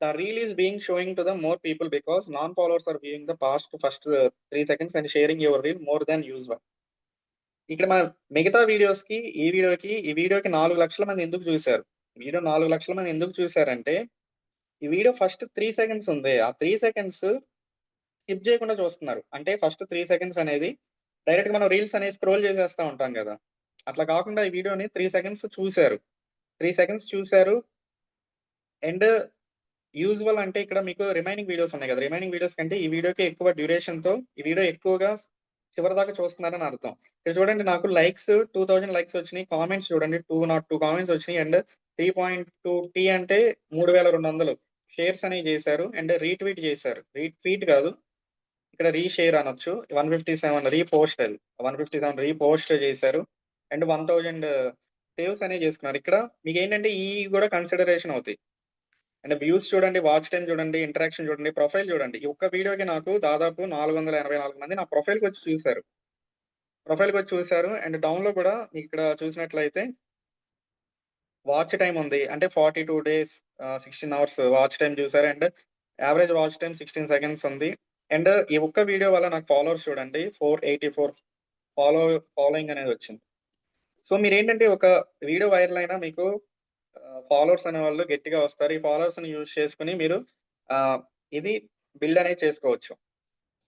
the reel is being showing to the more people because non-followers are viewing the past first 3 seconds and sharing your reel more than usual. ఇక్కడ మన మిగతా వీడియోస్‌కి, ఈ వీడియోకి 4,00,000 మంది ఎందుకు చూసారు? వీడియో 4,00,000 మంది ఎందుకు చూసారంటే, ఈ వీడియో ఫస్ట్ 3 సెకండ్స్ ఉంది. ఆ 3 సెకండ్స్ స్కిప్ చేయకుండా చూస్తున్నారు. అంటే ఫస్ట్ 3 సెకండ్స్ అనేది డైరెక్ట్‌గా మనం రీల్స్ అనేవి స్క్రోల్ చేసేస్తా ఉంటాం గదా! అట్లా కాకుండా ఈ వీడియోని 3 సెకండ్స్ చూసారు. 3 సెకండ్స్ చూసారు. అండ్ యూజువల్ అంటే ఇక్కడ మీకు రిమైనింగ్ వీడియోస్ ఉన్నాయి కదా! రిమైనింగ్ వీడియోస్ కంటే ఈ వీడియోకి ఎక్కువ డ్యూరేషన్‌తో ఈ వీడియో ఎక్కువగా చివరిదాకా చూస్తున్నారని అర్థం. ఇక్కడ చూడండి నాకు లైక్స్ 2000 లైక్స్ వచ్చినియి. కామెంట్స్ చూడండి 202 కామెంట్స్ వచ్చినియి. అండ్ 3.2 అంటే 3200 షేర్స్ అనేవి చేశారు. అండ్ రీట్వీట్ చేశారు. రీట్వీట్ కాదు. ఇక్కడ రీషేర్ అనొచ్చు. 157 రీపోస్ట్ అది. 157 రీపోస్ట్ చేశారు. అండ్ 1000 సేవ్స్ అనేవి చేసుకున్నారు. ఇక్కడ మీకేంటంటే ఇయి కూడా కన్సిడరేషన్ అవుతాయి. అండ్ వ్యూస్ చూడండి, వాచ్ టైమ్ చూడండి, ఇంటరాక్షన్ చూడండి, ప్రొఫైల్ చూడండి. ఈ ఒక్క వీడియోకి నాకు దాదాపు 484 మంది నా ప్రొఫైల్‌కొచ్చి చూసారు. ప్రొఫైల్‌కొచ్చి చూసారు. అండ్ డౌన్‌లో కూడా మీకిక్కడ చూసినట్లయితే వాచ్ టైమ్ ఉంది. అంటే 42 డేస్ 16 అవర్స్ వాచ్ టైమ్ చూసారు. And average watch time 16 seconds ఉంది. అండ్ ఈ ఒక్క వీడియో వల్ల నాకు ఫాలోవర్స్ చూడండి 484 ఫాలోయింగ్ అనేది వచ్చింది. సో, మీరేంటంటే ఒక వీడియో వైరల్ అయినా మీకు ఫాలోవర్స్ అనేవాళ్ళు గట్టిగా వస్తారు. ఈ ఫాలోవర్స్‌ని యూజ్ చేసుకొని మీరు ఆహ్, ఇది బిల్డ్ అనేది చేసుకోవచ్చు.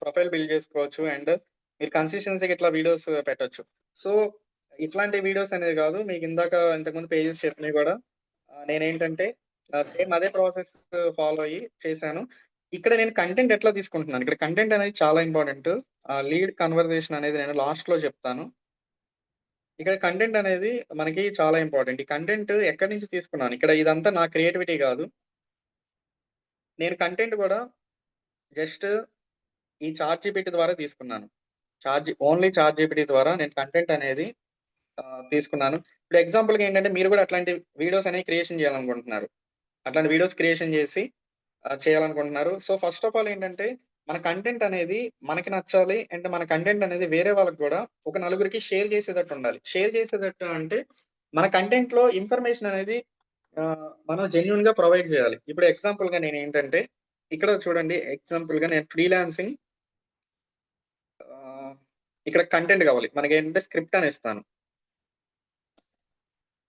ప్రొఫైల్ బిల్డ్ చేసుకోవచ్చు. అండ్ మీరు కన్సిస్టెన్సీ‌గా ఇట్లా వీడియోస్ పెట్టొచ్చు. సో, ఇట్లాంటి వీడియోస్ అనేది కాదు. మీకు ఇంతకుముందు పేజెస్ చెప్పినయి గూడా నేనేంటంటే సేమ్ అదే ప్రాసెస్ ఫాలో అయ్యి చేశాను. ఇక్కడ నేను కంటెంట్ ఎట్లా తీసుకుంటున్నాను. ఇక్కడ కంటెంట్ అనేది చాలా ఇంపార్టెంట్. లీడ్ కన్వర్జేషన్ అనేది నేను లాస్ట్‌లో చెప్తాను. ఇక్కడ కంటెంట్ అనేది మనకి చాలా ఇంపార్టెంట్. ఈ కంటెంట్ ఎక్కడి నుంచి తీసుకున్నాను. ఇక్కడ ఇదంతా నా క్రియేటివిటీ గాదు. నేను కంటెంట్ గూడా జస్ట్ ఈ చాట్‌జీపీటీ ద్వారా తీసుకున్నాను. ఓన్లీ చాట్‌జీపీటీ ద్వారా నేను కంటెంట్ అనేది తీసుకున్నాను. ఇప్పుడు ఎగ్జాంపుల్‌గా ఏంటంటే మీరు గూడా అట్లాంటి వీడియోస్ అనేవి క్రియేషన్ చేయాలనుకుంటున్నారు. అట్లాంటి వీడియోస్ క్రియేషన్ చేసి చేయాలనుకుంటున్నారు. సో, ఫస్ట్ ఆఫ్ ఆల్ ఏంటంటే మన కంటెంట్ అనేది మనకి నచ్చాలి. అండ్ మన కంటెంట్ అనేది వేరే వాళ్ళకి గూడా ఒక నలుగురికి షేర్ చేసేటట్టు ఉండాలి. షేర్ చేసేటట్టు అంటే మన కంటెంట్‌లో ఇన్ఫర్మేషన్ అనేది మనం జెన్యూన్‌గా ప్రొవైడ్ చేయాలి. ఇప్పుడు ఎగ్జాంపుల్‌గా నేనేంటంటే ఇక్కడ చూడండి ఎగ్జాంపుల్‌గా నేను ఫ్రీలాన్సింగ్ ఆహ్, ఇక్కడ కంటెంట్ కావాలి. మనకేంటంటే స్క్రిప్ట్ అని ఇస్తాను.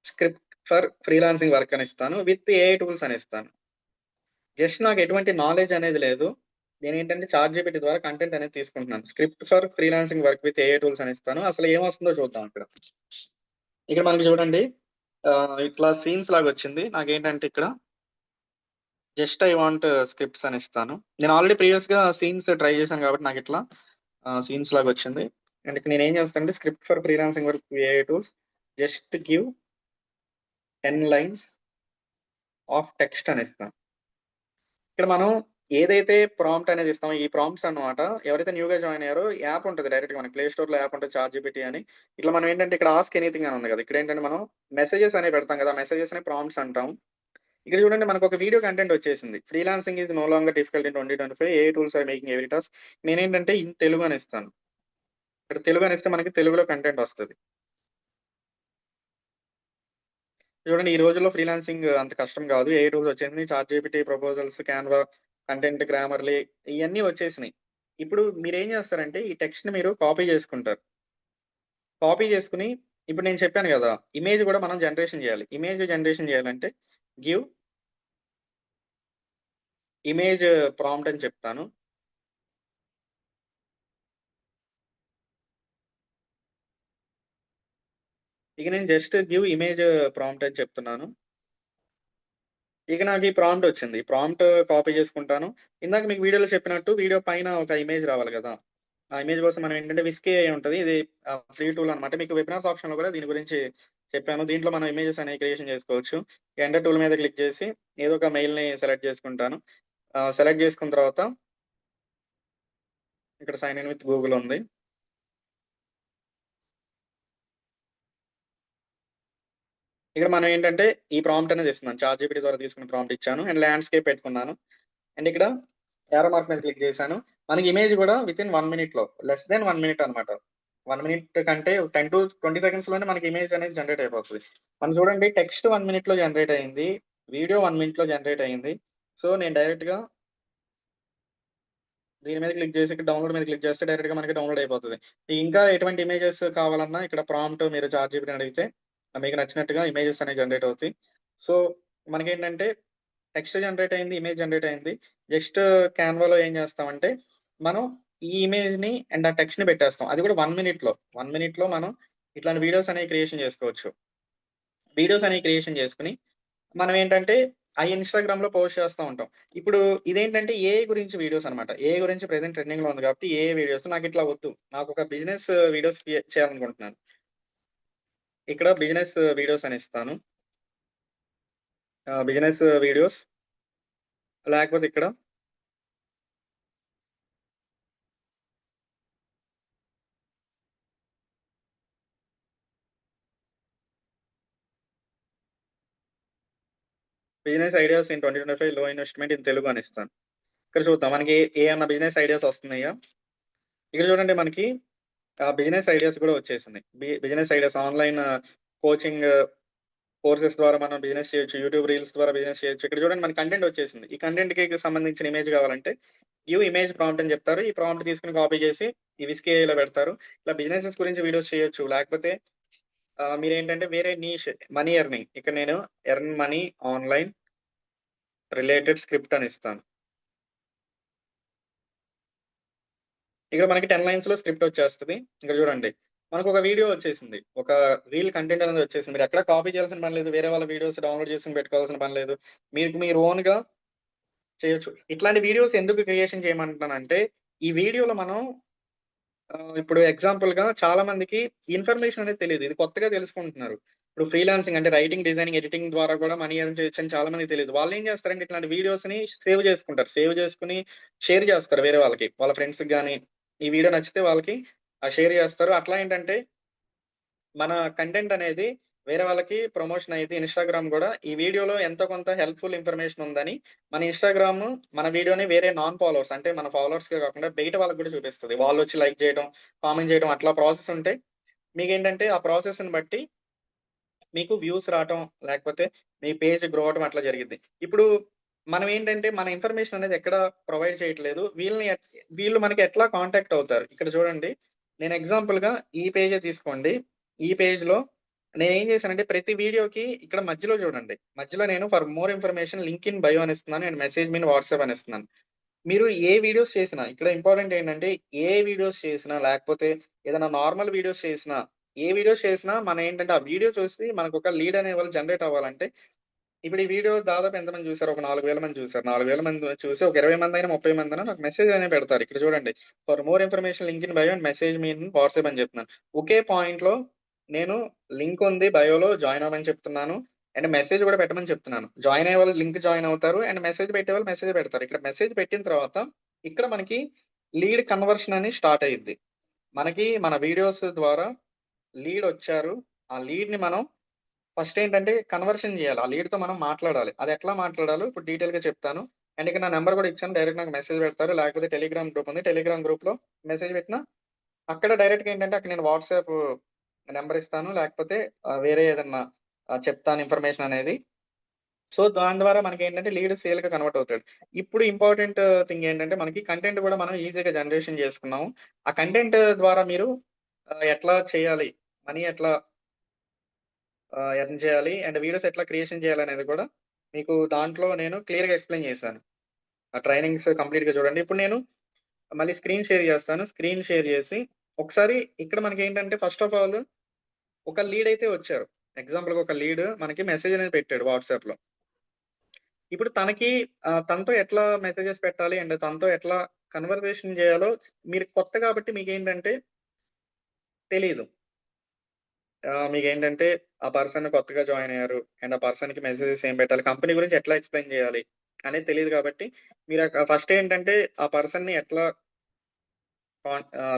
స్క్రిప్ట్ ఫర్ ఫ్రీలాన్సింగ్ వర్క్ అని ఇస్తాను. విత్ ఏఐ టూల్స్ అని ఇస్తాను. జస్ట్ నాకు ఎటువంటి నాలెడ్జ్ అనేది లేదు. నేనేంటంటే చాట్‌జీపీటీ ద్వారా కంటెంట్ అనేది తీసుకుంటున్నాను. Script for freelancing work with AI tools అని ఇస్తాను. అసలు ఏమొస్తుందో చూద్దాం ఇక్కడ. ఇక్కడ మనకి చూడండి ఇట్లా సీన్స్ లాగొచ్చింది. నాకేంటంటే ఇక్కడ జస్ట్ ఐ వాంట్ స్క్రిప్ట్స్ అని ఇస్తాను. నేను ఆల్రెడీ ప్రీవియస్‌గా సీన్స్ ట్రై చేశాను కాబట్టి నాకిట్లా సీన్స్ లాగొచ్చింది. అండ్ ఇక్కడ నేనేం చేస్తానంటే script for freelancing work with AI tools just give 10 lines of text అని ఇస్తాను. ఇక్కడ మనం ఏదైతే ప్రాంప్ట్ అనేది ఇస్తామో ఈ ప్రాంప్ట్స్ అన్నమాట ఎవరైతే న్యూగా జాయిన్ అయ్యారో యాప్ ఉంటది డైరెక్ట్‌గా మనకి ప్లే స్టోర్‌లో యాప్ ఉంటది చాట్‌జీపీటీ అని. ఇట్లా మనం ఏంటంటే ఇక్కడ ఆస్క్ ఎనీథింగ్ అని ఉంది కదా! ఇక్కడ ఏంటంటే మనం మెసేజెస్ అనేవి పెడతాం కదా! మెసేజెస్‌ని ప్రాంప్ట్స్ అంటాం. ఇక్కడ చూడండి మనకొక వీడియో కంటెంట్ వచ్చేసింది. Freelancing is no longer difficult in 2025 AI tools are making every task. నేనేంటంటే ఇన్ తెలుగు అని ఇస్తాను. ఇక్కడ తెలుగు అని ఇస్తే మనకి తెలుగులో కంటెంట్ వస్తది. చూడండి ఈ రోజుల్లో ఫ్రీలాన్సింగ్ అంత కష్టం కాదు. ఏఐ టూల్స్ వచ్చేసింది. ChatGPT, proposals, Canva, content Grammarly ఇయన్నీ వచ్చేసినాయి. ఇప్పుడు మీరేం చేస్తారంటే ఈ టెక్స్ట్‌ని మీరు కాపీ చేసుకుంటారు. కాపీ చేసుకొని ఇప్పుడు నేను చెప్పాను గదా! ఇమేజ్ గూడా మనం జనరేషన్ జేయాలి. ఇమేజ్ జనరేషన్ జేయాలంటే గివ్ ఇమేజ్ ప్రాంప్ట్ అని చెప్తాను. ఇక నేను జస్ట్ గివ్ ఇమేజ్ ప్రాంప్ట్ అని చెప్తున్నాను. ఇక నాకు ఈ ప్రాంప్ట్ వచ్చింది. ఈ ప్రాంప్ట్ కాపీ చేసుకుంటాను. ఇందాక మీకు వీడియోలో చెప్పినట్టు వీడియో పైన ఒక ఇమేజ్ రావాలి గదా! ఆ ఇమేజ్ కోసం మనం ఏంటంటే విస్కీ ఏఐ ఉంటది. ఇది ఫ్రీ టూల్ అన్నమాట. మీకు వెబినార్స్ ఆప్షన్‌లో కూడా దీని గురించి చెప్పాను. దీంట్లో మనం ఇమేజెస్ అనేవి క్రియేషన్ చేసుకోవచ్చు. ఎంటర్ టూల్ మీద క్లిక్ చేసి ఏదో ఒక మెయిల్‌ని సెలెక్ట్ చేసుకుంటాను. సెలెక్ట్ చేసుకున్న తర్వాత ఇక్కడ సైన్ ఇన్ విత్ గూగుల్ ఉంది. ఇక్కడ మనం ఏంటంటే ఈ ప్రాంప్ట్ అనేది ఇస్తున్నాను. చాట్‌జీపీటీ ద్వారా తీసుకున్న ప్రాంప్ట్ ఇచ్చాను. అండ్ ల్యాండ్‌స్కేప్ పెట్టుకున్నాను. అండ్ ఇక్కడ యారో మార్క్ మీద క్లిక్ చేశాను. మనకి ఇమేజ్ కూడా వితిన్ 1 మినిట్‌లో లెస్ థాన్ 1 మినిట్ అన్నమాట. 1 మినిట్ కంటే 10-20 సెకండ్స్‌లోనే మనకి ఇమేజ్ అనేది జనరేట్ అయిపోతది. మనం చూడండి టెక్స్ట్ 1 మినిట్‌లో జనరేట్ అయింది. వీడియో 1 మినిట్‌లో జనరేట్ అయింది. సో, నేను డైరెక్ట్‌గా దీని మీద క్లిక్ చేసి ఇక్కడ డౌన్‌లోడ్ మీద క్లిక్ చేస్తే డైరెక్ట్‌గా మనకి డౌన్‌లోడ్ అయిపోతది. ఇంకా ఎటువంటి ఇమేజెస్ కావాలన్నా ఇక్కడ ప్రాంప్ట్ మీరు చాట్‌జీపీటీని అడిగితే మీకు నచ్చినట్టుగా ఇమేజెస్ అనేవి జనరేట్ అవుతాయి. సో, మనకేంటంటే టెక్స్ట్ జనరేట్ అయింది. ఇమేజ్ జనరేట్ అయింది. జస్ట్ క్యాన్వాలో ఏం చేస్తామంటే, మనం ఈ ఇమేజ్‌ని అండ్ ఆ టెక్స్ట్‌ని పెట్టేస్తాం. అది కూడా 1 మినిట్‌లో. 1 మినిట్‌లో మనం ఇట్లాంటి వీడియోస్ అనేవి క్రియేషన్ చేసుకోవచ్చు. వీడియోస్ అనేవి క్రియేషన్ చేసుకొని, మనం ఏంటంటే అయి ఇన్‌స్టాగ్రామ్‌లో పోస్ట్ చేస్తా ఉంటాం. ఇప్పుడు ఇదేంటంటే ఏఐ గురించి వీడియోస్ అన్నమాట. ఏఐ గురించి ప్రెజెంట్ ట్రెండింగ్‌లో ఉంది కాబట్టి ఏఐ వీడియోస్ నాకిట్లా వద్దు. నాకొక బిజినెస్ వీడియోస్ చేయాలనుకుంటున్నాను. ఇక్కడ బిజినెస్ వీడియోస్ అని ఇస్తాను. బిజినెస్ వీడియోస్ లేకపోతే ఇక్కడ బిజినెస్ ఐడియాస్ ఇన్ 2025 లో ఇన్వెస్ట్‌మెంట్ ఇన్ తెలుగు అని ఇస్తాను. ఇక్కడ చూద్దాం మనకి ఏయన్నా బిజినెస్ ఐడియాస్ వస్తున్నాయా? ఇక్కడ చూడండి మనకి బిజినెస్ ఐడియాస్ కూడా వచ్చేసినాయి. Business ideas online coaching courses ద్వారా మనం బిజినెస్ చేయొచ్చు. యూట్యూబ్ రీల్స్ ద్వారా బిజినెస్ చేయొచ్చు. ఇక్కడ చూడండి మనకి కంటెంట్ వచ్చేసింది. ఈ కంటెంట్‌కి సంబంధించిన ఇమేజ్ కావాలంటే గివ్ ఇమేజ్ ప్రాంప్ట్ అని చెప్తారు. ఈ ప్రాంప్ట్ తీసుకొని కాపీ చేసి ఈ విస్క్ ఏఐలో పెడతారు. ఇలా బిజినెసెస్ గురించి వీడియోస్ చేయొచ్చు. లేకపోతే మీరేంటంటే వేరే నీష్ మనీ ఎర్నింగ్ ఇక్కడ నేను earn money online related script అని ఇస్తాను. ఇక్కడ మనకి 10 లైన్స్‌లో స్క్రిప్ట్ వచ్చేస్తది. ఇక్కడ చూడండి. మనకొక వీడియో వచ్చేసింది. ఒక రీల్ కంటెంట్ అనేది వచ్చేసింది. మీరెక్కడ కాపీ చేయాల్సిన పని లేదు. వేరే వాళ్ళ వీడియోస్ డౌన్‌లోడ్ చేసుకొని పెట్టుకోవాల్సిన పని లేదు. మీకు మీరు ఓన్‌గా చేయొచ్చు. ఇట్లాంటి వీడియోస్ ఎందుకు క్రియేషన్ చేయమంటున్నానంటే, ఈ వీడియోలో మనం ఇప్పుడు ఎగ్జాంపుల్‌గా చాలా మందికి ఇన్ఫర్మేషన్ అనేది తెలీదు. ఇది కొత్తగా తెలుసుకుంటున్నారు. ఇప్పుడు ఫ్రీలాన్సింగ్ అంటే రైటింగ్, డిజైనింగ్, ఎడిటింగ్ ద్వారా కూడా మనీ ఎర్న్ చేయొచ్చని చాలా మందికి తెలీదు. వాళ్ళేం చేస్తారంటే ఇట్లాంటి వీడియోస్‌ని సేవ్ చేసుకుంటారు. సేవ్ చేసుకొని షేర్ చేస్తారు వేరే వాళ్ళకి. వాళ్ళ ఫ్రెండ్స్‌కి గాని, ఈ వీడియో నచ్చితే వాళ్ళకి షేర్ చేస్తారు. అట్లా ఏంటంటే మన కంటెంట్ అనేది వేరే వాళ్ళకి ప్రమోషన్ అయ్యిద్ది. ఇన్‌స్టాగ్రామ్ గూడా ఈ వీడియోలో ఎంతో కొంత హెల్ప్‌ఫుల్ ఇన్ఫర్మేషన్ ఉందని మన ఇన్‌స్టాగ్రామ్ మన వీడియోని వేరే నాన్ ఫాలోవర్స్ అంటే మన ఫాలోవర్స్‌కే కాకుండా బయట వాళ్ళకి గూడా చూపిస్తది. వాళ్ళొచ్చి లైక్ జేయడం, కామెంట్ జేయడం అట్లా ప్రాసెస్ ఉంటే మీకేంటంటే ఆ ప్రాసెస్‌ని బట్టి మీకు వ్యూస్ రావటం, లేకపోతే మీ పేజ్ గ్రో అవ్వటం అట్లా జరిగిద్ది. ఇప్పుడు మనం ఏంటంటే మన ఇన్ఫర్మేషన్ అనేది ఎక్కడ ప్రొవైడ్ చేయట్లేదు. వీళ్ళు మనకి ఎట్లా కాంటాక్ట్ అవుతారు. ఇక్కడ చూడండి. నేను ఎగ్జాంపుల్‌గా ఈ పేజే తీసుకోండి. ఈ పేజ్‌లో నేనేం చేశానంటే ప్రతి వీడియోకి ఇక్కడ మధ్యలో చూడండి. మధ్యలో నేను for more information link in bio అని ఇస్తున్నాను. And message me in WhatsApp అని ఇస్తున్నాను. మీరు ఏ వీడియోస్ చేసినా, ఇక్కడ ఇంపార్టెంట్ ఏంటంటే, ఏ వీడియోస్ చేసినా, లేకపోతే ఏదైనా నార్మల్ వీడియోస్ చేసినా, ఏ వీడియోస్ చేసినా మనమేంటంటే, ఆ వీడియో చూసి మనకొక లీడ్ అనేవాళ్ళు జనరేట్ అవ్వాలంటే, ఇప్పుడు ఈ వీడియో దాదాపు ఎంతమంది చూసారు? ఒక 4,000 మంది చూసారు. 4,000 మంది చూసి ఒక 20 మందైనా, 30 మందైనా నాకు మెసేజ్ అనేది పెడతారు. ఇక్కడ చూడండి. For more information link in bio and message me in WhatsApp అని చెప్తున్నాను. ఒకే పాయింట్‌లో నేను లింక్ ఉంది బయోలో జాయిన్ అవ్వమని చెప్తున్నాను. అండ్ మెసేజ్ కూడా పెట్టమని చెప్తున్నాను. జాయిన్ అయ్యేవాళ్ళు లింక్ జాయిన్ అవుతారు. అండ్ మెసేజ్ పెట్టేవాళ్ళు మెసేజ్ పెడతారు. ఇక్కడ మెసేజ్ పెట్టిన తర్వాత ఇక్కడ మనకి లీడ్ కన్వర్షన్ అని స్టార్ట్ అయ్యిద్ది. మనకి మన వీడియోస్ ద్వారా లీడ్ వచ్చారు. ఆ లీడ్‌ని మనం ఫస్ట్ ఏంటంటే కన్వర్షన్ జేయాలి. ఆ లీడ్‌తో మనం మాట్లాడాలి. అదెట్లా మాట్లాడాలో ఇప్పుడు డీటెయిల్‌గా చెప్తాను. అండ్ ఇక్కడ నా నంబర్ గూడా ఇచ్చాను. డైరెక్ట్ నాకు మెసేజ్ పెడతారు. లేకపోతే టెలిగ్రామ్ గ్రూప్ ఉంది. టెలిగ్రామ్ గ్రూప్‌లో మెసేజ్ పెట్టినా అక్కడ డైరెక్ట్‌గా ఏంటంటే అక్కడ నేను వాట్సాప్ నంబర్ ఇస్తాను. లేకపోతే వేరే ఏదన్నా చెప్తాను ఇన్ఫర్మేషన్ అనేది. సో, దాని ద్వారా మనకేంటంటే లీడ్ సేల్‌గా కన్వర్ట్ అవుతాడు. ఇప్పుడు ఇంపార్టెంట్ థింగ్ ఏంటంటే మనకి కంటెంట్ గూడా మనం ఈజీగా జనరేషన్ చేసుకున్నాము. ఆ కంటెంట్ ద్వారా మీరు ఎట్లా చేయాలి? మనీ ఎట్లా ఎర్న్ చేయాలి? అండ్ వీడియోస్ ఎట్లా క్రియేషన్ చేయాలనేది కూడా మీకు దాంట్లో నేను క్లియర్‌గా ఎక్స్‌ప్లెయిన్ చేశాను. ఆ ట్రైనింగ్స్ కంప్లీట్‌గా చూడండి. ఇప్పుడు నేను మళ్ళీ స్క్రీన్ షేర్ చేస్తాను. స్క్రీన్ షేర్ చేసి ఒకసారి ఇక్కడ మనకేంటంటే ఫస్ట్ ఆఫ్ ఆల్ ఒక లీడ్ అయితే వచ్చారు. ఎగ్జాంపుల్‌గా ఒక లీడ్ మనకి మెసేజ్ అనేది పెట్టాడు వాట్సాప్‌లో. ఇప్పుడు తనకి తనతో ఎట్లా మెసేజెస్ పెట్టాలి అండ్ తనతో ఎట్లా కన్వర్జేషన్ చేయాలో మీరు కొత్త కాబట్టి మీకేంటంటే తెలీదు. మీకేంటంటే ఆ పర్సన్ కొత్తగా జాయిన్ అయ్యారు. అండ్ ఆ పర్సన్‌కి మెసేజెస్ ఏం పెట్టాలి? కంపెనీ గురించి ఎట్లా ఎక్స్‌ప్లెయిన్ చేయాలి? అనేది తెలీదు కాబట్టి మీరు ఫస్ట్ ఏంటంటే ఆ పర్సన్‌ని ఎట్లా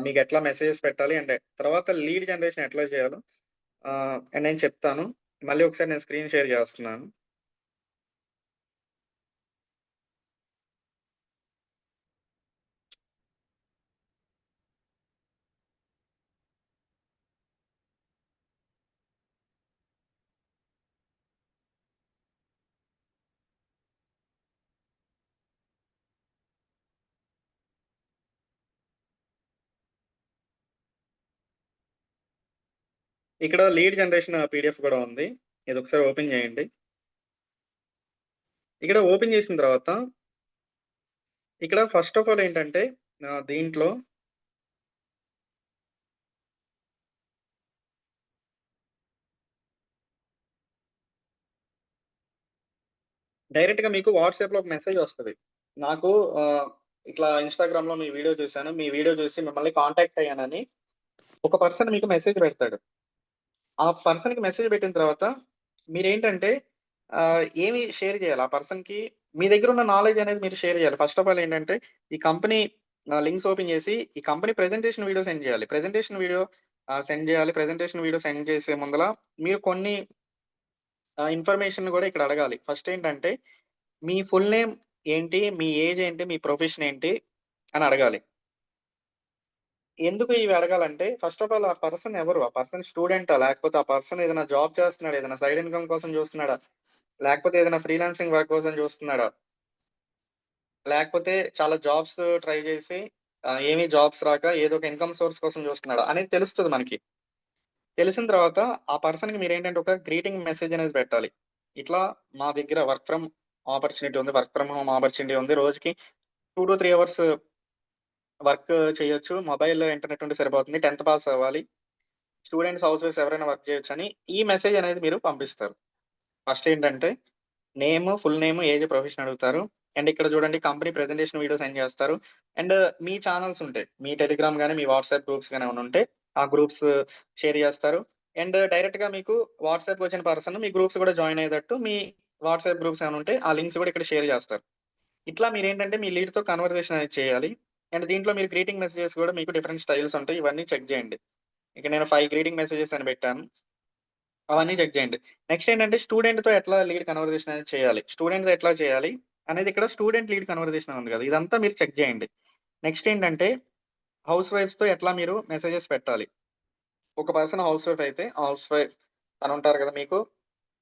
మీకెట్లా మెసేజెస్ పెట్టాలి? అండ్ తర్వాత లీడ్ జనరేషన్ ఎట్లా చేయాలో నేను చెప్తాను. మళ్ళీ ఒకసారి నేను స్క్రీన్ షేర్ చేస్తున్నాను. ఇక్కడ లీడ్ జనరేషన్ పీడీఎఫ్ కూడా ఉంది. ఇదొకసారి ఓపెన్ చేయండి. ఇక్కడ ఓపెన్ చేసిన తర్వాత ఇక్కడ ఫస్ట్ ఆఫ్ ఆల్ ఏంటంటే దీంట్లో డైరెక్ట్‌గా మీకు వాట్సాప్‌లో ఒక మెసేజ్ వస్తది. నాకు ఆహ్, ఇట్లా ఇన్‌స్టాగ్రామ్‌లో మీ వీడియో చూసాను. మీ వీడియో చూసి మిమ్మల్ని కాంటాక్ట్ అయ్యానని ఒక పర్సన్ మీకు మెసేజ్ పెడతాడు. ఆ పర్సన్‌కి మెసేజ్ పెట్టిన తర్వాత మీరేంటంటే ఏమి షేర్ చేయాలి. ఆ పర్సన్‌కి మీ దగ్గరున్న నాలెడ్జ్ అనేది మీరు షేర్ చేయాలి. ఫస్ట్ ఆఫ్ ఆల్ ఏంటంటే ఈ కంపెనీ లింక్స్ ఓపెన్ చేసి ఈ కంపెనీ ప్రెజెంటేషన్ వీడియో సెండ్ చేయాలి. ప్రెజెంటేషన్ వీడియో సెండ్ చేయాలి. ప్రెజెంటేషన్ వీడియో సెండ్ చేసే ముందల మీరు కొన్ని ఇన్ఫర్మేషన్ గూడా ఇక్కడ అడగాలి. ఫస్ట్ ఏంటంటే మీ ఫుల్ నేమ్ ఏంటి? మీ ఏజ్ ఏంటి? మీ ప్రొఫెషన్ ఏంటి? అని అడగాలి. ఎందుకు ఇవి అడగాలంటే ఫస్ట్ ఆఫ్ ఆల్ ఆ పర్సన్ ఎవరు? ఆ పర్సన్ స్టూడెంటా? లేకపోతే ఆ పర్సన్ ఏదైనా జాబ్ చేస్తున్నాడా? ఏదైనా సైడ్ ఇన్‌కమ్ కోసం చూస్తున్నాడా? లేకపోతే ఏదైనా ఫ్రీలాన్సింగ్ వర్క్ కోసం చూస్తున్నాడా? లేకపోతే చాలా జాబ్స్ ట్రై చేసి ఏమి జాబ్స్ రాక ఏదో ఒక ఇన్‌కమ్ సోర్స్ కోసం చూస్తున్నాడా? అనేది తెలుస్తది మనకి. తెలిసిన తర్వాత ఆ పర్సన్‌కి మీరేంటంటే ఒక గ్రీటింగ్ మెసేజ్ అనేది పెట్టాలి. ఇట్లా మా దగ్గర వర్క్ ఫ్రమ్ ఆపర్చునిటీ ఉంది. వర్క్ ఫ్రమ్ హోమ్ ఆపర్చునిటీ ఉంది. రోజుకి 2-3 అవర్స్ వర్క్ చేయొచ్చు. మొబైల్ ఇంటర్నెట్ ఉంటే సరిపోతుంది. 10థ్ పాస్ అవ్వాలి. స్టూడెంట్స్, హౌస్ వైఫ్స్ ఎవరైనా వర్క్ చేయొచ్చని ఈ మెసేజ్ అనేది మీరు పంపిస్తారు. ఫస్ట్ ఏంటంటే name, full name, age, profession అడుగుతారు. అండ్ ఇక్కడ చూడండి కంపెనీ ప్రెజెంటేషన్ వీడియో సెండ్ చేస్తారు. అండ్ మీ ఛానెల్స్ ఉంటాయి. మీ టెలిగ్రామ్ గాని, మీ వాట్సాప్ గ్రూప్స్ గాని ఏమైనా ఉంటే ఆ గ్రూప్స్ షేర్ చేస్తారు. అండ్ డైరెక్ట్‌గా మీకు వాట్సాప్ వచ్చిన పర్సన్ మీ గ్రూప్స్ కూడా జాయిన్ అయ్యేటట్టు మీ వాట్సాప్ గ్రూప్స్ ఏమైనా ఉంటే ఆ లింక్స్ కూడా ఇక్కడ షేర్ చేస్తారు. ఇట్లా మీరేంటంటే మీ లీడ్‌తో కన్వర్జేషన్ అనేది చేయాలి. అండ్ దీంట్లో మీరు గ్రీటింగ్ మెసేజెస్ కూడా మీకు డిఫరెంట్ స్టైల్స్ ఉంటాయి. ఇవన్నీ చెక్ చేయండి. ఇక నేను 5 గ్రీటింగ్ మెసేజెస్ అని పెట్టాను. అవన్నీ చెక్ చేయండి. నెక్స్ట్ ఏంటంటే స్టూడెంట్‌తో ఎట్లా లీడ్ కన్వర్జేషన్ అనేది చేయాలి. స్టూడెంట్‌తో ఎట్లా చేయాలి అనేది ఇక్కడ స్టూడెంట్ లీడ్ కన్వర్జేషన్ అని ఉంది కదా! ఇదంతా మీరు చెక్ చేయండి. నెక్స్ట్ ఏంటంటే హౌస్ వైఫ్స్‌తో ఎట్లా మీరు మెసేజెస్ పెట్టాలి. ఒక పర్సన్ హౌస్ వైఫ్ అయితే హౌస్ వైఫ్ తనుంటారు కదా మీకు.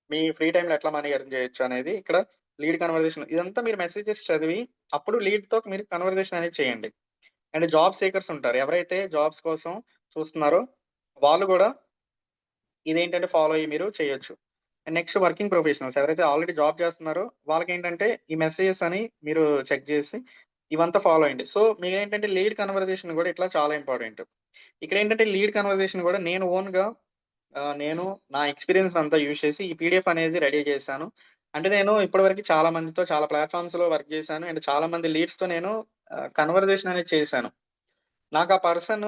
మీ ఫ్రీ టైమ్‌లో ఎట్లా మనీ ఎర్న్ చేయొచ్చు అనేది ఇక్కడ లీడ్ కన్వర్జేషన్ ఇదంతా మీరు మెసేజెస్ చదివి అప్పుడు లీడ్‌తో మీరు కన్వర్జేషన్ అనేది చేయండి. అండ్ జాబ్ సీకర్స్ ఉంటారు. ఎవరైతే జాబ్స్ కోసం చూస్తున్నారో వాళ్ళు గూడా ఇదేంటంటే ఫాలో అయ్యి మీరు చేయొచ్చు. అండ్ నెక్స్ట్ వర్కింగ్ ప్రొఫెషనల్స్ ఎవరైతే ఆల్రెడీ జాబ్ చేస్తున్నారో వాళ్ళకేంటంటే ఈ మెసేజెస్ అని మీరు చెక్ జేసి ఇవంతా ఫాలో అయ్యండి. సో, మీరేంటంటే లీడ్ కన్వర్జేషన్ గూడా ఇట్లా చాలా ఇంపార్టెంట్. ఇక్కడేంటంటే లీడ్ కన్వర్జేషన్ గూడా నేను ఓన్‌గా నేను నా ఎక్స్‌పీరియన్స్ అంతా యూజ్ చేసి ఈ పీడీఎఫ్ అనేది రెడీ చేశాను. అంటే నేను ఇప్పటివరకు చాలా మందితో చాలా ప్లాట్‌ఫార్మ్స్‌లో వర్క్ చేశాను. అండ్ చాలా మంది లీడ్స్‌తో నేను కన్వర్జేషన్ అనేది చేశాను. నాకా పర్సన్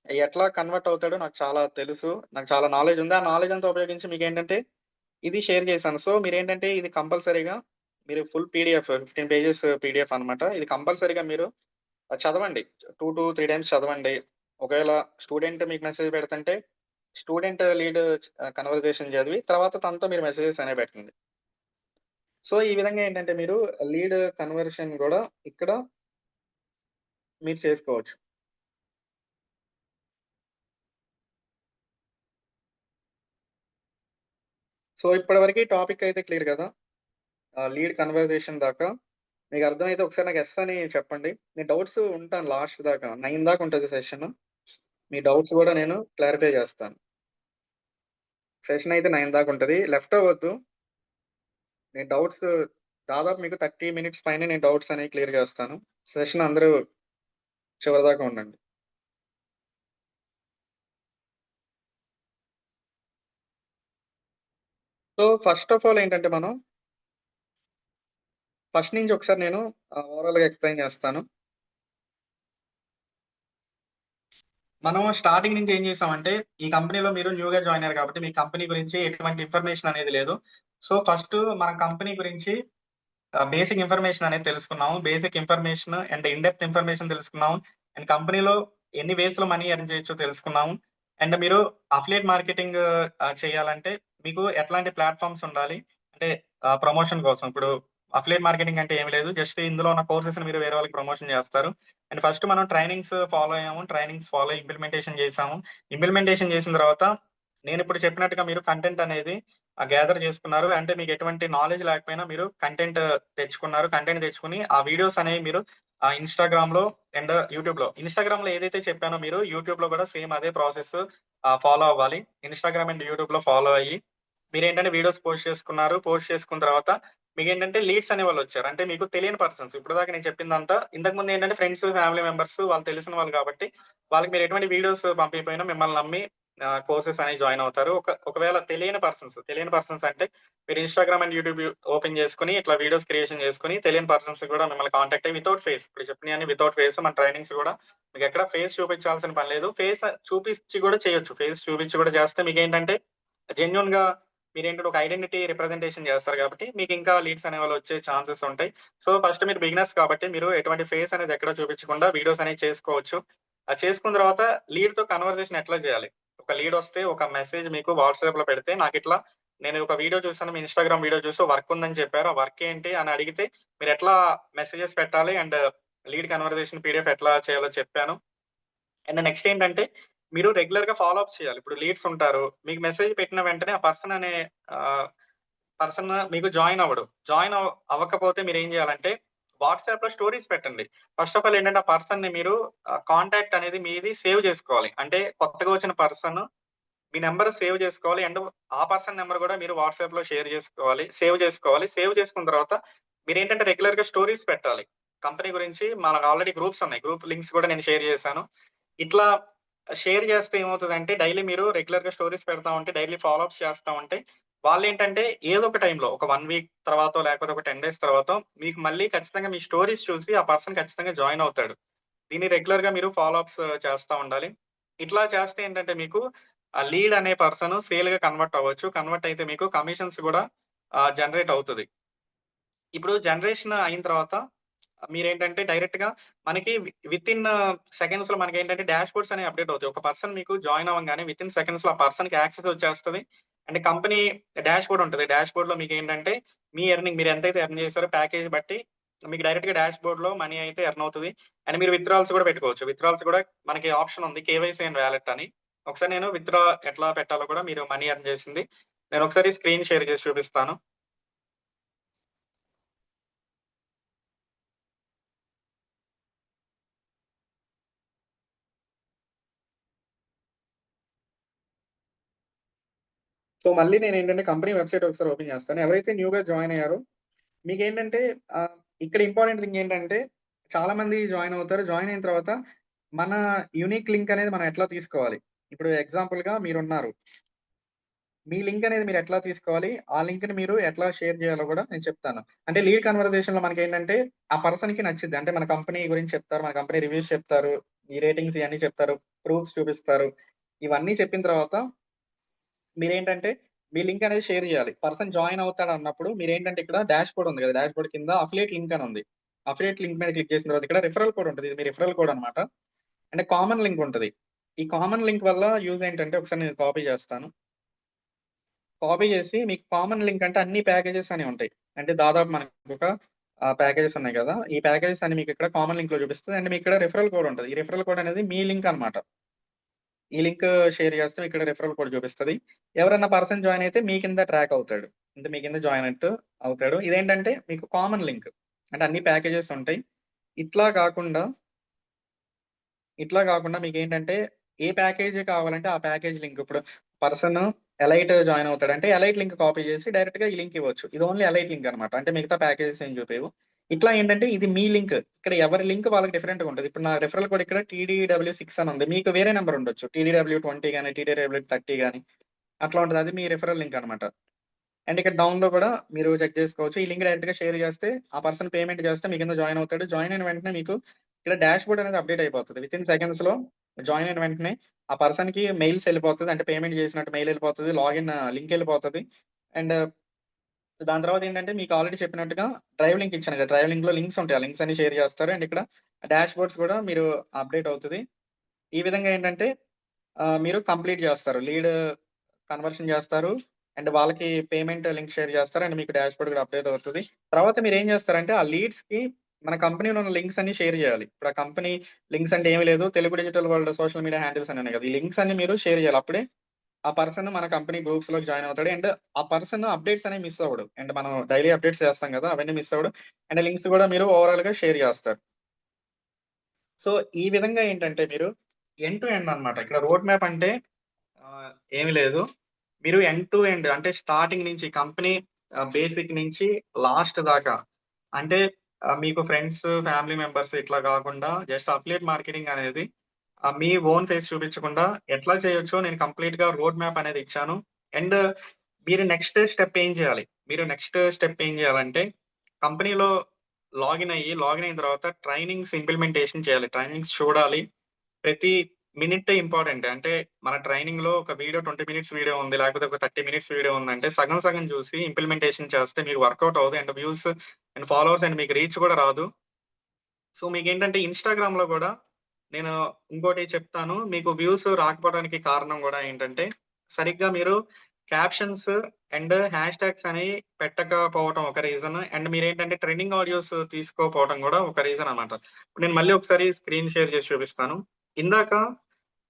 ఎట్లా కన్వర్ట్ అవుతాడో నాకు చాలా తెలుసు. నాకు చాలా నాలెడ్జ్ ఉంది. ఆ నాలెడ్జ్ అంతా ఉపయోగించి మీకేంటంటే ఇది షేర్ చేశాను. సో, మీరేంటంటే ఇది కంపల్సరీగా మీరు ఫుల్ పీడీఎఫ్ 15 పేజెస్ పీడీఎఫ్ అన్నమాట. ఇది కంపల్సరీగా మీరు చదవండి. 2-3 టైమ్స్ చదవండి. ఒకవేళ స్టూడెంట్ మీకు మెసేజ్ పెడుతుంటే స్టూడెంట్ లీడ్ కన్వర్జేషన్ చదివి తర్వాత తనతో మీరు మెసేజెస్ అనేవి పెట్టండి. సో, ఈ విధంగా ఏంటంటే మీరు లీడ్ కన్వర్షన్ గూడా ఇక్కడ మీరు చేసుకోవచ్చు. సో, ఇప్పటివరకు టాపిక్ అయితే క్లియర్ గదా! లీడ్ కన్వర్జేషన్ దాకా. మీకర్థమైతే ఒకసారి నాకు యెస్ అని చెప్పండి. నేను డౌట్స్ ఉంటాను లాస్ట్ దాకా. 9 దాకా ఉంటది సెషన్. మీ డౌట్స్ గూడా నేను క్లారిఫై జేస్తాను. సెషన్ అయితే 9 దాకా ఉంటది. లెఫ్ట్ అవ్వద్దు. నేను డౌట్స్ దాదాపు మీకు 30 మినిట్స్ పైనే నేను డౌట్స్ అనేవి క్లియర్ జేస్తాను. సెషన్ అందరూ చివరి దాకా ఉండండి. సో, ఫస్ట్ ఆఫ్ ఆల్ ఏంటంటే మనం ఫస్ట్ నుంచి ఒకసారి నేను ఓవరాల్‌గా ఎక్స్‌ప్లెయిన్ జేస్తాను. మనం స్టార్టింగ్ నుంచి ఏం చేసామంటే, ఈ కంపెనీలో మీరు న్యూగా జాయిన్ అయ్యారు కాబట్టి, మీ కంపెనీ గురించి ఎటువంటి ఇన్ఫర్మేషన్ అనేది లేదు. సో, ఫస్ట్ మన కంపెనీ గురించి బేసిక్ ఇన్ఫర్మేషన్ అనేది తెలుసుకున్నాము. Basic information and in depth information తెలుసుకున్నాము. అండ్ కంపెనీలో ఎన్ని వేస్‌లో మనీ ఎర్న్ చేయొచ్చో తెలుసుకున్నాము. అండ్ మీరు అఫిలియేట్ మార్కెటింగ్ చేయాలంటే మీకు ఎట్లాంటి ప్లాట్‌ఫార్మ్స్ ఉండాలి? అంటే ప్రమోషన్ కోసం. ఇప్పుడు అఫిలియేట్ మార్కెటింగ్ అంటే ఏమి లేదు. జస్ట్ ఇందులో ఉన్న కోర్సెస్‌ని మీరు వేరే వాళ్ళకి ప్రమోషన్ చేస్తారు. అండ్ ఫస్ట్ మనం ట్రైనింగ్స్ ఫాలో అయ్యాము. ట్రైనింగ్స్ ఫాలో అయ్యి ఇంప్లిమెంటేషన్ చేసాము. ఇంప్లిమెంటేషన్ చేసిన తర్వాత నేనిప్పుడు చెప్పినట్టుగా మీరు కంటెంట్ అనేది గ్యాదర్ చేసుకున్నారు. అంటే మీకు ఎటువంటి నాలెడ్జ్ లేకపోయినా మీరు కంటెంట్ తెచ్చుకున్నారు. కంటెంట్ తెచ్చుకొని ఆ వీడియోస్ అనేవి మీరు ఇన్‌స్టాగ్రామ్‌లో అండ్ యూట్యూబ్‌లో. ఇన్‌స్టాగ్రామ్‌లో ఏదైతే చెప్పానో మీరు యూట్యూబ్‌లో కూడా సేమ్ అదే ప్రాసెస్ ఫాలో అవ్వాలి. ఇన్‌స్టాగ్రామ్ అండ్ యూట్యూబ్‌లో ఫాలో అయ్యి మీరేంటంటే వీడియోస్ పోస్ట్ చేసుకున్నారు. పోస్ట్ చేసుకున్న తర్వాత మీకేంటంటే లీడ్స్ అనేవాళ్ళొచ్చారు. అంటే మీకు తెలియని పర్సన్స్. ఇప్పటిదాకా నేను చెప్పిందంతా ఇంతకుముందు ఏంటంటే ఫ్రెండ్స్, ఫ్యామిలీ మెంబర్స్ వాళ్ళు తెలిసిన వాళ్ళు కాబట్టి వాళ్ళకి మీరు ఎటువంటి వీడియోస్ పంపియకపోయినా మిమ్మల్ని నమ్మి కోర్సెస్ అనేవి జాయిన్ అవుతారు. ఒకవేళ తెలియని పర్సన్స్ అంటే మీరు ఇన్‌స్టాగ్రామ్ అండ్ యూట్యూబ్ ఓపెన్ చేసుకొని ఇట్లా వీడియోస్ క్రియేషన్ చేసుకొని తెలియని పర్సన్స్ కూడా మిమ్మల్ని కాంటాక్ట్ అయ్యి వితౌట్ ఫేస్ ఇప్పుడు చెప్పినయన్ని వితౌట్ ఫేస్ మన ట్రైనింగ్స్ కూడా మీకెక్కడ ఫేస్ చూపించాల్సిన పని లేదు. ఫేస్ చూపించి కూడా చేయొచ్చు. ఫేస్ చూపించి కూడా చేస్తే మీకేంటంటే జెన్యూన్‌గా మీరేంటంటే ఒక ఐడెంటిటీ రిప్రజెంటేషన్ చేస్తారు కాబట్టి మీకింకా లీడ్స్ అనేవాళ్ళు వచ్చే ఛాన్సెస్ ఉంటాయి. సో, ఫస్ట్ మీరు బిగినర్స్ కాబట్టి మీరు ఎటువంటి ఫేస్ అనేది ఎక్కడ చూపించకుండా వీడియోస్ అనేవి చేసుకోవచ్చు. అది చేసుకున్న తర్వాత లీడ్‌తో కన్వర్జేషన్ ఎట్లా చేయాలి? ఒక లీడొస్తే ఒక మెసేజ్ మీకు వాట్సాప్‌లో పెడితే నాకిట్లా నేను ఒక వీడియో చూసాను. మీ ఇన్‌స్టాగ్రామ్ వీడియో చూసి వర్క్ ఉందని చెప్పారు. ఆ వర్క్ ఏంటి అని అడిగితే మీరెట్లా మెసేజెస్ పెట్టాలి అండ్ లీడ్ కన్వర్జేషన్ పీడీఎఫ్ ఎట్లా చేయాలో చెప్పాను. అండ్ నెక్స్ట్ ఏంటంటే మీరు రెగ్యులర్‌గా ఫాలో అప్స్ చేయాలి. ఇప్పుడు లీడ్స్ ఉంటారు. మీకు మెసేజ్ పెట్టిన వెంటనే ఆ పర్సన్ అనే ఆహ్, పర్సన్ మీకు జాయిన్ అవ్వడు. జాయిన్ అవ్వకపోతే మీరేం చేయాలంటే వాట్సాప్‌లో స్టోరీస్ పెట్టండి. ఫస్ట్ ఆఫ్ ఆల్ ఏంటంటే ఆ పర్సన్‌ని మీరు కాంటాక్ట్ అనేది మీది సేవ్ చేసుకోవాలి. అంటే కొత్తగా వచ్చిన పర్సన్ మీ నంబర్ సేవ్ చేసుకోవాలి. అండ్ ఆ పర్సన్ నంబర్ గూడా మీరు వాట్సాప్‌లో షేర్ జేసుకోవాలి. సేవ్ చేసుకోవాలి. సేవ్ చేసుకున్న తర్వాత మీరేంటంటే రెగ్యులర్‌గా స్టోరీస్ పెట్టాలి. కంపెనీ గురించి మనకు ఆల్రెడీ గ్రూప్స్ ఉన్నాయి. గ్రూప్ లింక్స్ గూడా నేను షేర్ చేశాను. ఇట్లా షేర్ చేస్తే ఏమవుతదంటే డైలీ మీరు రెగ్యులర్‌గా స్టోరీస్ పెడతా ఉంటే, డైలీ ఫాలో అప్స్ చేస్తా ఉంటే వాళ్ళేంటంటే ఏదో ఒక టైంలో ఒక 1 వీక్ తర్వాతో లేకపోతే ఒక 10 డేస్ తర్వాతో మీకు మళ్ళీ ఖచ్చితంగా మీ స్టోరీస్ చూసి ఆ పర్సన్ ఖచ్చితంగా జాయిన్ అవుతాడు. దీన్ని రెగ్యులర్‌గా మీరు ఫాలో అప్స్ చేస్తా ఉండాలి. ఇట్లా చేస్తే ఏంటంటే మీకు ఆ లీడ్ అనే పర్సన్ సేల్‌గా కన్వర్ట్ అవ్వచ్చు. కన్వర్ట్ అయితే మీకు కమిషన్స్ గూడా జనరేట్ అవుతది. ఇప్పుడు జనరేషన్ అయిన తర్వాత మీరేంటంటే డైరెక్ట్‌గా మనకి వితిన్ సెకండ్స్‌లో మనకేంటంటే డాష్‌బోర్డ్స్ అనేవి అప్‌డేట్ అవుతాయి. ఒక పర్సన్ మీకు జాయిన్ అవ్వంగానే వితిన్ సెకండ్స్‌లో ఆ పర్సన్‌కి యాక్సెస్ వచ్చేస్తది. అండ్ కంపెనీ డాష్‌బోర్డ్ ఉంటది. డాష్‌బోర్డ్‌లో మీకేంటంటే మీ ఎర్నింగ్ మీరు ఎంతైతే ఎర్న్ చేసారో ప్యాకేజ్ బట్టి మీకు డైరెక్ట్‌గా డాష్‌బోర్డ్‌లో మనీ అయితే ఎర్న్ అవుతది. అండ్ మీరు విత్‌డ్రాల్స్ కూడా పెట్టుకోవచ్చు. విత్‌డ్రాల్స్ కూడా మనకి ఆప్షన్ ఉంది. కేవైసీ అండ్ వాలెట్ అని. ఒకసారి నేను విత్‌డ్రా ఎట్లా పెట్టాలో కూడా మీరు మనీ ఎర్న్ చేసింది నేను ఒకసారి స్క్రీన్ షేర్ చేసి చూపిస్తాను. సో, మళ్ళీ నేనేంటంటే కంపెనీ వెబ్‌సైట్ ఒకసారి ఓపెన్ చేస్తాను. ఎవరైతే న్యూగా జాయిన్ అయ్యారో మీకేంటంటే ఆహ్, ఇక్కడ ఇంపార్టెంట్ థింగ్ ఏంటంటే చాలా మంది జాయిన్ అవుతారు. జాయిన్ అయిన తర్వాత మన యూనిక్ లింక్ అనేది మనం ఎట్లా తీసుకోవాలి? ఇప్పుడు ఎగ్జాంపుల్‌గా మీరున్నారు. మీ లింక్ అనేది మీరెట్లా తీసుకోవాలి? ఆ లింక్‌ని మీరు ఎట్లా షేర్ జేయాలో గూడా నేను చెప్తాను. అంటే లీడ్ కన్వర్జేషన్‌లో మనకేంటంటే, ఆ పర్సన్‌కి నచ్చిద్ది. అంటే మన కంపెనీ గురించి చెప్తారు. మన కంపెనీ రివ్యూస్ చెప్తారు. ఈ రేటింగ్స్ ఇయన్నీ చెప్తారు. ప్రూఫ్స్ చూపిస్తారు. ఇవన్నీ చెప్పిన తర్వాత మీరేంటంటే, మీ లింక్ అనేది షేర్ జేయాలి. పర్సన్ జాయిన్ అవుతాడన్నప్పుడు మీరేంటంటే ఇక్కడ డాష్‌బోర్డ్ ఉంది గదా! డాష్‌బోర్డ్ కింద అఫిలియేట్ లింక్ అని ఉంది. అఫిలియేట్ లింక్ మీద క్లిక్ చేసిన తర్వాత ఇక్కడ రిఫరల్ కోడ్ ఉంటది. ఇది మీ రిఫరల్ కోడ్ అన్నమాట. అంటే కామన్ లింక్ ఉంటది. ఈ కామన్ లింక్ వల్ల యూజ్ ఏంటంటే ఒకసారి నేను కాపీ చేస్తాను. కాపీ చేసి మీకు కామన్ లింక్ అంటే అన్ని ప్యాకేజెస్ అనేవి ఉంటాయి. అంటే దాదాపు మనకొక ప్యాకేజెస్ ఉన్నాయి గదా! ఈ ప్యాకేజెస్ అన్ని మీకిక్కడ కామన్ లింక్‌లో చూపిస్తది. అండ్ మీకిక్కడ రిఫరల్ కోడ్ ఉంటది. ఈ రిఫరల్ కోడ్ అనేది మీ లింక్ అన్నమాట. ఈ లింక్ షేర్ చేస్తే ఇక్కడ రిఫరల్ కోడ్ చూపిస్తది. ఎవరన్నా పర్సన్ జాయిన్ అయితే మీ కింద ట్రాక్ అవుతాడు. అంటే మీ కింద జాయిన్ అయినట్టు అవుతాడు. ఇదేంటంటే మీకు కామన్ లింక్. అంటే అన్ని ప్యాకేజెస్ ఉంటాయి. ఇట్లా గాకుండా ఇట్లా గాకుండా మీకేంటంటే, ఏ ప్యాకేజ్ కావాలంటే ఆ ప్యాకేజ్ లింక్ ఇప్పుడు పర్సన్ ఎలైట్ జాయిన్ అవుతాడు. అంటే ఎలైట్ లింక్ కాపీ చేసి డైరెక్ట్‌గా ఈ లింక్ ఇవ్వచ్చు. ఇది ఓన్లీ ఎలైట్ లింక్ అన్నమాట. అంటే మిగతా ప్యాకేజెస్ ఏం చూపియవు. ఇట్లా ఏంటంటే ఇది మీ లింక్. ఇక్కడ ఎవరి లింక్ వాళ్ళకి డిఫరెంట్‌గా ఉంటది. ఇప్పుడు నా రిఫరల్ కోడ్ ఇక్కడ టీడీడబ్ల్యూ6 అని ఉంది. మీకు వేరే నంబర్ ఉండొచ్చు. టీడీడబ్ల్యూ20 గాని, టీడీడబ్ల్యూ30 గాని అట్లా ఉంటది. అది మీ రిఫరల్ లింక్ అన్నమాట. అండ్ ఇక్కడ డౌన్‌లో కూడా మీరు చెక్ చేసుకోవచ్చు. ఈ లింక్ డైరెక్ట్‌గా షేర్ చేస్తే, ఆ పర్సన్ పేమెంట్ చేస్తే మీ కింద జాయిన్ అవుతాడు. జాయిన్ అయిన వెంటనే మీకు ఇక్కడ డాష్‌బోర్డ్ అనేది అప్‌డేట్ అయిపోతది. వితిన్ సెకండ్స్‌లో జాయిన్ అయిన వెంటనే ఆ పర్సన్‌కి మెయిల్స్ ఎళ్ళిపోతది. అంటే పేమెంట్ చేసినట్టు మెయిల్ ఎళ్ళిపోతది. లాగిన్ లింక్ ఎళ్ళిపోతది. అండ్ దాని తర్వాత ఏంటంటే మీకు ఆల్రెడీ చెప్పినట్టుగా డ్రైవ్ లింక్ ఇచ్చాను కదా! డ్రైవ్ లింక్‌లో లింక్స్ ఉంటాయి. ఆ లింక్స్ అన్ని షేర్ చేస్తారు. అండ్ ఇక్కడ డాష్‌బోర్డ్స్ కూడా మీరు అప్‌డేట్ అవుతది. ఈ విధంగా ఏంటంటే మీరు కంప్లీట్ చేస్తారు. లీడ్ కన్వర్షన్ చేస్తారు. అండ్ వాళ్ళకి పేమెంట్ లింక్ షేర్ చేస్తారు. అండ్ మీకు డాష్‌బోర్డ్ కూడా అప్‌డేట్ అవుతది. తర్వాత మీరేం చేస్తారంటే ఆ లీడ్స్‌కి మన కంపెనీలో ఉన్న లింక్స్ అన్ని షేర్ చేయాలి. ఇప్పుడు ఆ కంపెనీ లింక్స్ అంటే ఏమి లేదు. Telugu digital world social media handles అని ఉన్నాయి కదా! ఈ లింక్స్ అన్ని మీరు షేర్ చేయాలి. అప్పుడే ఆ పర్సన్ మన కంపెనీ గ్రూప్స్‌లోకి జాయిన్ అవుతాడు. అండ్ ఆ పర్సన్ అప్‌డేట్స్ అనేవి మిస్ అవ్వడు. అండ్ మనం డైలీ అప్‌డేట్స్ చేస్తాం కదా! అవన్నీ మిస్ అవ్వడు. అండ్ లింక్స్ కూడా మీరు ఓవరాల్‌గా షేర్ చేస్తారు. సో, ఈ విధంగా ఏంటంటే మీరు ఎండ్ టు ఎండ్ అన్నమాట. ఇక్కడ రోడ్ మ్యాప్ అంటే ఆహ్, ఏమి లేదు. మీరు ఎండ్ టు ఎండ్ అంటే స్టార్టింగ్ నుంచి కంపెనీ బేసిక్ నుంచి లాస్ట్ దాకా అంటే మీకు ఫ్రెండ్స్, ఫ్యామిలీ మెంబర్స్ ఇట్లా గాకుండా జస్ట్ అఫిలియేట్ మార్కెటింగ్ అనేది మీ ఓన్ ఫేస్ చూపించకుండా ఎట్లా చేయొచ్చో నేను కంప్లీట్‌గా రోడ్ మ్యాప్ అనేది ఇచ్చాను. అండ్ మీరు నెక్స్ట్ స్టెప్ ఏం చేయాలంటే కంపెనీలో లాగిన్ అయిన తర్వాత ట్రైనింగ్స్ ఇంప్లిమెంటేషన్ చేయాలి. ట్రైనింగ్స్ చూడాలి. ప్రతి మినిట్ ఇంపార్టెంట్. అంటే మన ట్రైనింగ్‌లో ఒక వీడియో 20 మినిట్స్ వీడియో ఉంది. లేకపోతే ఒక 30 మినిట్స్ వీడియో ఉందంటే సగం సగం చూసి ఇంప్లిమెంటేషన్ చేస్తే మీకు వర్కౌట్ అవ్వదు. And views and followers and మీకు రీచ్ కూడా రాదు. సో, మీకేంటంటే ఇన్‌స్టాగ్రామ్‌లో గూడా నేను ఇంకోటి చెప్తాను. మీకు వ్యూస్ రాకపోవడానికి కారణం గూడా ఏంటంటే, సరిగ్గా మీరు క్యాప్షన్స్ అండ్ హ్యాష్ ట్యాగ్స్ అనేయి పెట్టకపోవటం ఒక రీజన్. అండ్ మీరేంటంటే ట్రెండింగ్ ఆడియోస్ తీసుకోకపోవడం గూడా ఒక రీజన్ అన్నమాట. ఇప్పుడు నేను మళ్ళీ ఒకసారి స్క్రీన్ షేర్ చేసి చూపిస్తాను. ఇందాక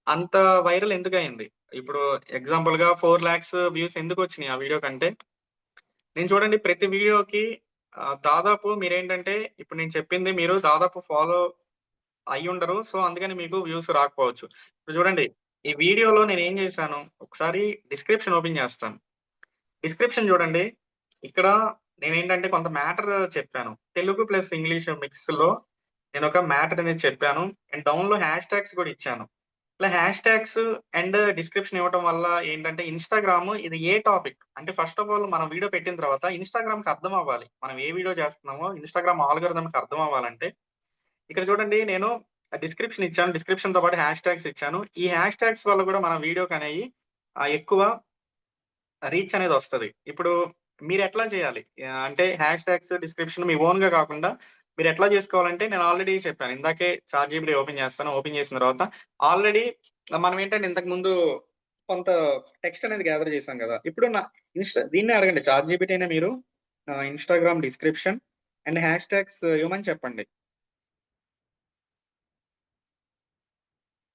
అంత వైరల్ ఎందుకయింది? ఇప్పుడు ఎగ్జాంపుల్‌గా 4,00,000 వ్యూస్ ఎందుకొచ్చినియి ఆ వీడియో కంటే, నేను చూడండి ప్రతి వీడియోకి దాదాపు మీరేంటంటే ఇప్పుడు నేను చెప్పింది మీరు దాదాపు ఫాలో అయ్యుండరు. సో, అందుకని మీకు వ్యూస్ రాకపోవచ్చు. ఇప్పుడు చూడండి ఈ వీడియోలో నేనేం చేశాను, ఒకసారి డిస్క్రిప్షన్ ఓపెన్ చేస్తాను. డిస్క్రిప్షన్ చూడండి. ఇక్కడ నేనేంటంటే కొంత మ్యాటర్ చెప్పాను. తెలుగు ప్లస్ ఇంగ్లీష్ మిక్స్‌లో నేనొక మ్యాటర్ అనేది చెప్పాను. అండ్ డౌన్‌లో హ్యాష్ ట్యాగ్స్ కూడా ఇచ్చాను. ఇలా హ్యాష్ ట్యాగ్స్ అండ్ డిస్క్రిప్షన్ ఇవ్వటం వల్ల ఏంటంటే ఇన్‌స్టాగ్రామ్ ఇది ఏ టాపిక్ అంటే ఫస్ట్ ఆఫ్ ఆల్ మనం వీడియో పెట్టిన తర్వాత ఇన్‌స్టాగ్రామ్‌కి అర్థం అవ్వాలి. మనం ఏ వీడియో చేస్తున్నామో ఇన్‌స్టాగ్రామ్ ఆల్‌గారిథమ్‌కి అర్థం అవ్వాలంటే ఇక్కడ చూడండి నేను డిస్క్రిప్షన్ ఇచ్చాను. డిస్క్రిప్షన్‌తో పాటు హ్యాష్ ట్యాగ్స్ ఇచ్చాను. ఈ హ్యాష్ ట్యాగ్స్ వల్ల కూడా మన వీడియోకనేయి ఎక్కువ రీచ్ అనేదొస్తది. ఇప్పుడు మీరెట్లా చేయాలి? అంటే హ్యాష్ ట్యాగ్స్, డిస్క్రిప్షన్ మీ ఓన్‌గా కాకుండా మీరెట్లా జేసుకోవాలంటే నేను ఆల్రెడీ చెప్పాను. ఇందాకే చాట్‌జీపీటీ ఓపెన్ చేస్తాను. ఓపెన్ చేసిన తర్వాత ఆల్రెడీ మనం ఏంటంటే ఇంతకుముందు కొంత టెక్స్ట్ అనేది గ్యాదర్ చేసాం గదా! ఇప్పుడు దీన్నే అడగండి చాట్‌జీపీటీనే మీరు Instagram description and hash tags ఇవ్వమని చెప్పండి.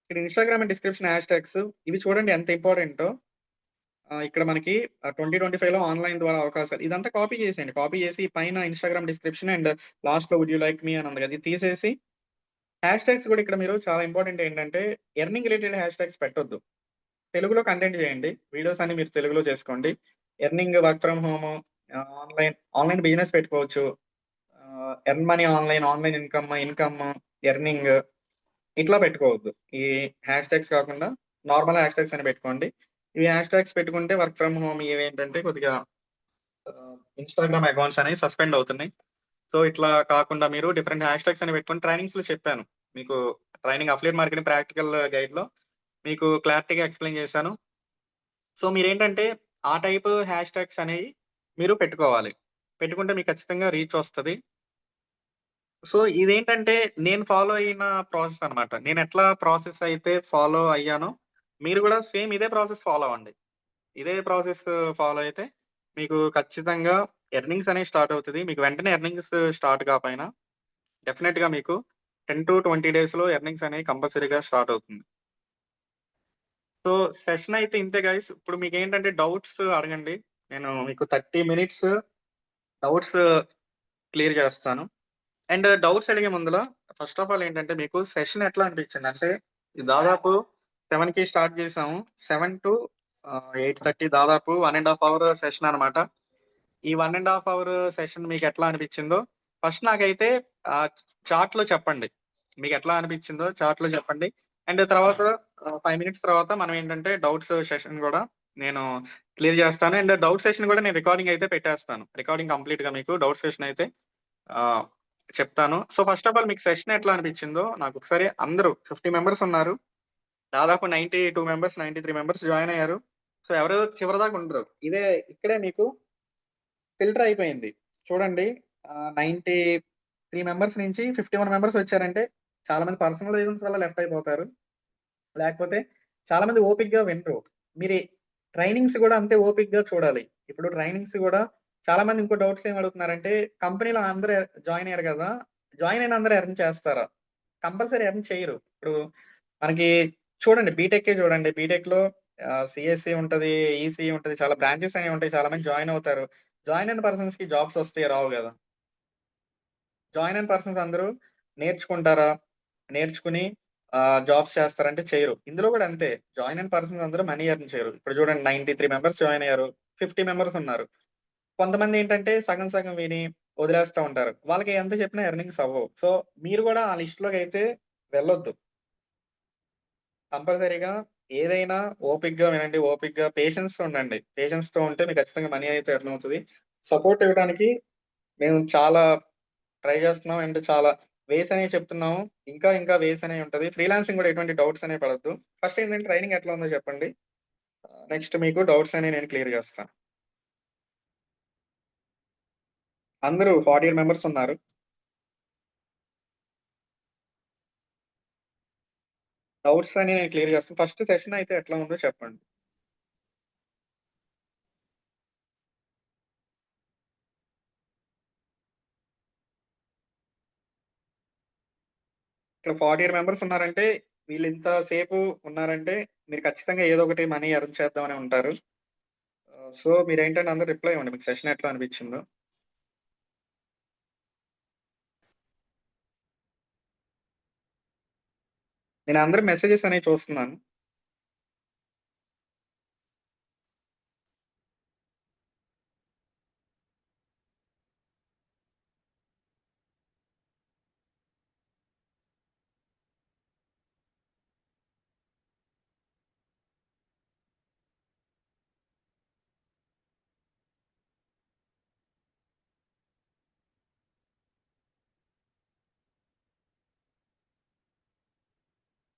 ఇక్కడ Instagram and description hash tags ఇవి చూడండి ఎంత ఇంపార్టెంటో. ఇక్కడ మనకి 2025లో ఆన్‌లైన్ ద్వారా అవకాశాలు ఇదంతా కాపీ చేసేయండి. కాపీ చేసి పైన ఇన్‌స్టాగ్రామ్ డిస్క్రిప్షన్ అండ్ లాస్ట్‌లో వుడ్ యూ లైక్ మీ అని ఉంది కదా! ఇది తీసేసి హ్యాష్ ట్యాగ్స్ కూడా ఇక్కడ మీరు చాలా ఇంపార్టెంట్ ఏంటంటే ఎర్నింగ్ రిలేటెడ్ హ్యాష్ ట్యాగ్స్ పెట్టొద్దు. తెలుగులో కంటెంట్ చేయండి. వీడియోస్ అన్ని మీరు తెలుగులో చేసుకోండి. Earning, work from home, online business పెట్టుకోవచ్చు. Earn money online, online income, earning ఇట్లా పెట్టుకోవద్దు. ఈ హ్యాష్ ట్యాగ్స్ కాకుండా నార్మల్ హ్యాష్ ట్యాగ్స్ అని పెట్టుకోండి. ఇవి హ్యాష్ ట్యాగ్స్ పెట్టుకుంటే వర్క్ ఫ్రమ్ హోమ్ ఇవేంటంటే కొద్దిగా ఇన్‌స్టాగ్రామ్ అకౌంట్స్ అనేవి సస్పెండ్ అవుతున్నాయి. సో, ఇట్లా కాకుండా మీరు డిఫరెంట్ హ్యాష్ ట్యాగ్స్ అని పెట్టుకొని ట్రైనింగ్స్‌లో చెప్పాను. మీకు ట్రైనింగ్ అఫిలియేట్ మార్కెటింగ్ ప్రాక్టికల్ గైడ్‌లో మీకు క్లారిటీగా ఎక్స్‌ప్లెయిన్ చేశాను. సో, మీరేంటంటే ఆ టైప్ హ్యాష్ ట్యాగ్స్ అనేయి మీరు పెట్టుకోవాలి. పెట్టుకుంటే మీకు ఖచ్చితంగా రీచ్ వస్తది. సో, ఇదేంటంటే నేను ఫాలో అయిన ప్రాసెస్ అన్నమాట. నేనెట్లా ప్రాసెస్ అయితే ఫాలో అయ్యానో, మీరు గూడా సేమ్ ఇదే ప్రాసెస్ ఫాలో అవ్వండి. ఇదే ప్రాసెస్ ఫాలో అయితే మీకు ఖచ్చితంగా ఎర్నింగ్స్ అనేవి స్టార్ట్ అవుతది. మీకు వెంటనే ఎర్నింగ్స్ స్టార్ట్ కాపోయినా డెఫినెట్‌గా మీకు 10-20 డేస్‌లో ఎర్నింగ్స్ అనేవి కంపల్సరీగా స్టార్ట్ అవుతుంది. సో, సెషన్ అయితే ఇంతే గైస్. ఇప్పుడు మీకేంటంటే డౌట్స్ అడగండి. నేను మీకు 30 మినిట్స్ డౌట్స్ క్లియర్ చేస్తాను. అండ్ డౌట్స్ అడిగే ముందల ఫస్ట్ ఆఫ్ ఆల్ ఏంటంటే మీకు సెషన్ ఎట్లా అనిపించిందంటే, ఇది దాదాపు 7కి స్టార్ట్ చేసాము. 7-8:30 దాదాపు 1 ½ అవర్ సెషన్ అన్నమాట. ఈ 1 ½ అవర్ సెషన్ మీకెట్లా అనిపించిందో ఫస్ట్ నాకైతే ఆహ్, చాట్‌లో చెప్పండి. మీకెట్లా అనిపించిందో చాట్‌లో చెప్పండి. అండ్ తర్వాత 5 మినిట్స్ తర్వాత మనం ఏంటంటే డౌట్స్ సెషన్ గూడా నేను క్లియర్ చేస్తాను. అండ్ డౌట్ సెషన్ గూడా నేను రికార్డింగ్ అయితే పెట్టేస్తాను. రికార్డింగ్ కంప్లీట్‌గా మీకు డౌట్ సెషన్ అయితే ఆ! చెప్తాను. సో, ఫస్ట్ ఆఫ్ ఆల్ మీకు సెషన్ ఎట్లా అనిపించిందో నాకొకసారి అందరూ 50 మెంబర్స్ ఉన్నారు. దాదాపు 92 మెంబర్స్, 93 మెంబర్స్ జాయిన్ అయ్యారు. సో, ఎవరు చివరిదాకా ఉండరు. ఇక్కడే మీకు ఫిల్టర్ అయిపోయింది. చూడండి 93 మెంబర్స్ నుంచి 51 మెంబర్స్ వచ్చారంటే చాలా మంది పర్సనల్ రీజన్స్ వల్ల లెఫ్ట్ అయిపోతారు. లేకపోతే చాలా మంది ఓపికగా వినరు. మీరు ట్రైనింగ్స్ గూడా అంతే ఓపికగా చూడాలి. ఇప్పుడు ట్రైనింగ్స్ గూడా చాలా మంది ఇంకో డౌట్స్ ఏమి అడుగుతున్నారంటే కంపెనీలో అందరూ జాయిన్ అయ్యారు గదా! జాయిన్ అయిన అందరూ ఎర్న్ చేస్తారా? కంపల్సరీ ఎర్న్ చేయరు. ఇప్పుడు మనకి చూడండి బీటెక్కే చూడండి. బీటెక్‌లో సీఎస్‌సి ఉంటది, ఈసీఈ ఉంటది. చాలా బ్రాంచెస్ అనేవి ఉంటాయి. చాలా మంది జాయిన్ అవుతారు. జాయిన్ అయిన పర్సన్స్‌కి జాబ్స్ వస్తాయా? రావు గదా! జాయిన్ అయిన పర్సన్స్ అందరూ నేర్చుకుంటారా? నేర్చుకుని జాబ్స్ చేస్తారంటే చేయరు. ఇందులో గూడా అంతే. జాయిన్ అయిన పర్సన్స్ అందరూ మనీ ఎర్న్ చేయరు. ఇప్పుడు చూడండి 93 మెంబర్స్ జాయిన్ అయ్యారు. 50 మెంబర్స్ ఉన్నారు. కొంతమందేంటంటే సగం సగం విని వదిలేస్తా ఉంటారు. వాళ్ళకి ఎంత చెప్పినా ఎర్నింగ్స్ అవ్వవు. సో, మీరు గూడా ఆ లిస్ట్‌లోకైతే వెళ్ళొద్దు. కంపల్సరీగా ఏదైనా ఓపికగా వినండి. ఓపికగా పేషెన్స్‌తో ఉండండి. పేషెన్స్‌తో ఉంటే మీకు ఖచ్చితంగా మనీ అయితే ఎర్న్ అవుతది. సపోర్ట్ ఇవ్వడానికి మేము చాలా ట్రై చేస్తున్నాం. అండ్ చాలా వేస్ అనేవి చెప్తున్నాము. ఇంకా ఇంకా వేస్ అనేవి ఉంటది. ఫ్రీలాన్సింగ్ కూడా ఎటువంటి డౌట్స్ అనేవి పడొద్దు. ఫస్ట్ ఏంటంటే ట్రైనింగ్ ఎట్లా ఉందో చెప్పండి. నెక్స్ట్ మీకు డౌట్స్ అనేవి నేను క్లియర్ చేస్తాను. అందరూ 48 మెంబర్స్ ఉన్నారు. డౌట్స్ అని నేను క్లియర్ చేస్తాను. ఫస్ట్ సెషన్ అయితే ఎట్లా ఉందో చెప్పండి. ఇక్కడ 48 మెంబర్స్ ఉన్నారంటే, వీళ్ళింత సేపు ఉన్నారంటే, మీరు ఖచ్చితంగా ఏదో ఒకటి మనీ ఎర్న్ చేద్దామనే ఉంటారు. సో, మీరేంటంటే అందరూ రిప్లై ఇవ్వండి. మీకు సెషన్ ఎట్లా అనిపించిందో. నేను అందరి మెసేజెస్ అనేవి చూస్తున్నాను.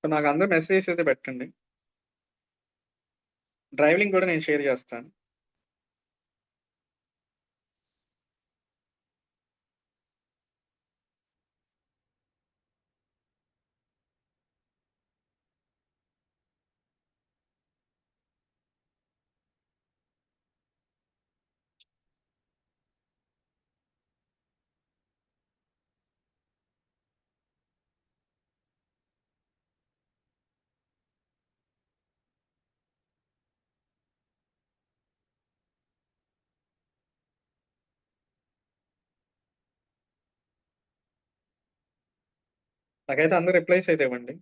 సో, నాకు అందరూ మెసేజెస్ అయితే పెట్టండి. డ్రైవ్ లింక్ కూడా నేను షేర్ చేస్తాను. నాకైతే అందరూ రిప్లైస్ అయితే ఇవ్వండి.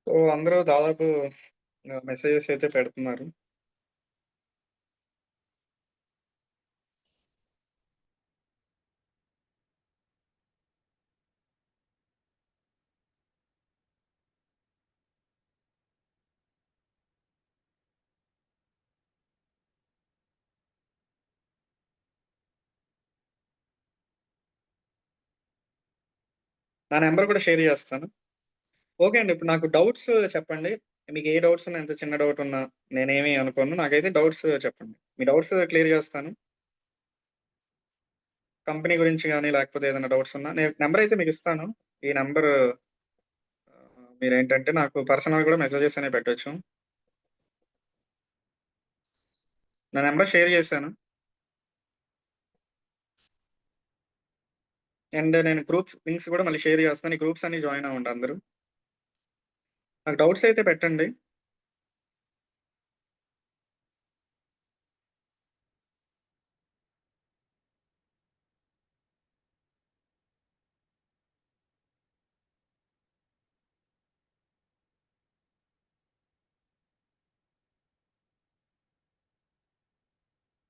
సో, అందరూ దాదాపు మెసేజెస్ అయితే పెడుతున్నారు. నా నంబర్ కూడా షేర్ చేస్తాను. ఓకే అండి. ఇప్పుడు నాకు డౌట్స్ చెప్పండి. మీకు ఏ డౌట్స్ ఉన్నా, ఎంత చిన్న డౌట్ ఉన్నా నేనేమి అనుకోను. నాకైతే డౌట్స్ చెప్పండి. మీ డౌట్స్ క్లియర్ చేస్తాను. కంపెనీ గురించి గాని, లేకపోతే ఏదైనా డౌట్స్ ఉన్నా నేను నంబర్ అయితే మీకిస్తాను. ఈ నంబరు మీరేంటంటే నాకు పర్సనల్ కూడా మెసేజెస్ అనేవి పెట్టొచ్చు. నా నంబర్ షేర్ చేశాను. అండ్ నేను గ్రూప్స్ లింక్స్ కూడా మళ్ళీ షేర్ చేస్తాను. ఈ గ్రూప్స్ అన్ని జాయిన్ అవ్వండి అందరూ. నాకు డౌట్స్ అయితే పెట్టండి.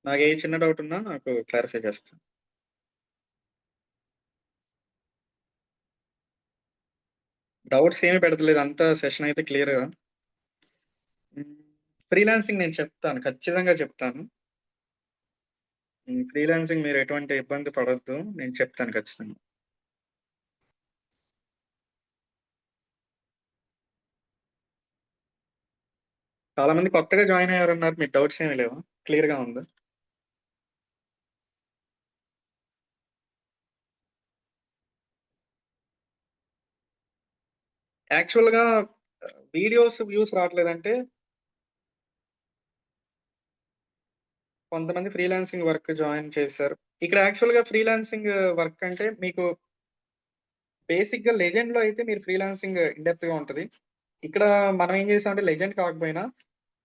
నాకు ఏ చిన్న డౌట్ ఉన్నా నాకు క్లారిఫై చేస్తాను. డౌట్స్ ఏమి పెడతలేదు. అంతా సెషన్ అయితే క్లియర్‌గా. హ్మ్. ఫ్రీలాన్సింగ్ నేను చెప్తాను. ఖచ్చితంగా చెప్తాను. ఫ్రీలాన్సింగ్ మీరు ఎటువంటి ఇబ్బంది పడొద్దు. నేను చెప్తాను ఖచ్చితంగా. చాలా మంది కొత్తగా జాయిన్ అయ్యారన్నారు. మీకు డౌట్స్ ఏమి లేవా? క్లియర్‌గా ఉందా? యాక్చువల్‌గా వీడియోస్ వ్యూస్ రావట్లేదంటే కొంతమంది ఫ్రీలాన్సింగ్ వర్క్ జాయిన్ చేశారు. ఇక్కడ యాక్చువల్‌గా ఫ్రీలాన్సింగ్ వర్క్ అంటే మీకు బేసిక్‌గా లెజెండ్‌లో అయితే మీరు ఫ్రీలాన్సింగ్ ఇన్ డెప్త్‌గా ఉంటది. ఇక్కడ మనం ఏం చేసామంటే లెజెండ్ కాకపోయినా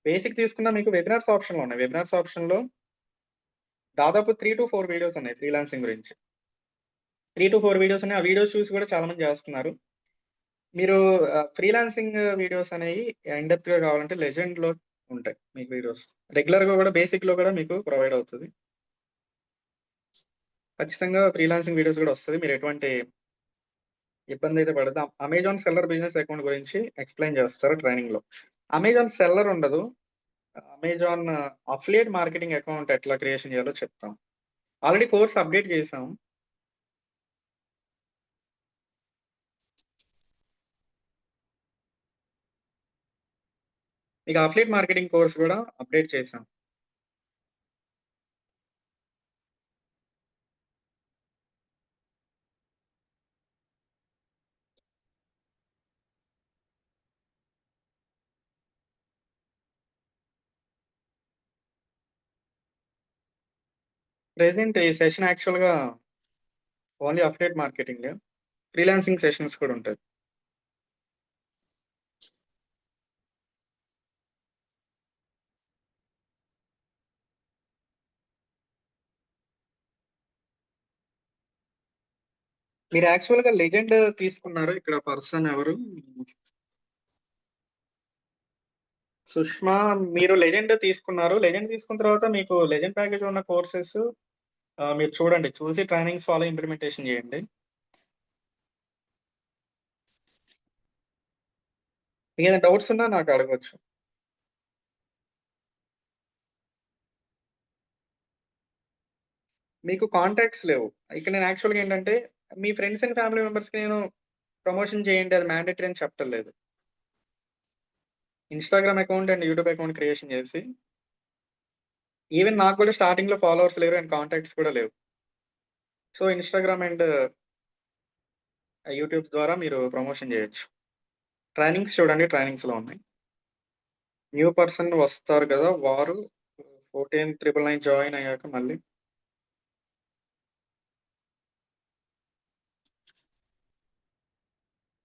బేసిక్ తీసుకున్న మీకు వెబినార్స్ ఆప్షన్‌లో ఉన్నాయి. వెబినార్స్ ఆప్షన్‌లో దాదాపు 3-4 వీడియోస్ ఉన్నాయి ఫ్రీలాన్సింగ్ గురించి. 3-4 వీడియోస్ ఉన్నాయి. ఆ వీడియోస్ చూసి కూడా చాలా మంది చేస్తున్నారు. మీరు ఫ్రీలాన్సింగ్ వీడియోస్ అనేవి ఇన్ డెప్త్‌గా కావాలంటే లెజెండ్‌లో ఉంటాయి మీకు వీడియోస్. రెగ్యులర్‌గా కూడా బేసిక్‌లో కూడా మీకు ప్రొవైడ్ అవుతది. ఖచ్చితంగా ఫ్రీలాన్సింగ్ వీడియోస్ కూడా వస్తది. మీరు ఎటువంటి ఇబ్బందయితే పడొద్దు. అమెజాన్ సెల్లర్ బిజినెస్ అకౌంట్ గురించి ఎక్స్‌ప్లెయిన్ చేస్తారు ట్రైనింగ్‌లో. అమెజాన్ సెల్లర్ ఉండదు. అమెజాన్ అఫిలియేట్ మార్కెటింగ్ అకౌంట్ ఎట్లా క్రియేషన్ చేయాలో చెప్తాం. ఆల్రెడీ కోర్స్ అప్‌డేట్ చేసాం. మీకు అఫిలియేట్ మార్కెటింగ్ కోర్స్ కూడా అప్‌డేట్ చేసాం. ప్రెజెంట్ ఈ సెషన్ యాక్చువల్‌గా ఓన్లీ అఫిలియేట్ మార్కెటింగే. ఫ్రీలాన్సింగ్ సెషన్స్ కూడా ఉంటాయి. మీరు యాక్చువల్‌గా లెజెండ్ తీసుకున్నారు. ఇక్కడ పర్సన్ ఎవరు? సుష్మా మీరు లెజెండ్ తీసుకున్నారు. లెజెండ్ తీసుకున్న తర్వాత మీకు లెజెండ్ ప్యాకేజ్ ఉన్న కోర్సెస్ మీరు చూడండి. చూసి ట్రైనింగ్స్ ఫాలో ఇంప్లిమెంటేషన్ చేయండి. మీకేమైనా డౌట్స్ ఉన్నా నాకు అడగొచ్చు. మీకు కాంటాక్ట్స్ లేవు. ఇక్కడ నేను యాక్చువల్‌గా ఏంటంటే మీ ఫ్రెండ్స్ అండ్ ఫ్యామిలీ మెంబర్స్‌కి నేను ప్రమోషన్ చేయండి అది మ్యాండేటరీ అని చెప్పటం లేదు. Instagram account and YouTube account creation చేసి ఈవెన్ నాకు కూడా స్టార్టింగ్‌లో ఫాలోవర్స్ లేరు అండ్ కాంటాక్ట్స్ కూడా లేవు. సో, ఇన్‌స్టాగ్రామ్ అండ్ యూట్యూబ్ ద్వారా మీరు ప్రమోషన్ చేయొచ్చు. ట్రైనింగ్స్ చూడండి ట్రైనింగ్స్‌లో ఉన్నాయి. న్యూ పర్సన్ వస్తారు కదా! వారు 14,999 జాయిన్ అయ్యాక మళ్ళీ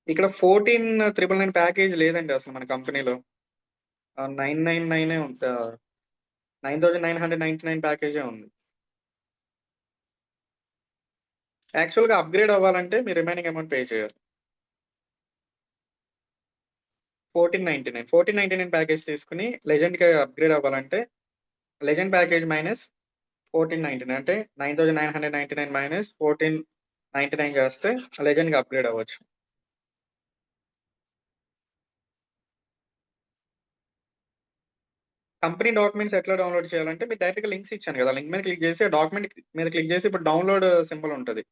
ఇక్కడ 14,999 ప్యాకేజ్ లేదండి అసలు మన కంపెనీలో. 999 9,999 ప్యాకేజే ఉంది. యాక్చువల్‌గా అప్‌గ్రేడ్ అవ్వాలంటే మీరు రిమైనింగ్ అమౌంట్ పే చేయాలి. 1499 1499 ప్యాకేజ్ తీసుకొని లెజెండ్‌కి అప్‌గ్రేడ్ అవ్వాలంటే లెజెండ్ ప్యాకేజ్ మైనస్ 1499 అంటే 9,999 మైనస్ 1499 చేస్తే లెజెండ్‌కి అప్‌గ్రేడ్ అవ్వచ్చు. కంపెనీ డాక్యుమెంట్స్ ఎట్లా డౌన్‌లోడ్ చేయాలంటే మీరు డైరెక్ట్‌గా లింక్స్ ఇచ్చాను కదా! లింక్ మీద క్లిక్ చేసి ఆ డాక్యుమెంట్ మీద క్లిక్ చేసి ఇప్పుడు డౌన్‌లోడ్ సింబల్ ఉంటది.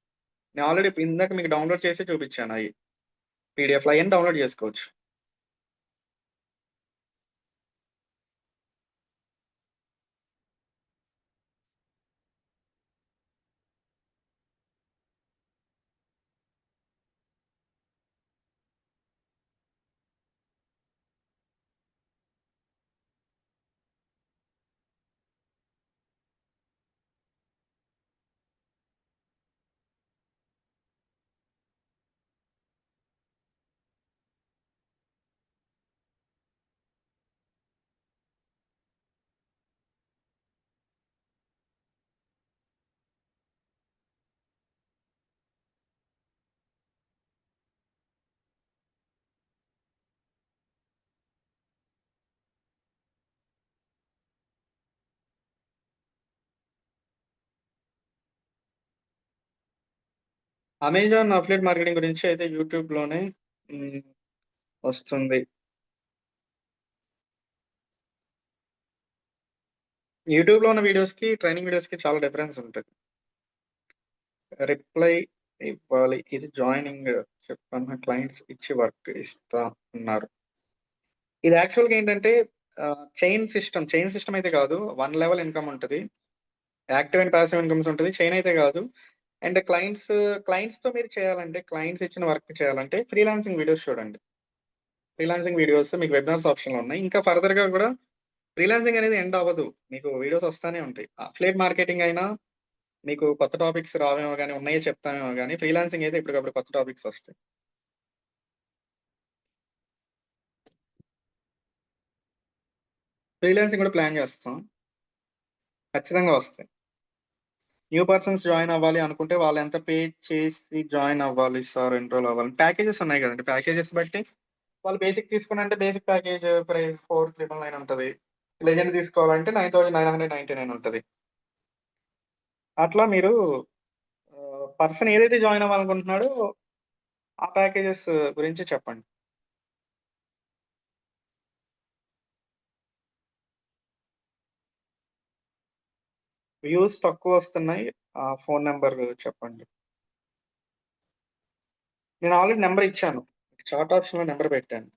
నేను ఆల్రెడీ ఇందాక మీకు డౌన్‌లోడ్ చేసి చూపించాను అయి. పీడీఎఫ్‌లు అయన్నీ డౌన్‌లోడ్ చేసుకోవచ్చు. అమెజాన్ అఫిలియేట్ మార్కెటింగ్ గురించి అయితే యూట్యూబ్‌లోనే హ్మ్. వస్తుంది. యూట్యూబ్‌లో ఉన్న వీడియోస్‌కి, ట్రైనింగ్ వీడియోస్‌కి చాలా డిఫరెన్స్ ఉంటది. రిప్లై ఇవ్వాలి. ఇది జాయినింగ్ చెప్పన్న క్లయింట్స్ ఇచ్చి వర్క్ ఇస్తా అన్నారు. ఇది యాక్చువల్‌గా ఏంటంటే చైన్ సిస్టమ్ అయితే కాదు. వన్ లెవెల్ ఇన్‌కమ్ ఉంటది. యాక్టివ్ అండ్ పాసివ్ ఇన్‌కమ్స్ ఉంటది. చైన్ అయితే కాదు. అండ్ క్లయింట్స్‌తో మీరు చేయాలంటే, క్లయింట్స్ ఇచ్చిన వర్క్ చేయాలంటే ఫ్రీలాన్సింగ్ వీడియోస్ చూడండి. ఫ్రీలాన్సింగ్ వీడియోస్ మీకు వెబినార్స్ ఆప్షన్‌లో ఉన్నాయి. ఇంకా ఫర్దర్‌గా కూడా ఫ్రీలాన్సింగ్ అనేది ఎండ్ అవ్వదు. మీకు వీడియోస్ వస్తానే ఉంటాయి. అఫిలియేట్ మార్కెటింగ్ అయినా మీకు కొత్త టాపిక్స్ రావేమో గాని, ఉన్నయే చెప్తామేమో గాని, ఫ్రీలాన్సింగ్ అయితే ఎప్పటికప్పుడు కొత్త టాపిక్స్ వస్తాయి. ఫ్రీలాన్సింగ్ కూడా ప్లాన్ చేస్తాం. ఖచ్చితంగా వస్తాయి. న్యూ పర్సన్స్ జాయిన్ అవ్వాలి అనుకుంటే వాళ్ళు ఎంత పే చేసి జాయిన్ అవ్వాలి సార్, ఎన్రోల్ అవ్వాలి. ప్యాకేజెస్ ఉన్నాయి కదండీ! ప్యాకేజెస్ బట్టి వాళ్ళు బేసిక్ తీసుకున్నంటే బేసిక్ ప్యాకేజ్ ప్రైస్ 4999 ఉంటది. లెజెండ్ తీసుకోవాలంటే 9999 ఉంటది. అట్లా మీరు పర్సన్ ఏదైతే జాయిన్ అవ్వాలనుకుంటున్నాడో ఆ ప్యాకేజెస్ గురించి చెప్పండి. వ్యూస్ తక్కువొస్తున్నాయి. ఫోను నంబర్ చెప్పండి. నేను ఆల్రెడీ నంబర్ ఇచ్చాను. చాట్ ఆప్షన్‌లో నంబర్ పెట్టాను.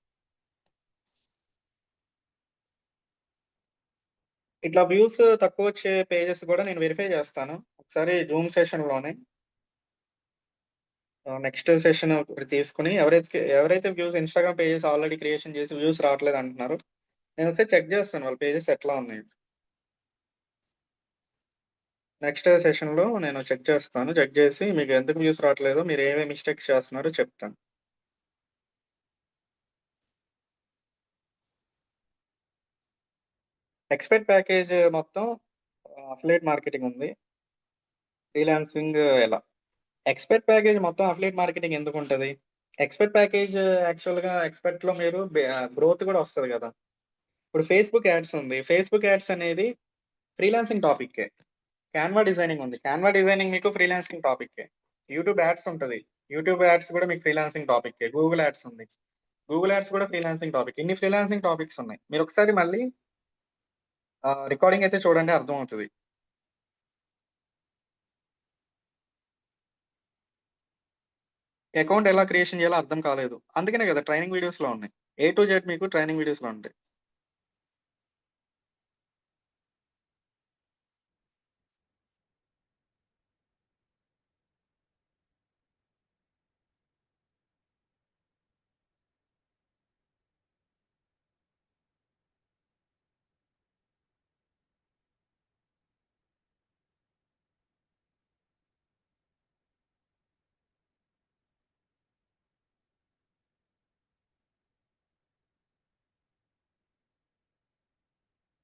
ఇట్లా వ్యూస్ తక్కువొచ్చే పేజెస్ గూడా నేను వెరిఫై జేస్తాను. ఒకసారి జూమ్ సెషన్‌లోనే నెక్స్ట్ సెషన్ ఒకటి తీసుకొని ఎవరైతే views Instagram pages already creation చేసి వ్యూస్ రావట్లేదంటున్నారో, నేనొకసారి చెక్ జేస్తాను వాళ్ళ పేజెస్ ఎట్లా ఉన్నాయి. నెక్స్ట్ సెషన్‌లో నేను చెక్ చేస్తాను. చెక్ జేసి మీకు ఎందుకు వ్యూస్ రావట్లేదో, మీరు ఏమేమి మిస్టేక్స్ చేస్తున్నారో చెప్తాను. ఎక్స్‌పర్ట్ ప్యాకేజ్ మొత్తం అఫిలియేట్ మార్కెటింగ్ ఉంది. ఫ్రీలాన్సింగ్ ఎలా? ఎక్స్‌పర్ట్ ప్యాకేజ్ మొత్తం అఫిలియేట్ మార్కెటింగ్ ఎందుకుంటది? ఎక్స్‌పర్ట్ ప్యాకేజ్ యాక్చువల్‌గా ఎక్స్‌పర్ట్‌లో మీరు గ్రోత్ గూడా వస్తది గదా! ఇప్పుడు ఫేస్‌బుక్ యాడ్స్ ఉంది. ఫేస్‌బుక్ యాడ్స్ అనేది ఫ్రీలాన్సింగ్ టాపిక్కే. కాన్వా డిజైనింగ్ ఉంది. కాన్వా డిజైనింగ్ మీకు ఫ్రీలాన్సింగ్ టాపిక్కే. యూట్యూబ్ యాడ్స్ ఉంటది. యూట్యూబ్ యాడ్స్ గూడా మీకు ఫ్రీలాన్సింగ్ టాపిక్కే. గూగుల్ యాడ్స్ ఉంది. గూగుల్ యాడ్స్ గూడా ఫ్రీలాన్సింగ్ టాపిక్. ఇన్ని ఫ్రీలాన్సింగ్ టాపిక్స్ ఉన్నాయి. మీరొకసారి మళ్ళీ రికార్డింగ్ అయితే చూడండి అర్థమవుతది. అకౌంట్ ఎలా క్రియేషన్ చేయాలో అర్థం కాలేదు. అందుకనే గదా! ట్రైనింగ్ వీడియోస్‌లో ఉన్నాయి. ఏ టు జెడ్ మీకు ట్రైనింగ్ వీడియోస్‌లో ఉంటాయి.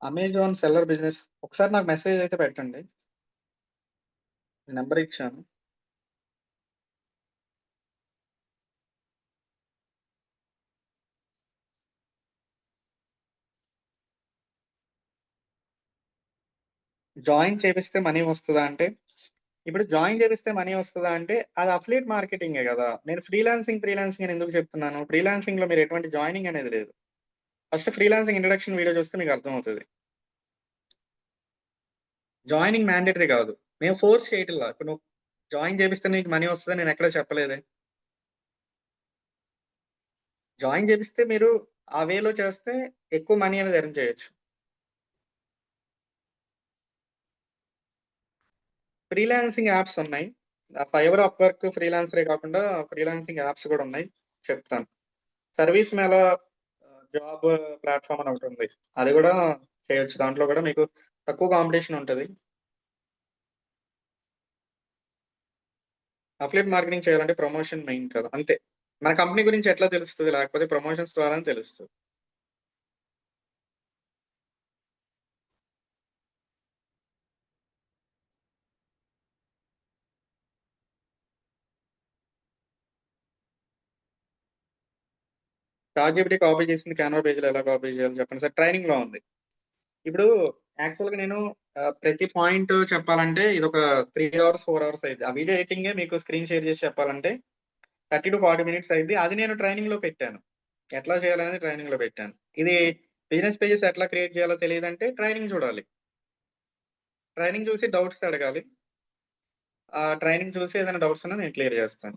అమెజాన్ సెల్లర్ బిజినెస్ ఒకసారి నాకు మెసేజ్ అయితే పెట్టండి. నంబర్ ఇచ్చాను. జాయిన్ చేపిస్తే మనీ వస్తదా అంటే, ఇప్పుడు జాయిన్ చేపిస్తే మనీ వస్తదా అంటే, అది అఫిలియేట్ మార్కెటింగే గదా! నేను ఫ్రీలాన్సింగ్ అని ఎందుకు చెప్తున్నాను. ఫ్రీలాన్సింగ్‌లో మీరు ఎటువంటి జాయినింగ్ అనేది లేదు. ఫస్ట్ ఫ్రీలాన్సింగ్ ఇంట్రడక్షన్ వీడియో చూస్తే మీకు అర్థమవుతది. జాయినింగ్ మ్యాండేటరీ గాదు. మేము ఫోర్స్ చేయట్లా. ఇప్పుడు నువ్వు జాయిన్ చేపిస్తే నీకు మనీ వస్తదని నేను ఎక్కడ చెప్పలేదే. జాయిన్ చేపిస్తే మీరు ఆ వేలో చేస్తే ఎక్కువ మనీ అనేది ఎర్న్ చేయొచ్చు. ఫ్రీలాన్సింగ్ యాప్స్ ఉన్నాయి. ఫైవర్, అప్‌వర్క్, ఫ్రీలాన్సరే కాకుండా ఫ్రీలాన్సింగ్ యాప్స్ గూడా ఉన్నాయి. చెప్తాను. సర్వీస్ మేళా జాబ్ ప్లాట్‌ఫార్మ్ అని ఒకటుంది. అది గూడా చేయొచ్చు. దాంట్లో గూడా మీకు తక్కువ కాంపిటీషన్ ఉంటది. అఫిలియేట్ మార్కెటింగ్ చేయాలంటే ప్రమోషన్ మెయిన్ కదా! అంతే. మన కంపెనీ గురించి ఎట్లా తెలుస్తది? లేకపోతే ప్రమోషన్స్ ద్వారానే తెలుస్తది. చాట్‌జీపీటీ కాపీ చేసింది కాన్వా పేజ్‌లో ఎలా కాపీ చేయాలో చెప్పండి సార్? ట్రైనింగ్‌లో ఉంది. ఇప్పుడు యాక్చువల్‌గా నేను ప్రతి పాయింట్ చెప్పాలంటే ఇదొక 3 అవర్స్, 4 అవర్స్ అయిద్ది. ఆ వీడియో ఎడిటింగే మీకు స్క్రీన్ షేర్ చేసి చెప్పాలంటే 30-40 మినిట్స్ అయిద్ది. అది నేను ట్రైనింగ్‌లో పెట్టాను. ఎట్లా చేయాలనేది ట్రైనింగ్‌లో పెట్టాను. ఇది బిజినెస్ పేజెస్ ఎట్లా క్రియేట్ చేయాలో తెలీదంటే ట్రైనింగ్ చూడాలి. ట్రైనింగ్ చూసి డౌట్స్ అడగాలి. ఆ ట్రైనింగ్ చూసి ఏదైనా డౌట్స్ ఉన్నా నేను క్లియర్ చేస్తాను.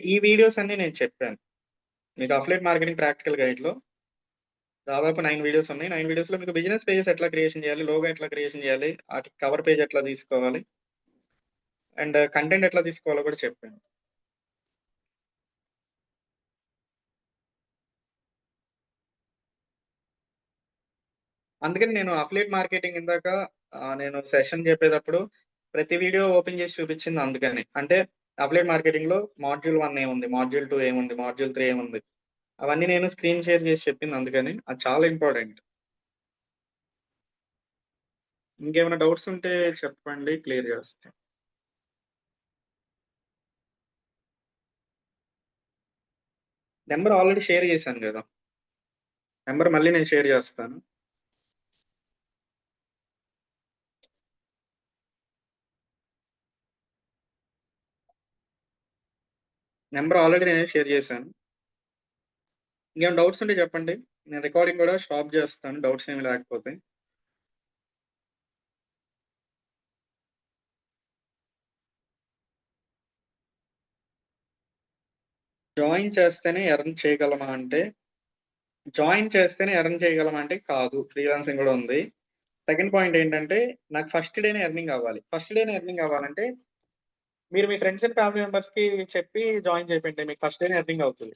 ఈ వీడియోస్ అన్నీ నేను చెప్పాను. మీకు అఫిలియేట్ మార్కెటింగ్ ప్రాక్టికల్ గైడ్‌లో దాదాపు 9 వీడియోస్ ఉన్నాయి. 9 వీడియోస్‌లో మీకు బిజినెస్ పేజెస్ ఎట్లా క్రియేషన్ చేయాలి, లోగో ఎట్లా క్రియేషన్ చేయాలి, ఆటికి కవర్ పేజ్ ఎట్లా తీసుకోవాలి, అండ్ కంటెంట్ ఎట్లా తీసుకోవాలో కూడా చెప్పాను. అందుకని నేను అఫిలియేట్ మార్కెటింగ్ ఇందాక నేను సెషన్ చెప్పేటప్పుడు ప్రతి వీడియో ఓపెన్ చేసి చూపించింది అందుకని. అంటే అఫిలియేట్ మార్కెటింగ్‌లో మాడ్యూల్ 1 ఏముంది, మాడ్యూల్ 2 ఏముంది, మాడ్యూల్ 3 ఏముంది, అవన్నీ నేను స్క్రీన్ షేర్ చేసి చెప్పింది అందుకని. అది చాలా ఇంపార్టెంట్. ఇంకేమైనా డౌట్స్ ఉంటే చెప్పండి, క్లియర్ చేస్తా. నంబర్ ఆల్రెడీ షేర్ చేశాను గదా! నంబర్ మళ్ళీ నేను షేర్ చేస్తాను. నంబర్ ఆల్రెడీ నేనే షేర్ చేశాను. ఇంకేమైనా డౌట్స్ ఉంటే చెప్పండి. నేను రికార్డింగ్ కూడా స్టాప్ చేస్తాను డౌట్స్ ఏమి లేకపోతే. జాయిన్ చేస్తేనే ఎర్న్ చేయగలమా అంటే, జాయిన్ చేస్తేనే ఎర్న్ చేయగలమా అంటే కాదు. ఫ్రీలాన్సింగ్ గూడా ఉంది. సెకండ్ పాయింట్ ఏంటంటే, నాకు ఫస్ట్ డేనే ఎర్నింగ్ అవ్వాలి. ఫస్ట్ డేనే ఎర్నింగ్ అవ్వాలంటే, మీరు మీ ఫ్రెండ్స్ అండ్ ఫ్యామిలీ మెంబర్స్‌కి చెప్పి జాయిన్ చేపియండి. మీకు ఫస్ట్ డేనే ఎర్నింగ్ అవుతది.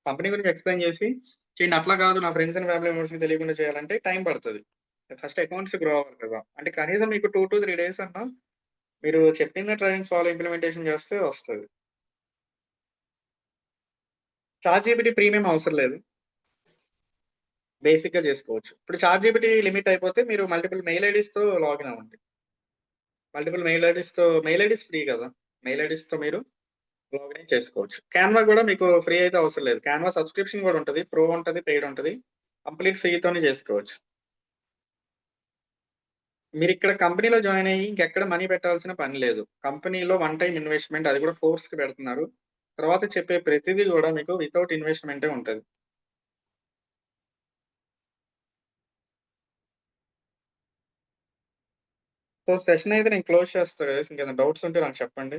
కంపెనీ గురించి ఎక్స్‌ప్లెయిన్ చేసి చేయండి. అట్లా కాదు నా ఫ్రెండ్స్ అండ్ ఫ్యామిలీ మెంబర్స్‌కి తెలియకుండా చేయాలంటే టైం పడతది. ఫస్ట్ అకౌంట్స్ గ్రో అవ్వాలి కదా! అంటే కనీసం మీకు 2-3 డేస్ అన్నా మీరు చెప్పిన ట్రైనింగ్స్ వాళ్ళు ఇంప్లిమెంటేషన్ చేస్తే వస్తది. చాట్‌జీపీటీ ప్రీమియం అవసరం లేదు. బేసిక్‌గా చేసుకోవచ్చు. ఇప్పుడు చాట్‌జీపీటీ లిమిట్ అయిపోతే మీరు మల్టిపుల్ మెయిల్ ఐడీస్‌తో లాగిన్ అవ్వండి. మెయిల్ ఐడీస్ ఫ్రీ కదా! మెయిల్ ఐడీస్‌తో మీరు లాగిన్ అయ్యి చేసుకోవచ్చు. క్యాన్వా గూడా మీకు ఫ్రీ అయితే అవసరం లేదు. క్యాన్వా సబ్స్క్రిప్షన్ గూడా ఉంటది. ప్రో ఉంటది, పెయిడ్ ఉంటది. కంప్లీట్ ఫ్రీతోనే చేసుకోవచ్చు. మీరిక్కడ కంపెనీలో జాయిన్ అయ్యి ఇంకెక్కడ మనీ పెట్టాల్సిన పని లేదు. కంపెనీలో వన్ టైమ్ ఇన్వెస్ట్‌మెంట్ అది కూడా ఫోర్స్‌కి పెడుతున్నారు. తర్వాత చెప్పే ప్రతిది గూడా మీకు వితౌట్ ఇన్వెస్ట్‌మెంటే ఉంటది. సో, సెషన్ అయితే నేను క్లోజ్ చేస్తా గైస్. ఇంకేమైనా డౌట్స్ ఉంటే నాకు చెప్పండి.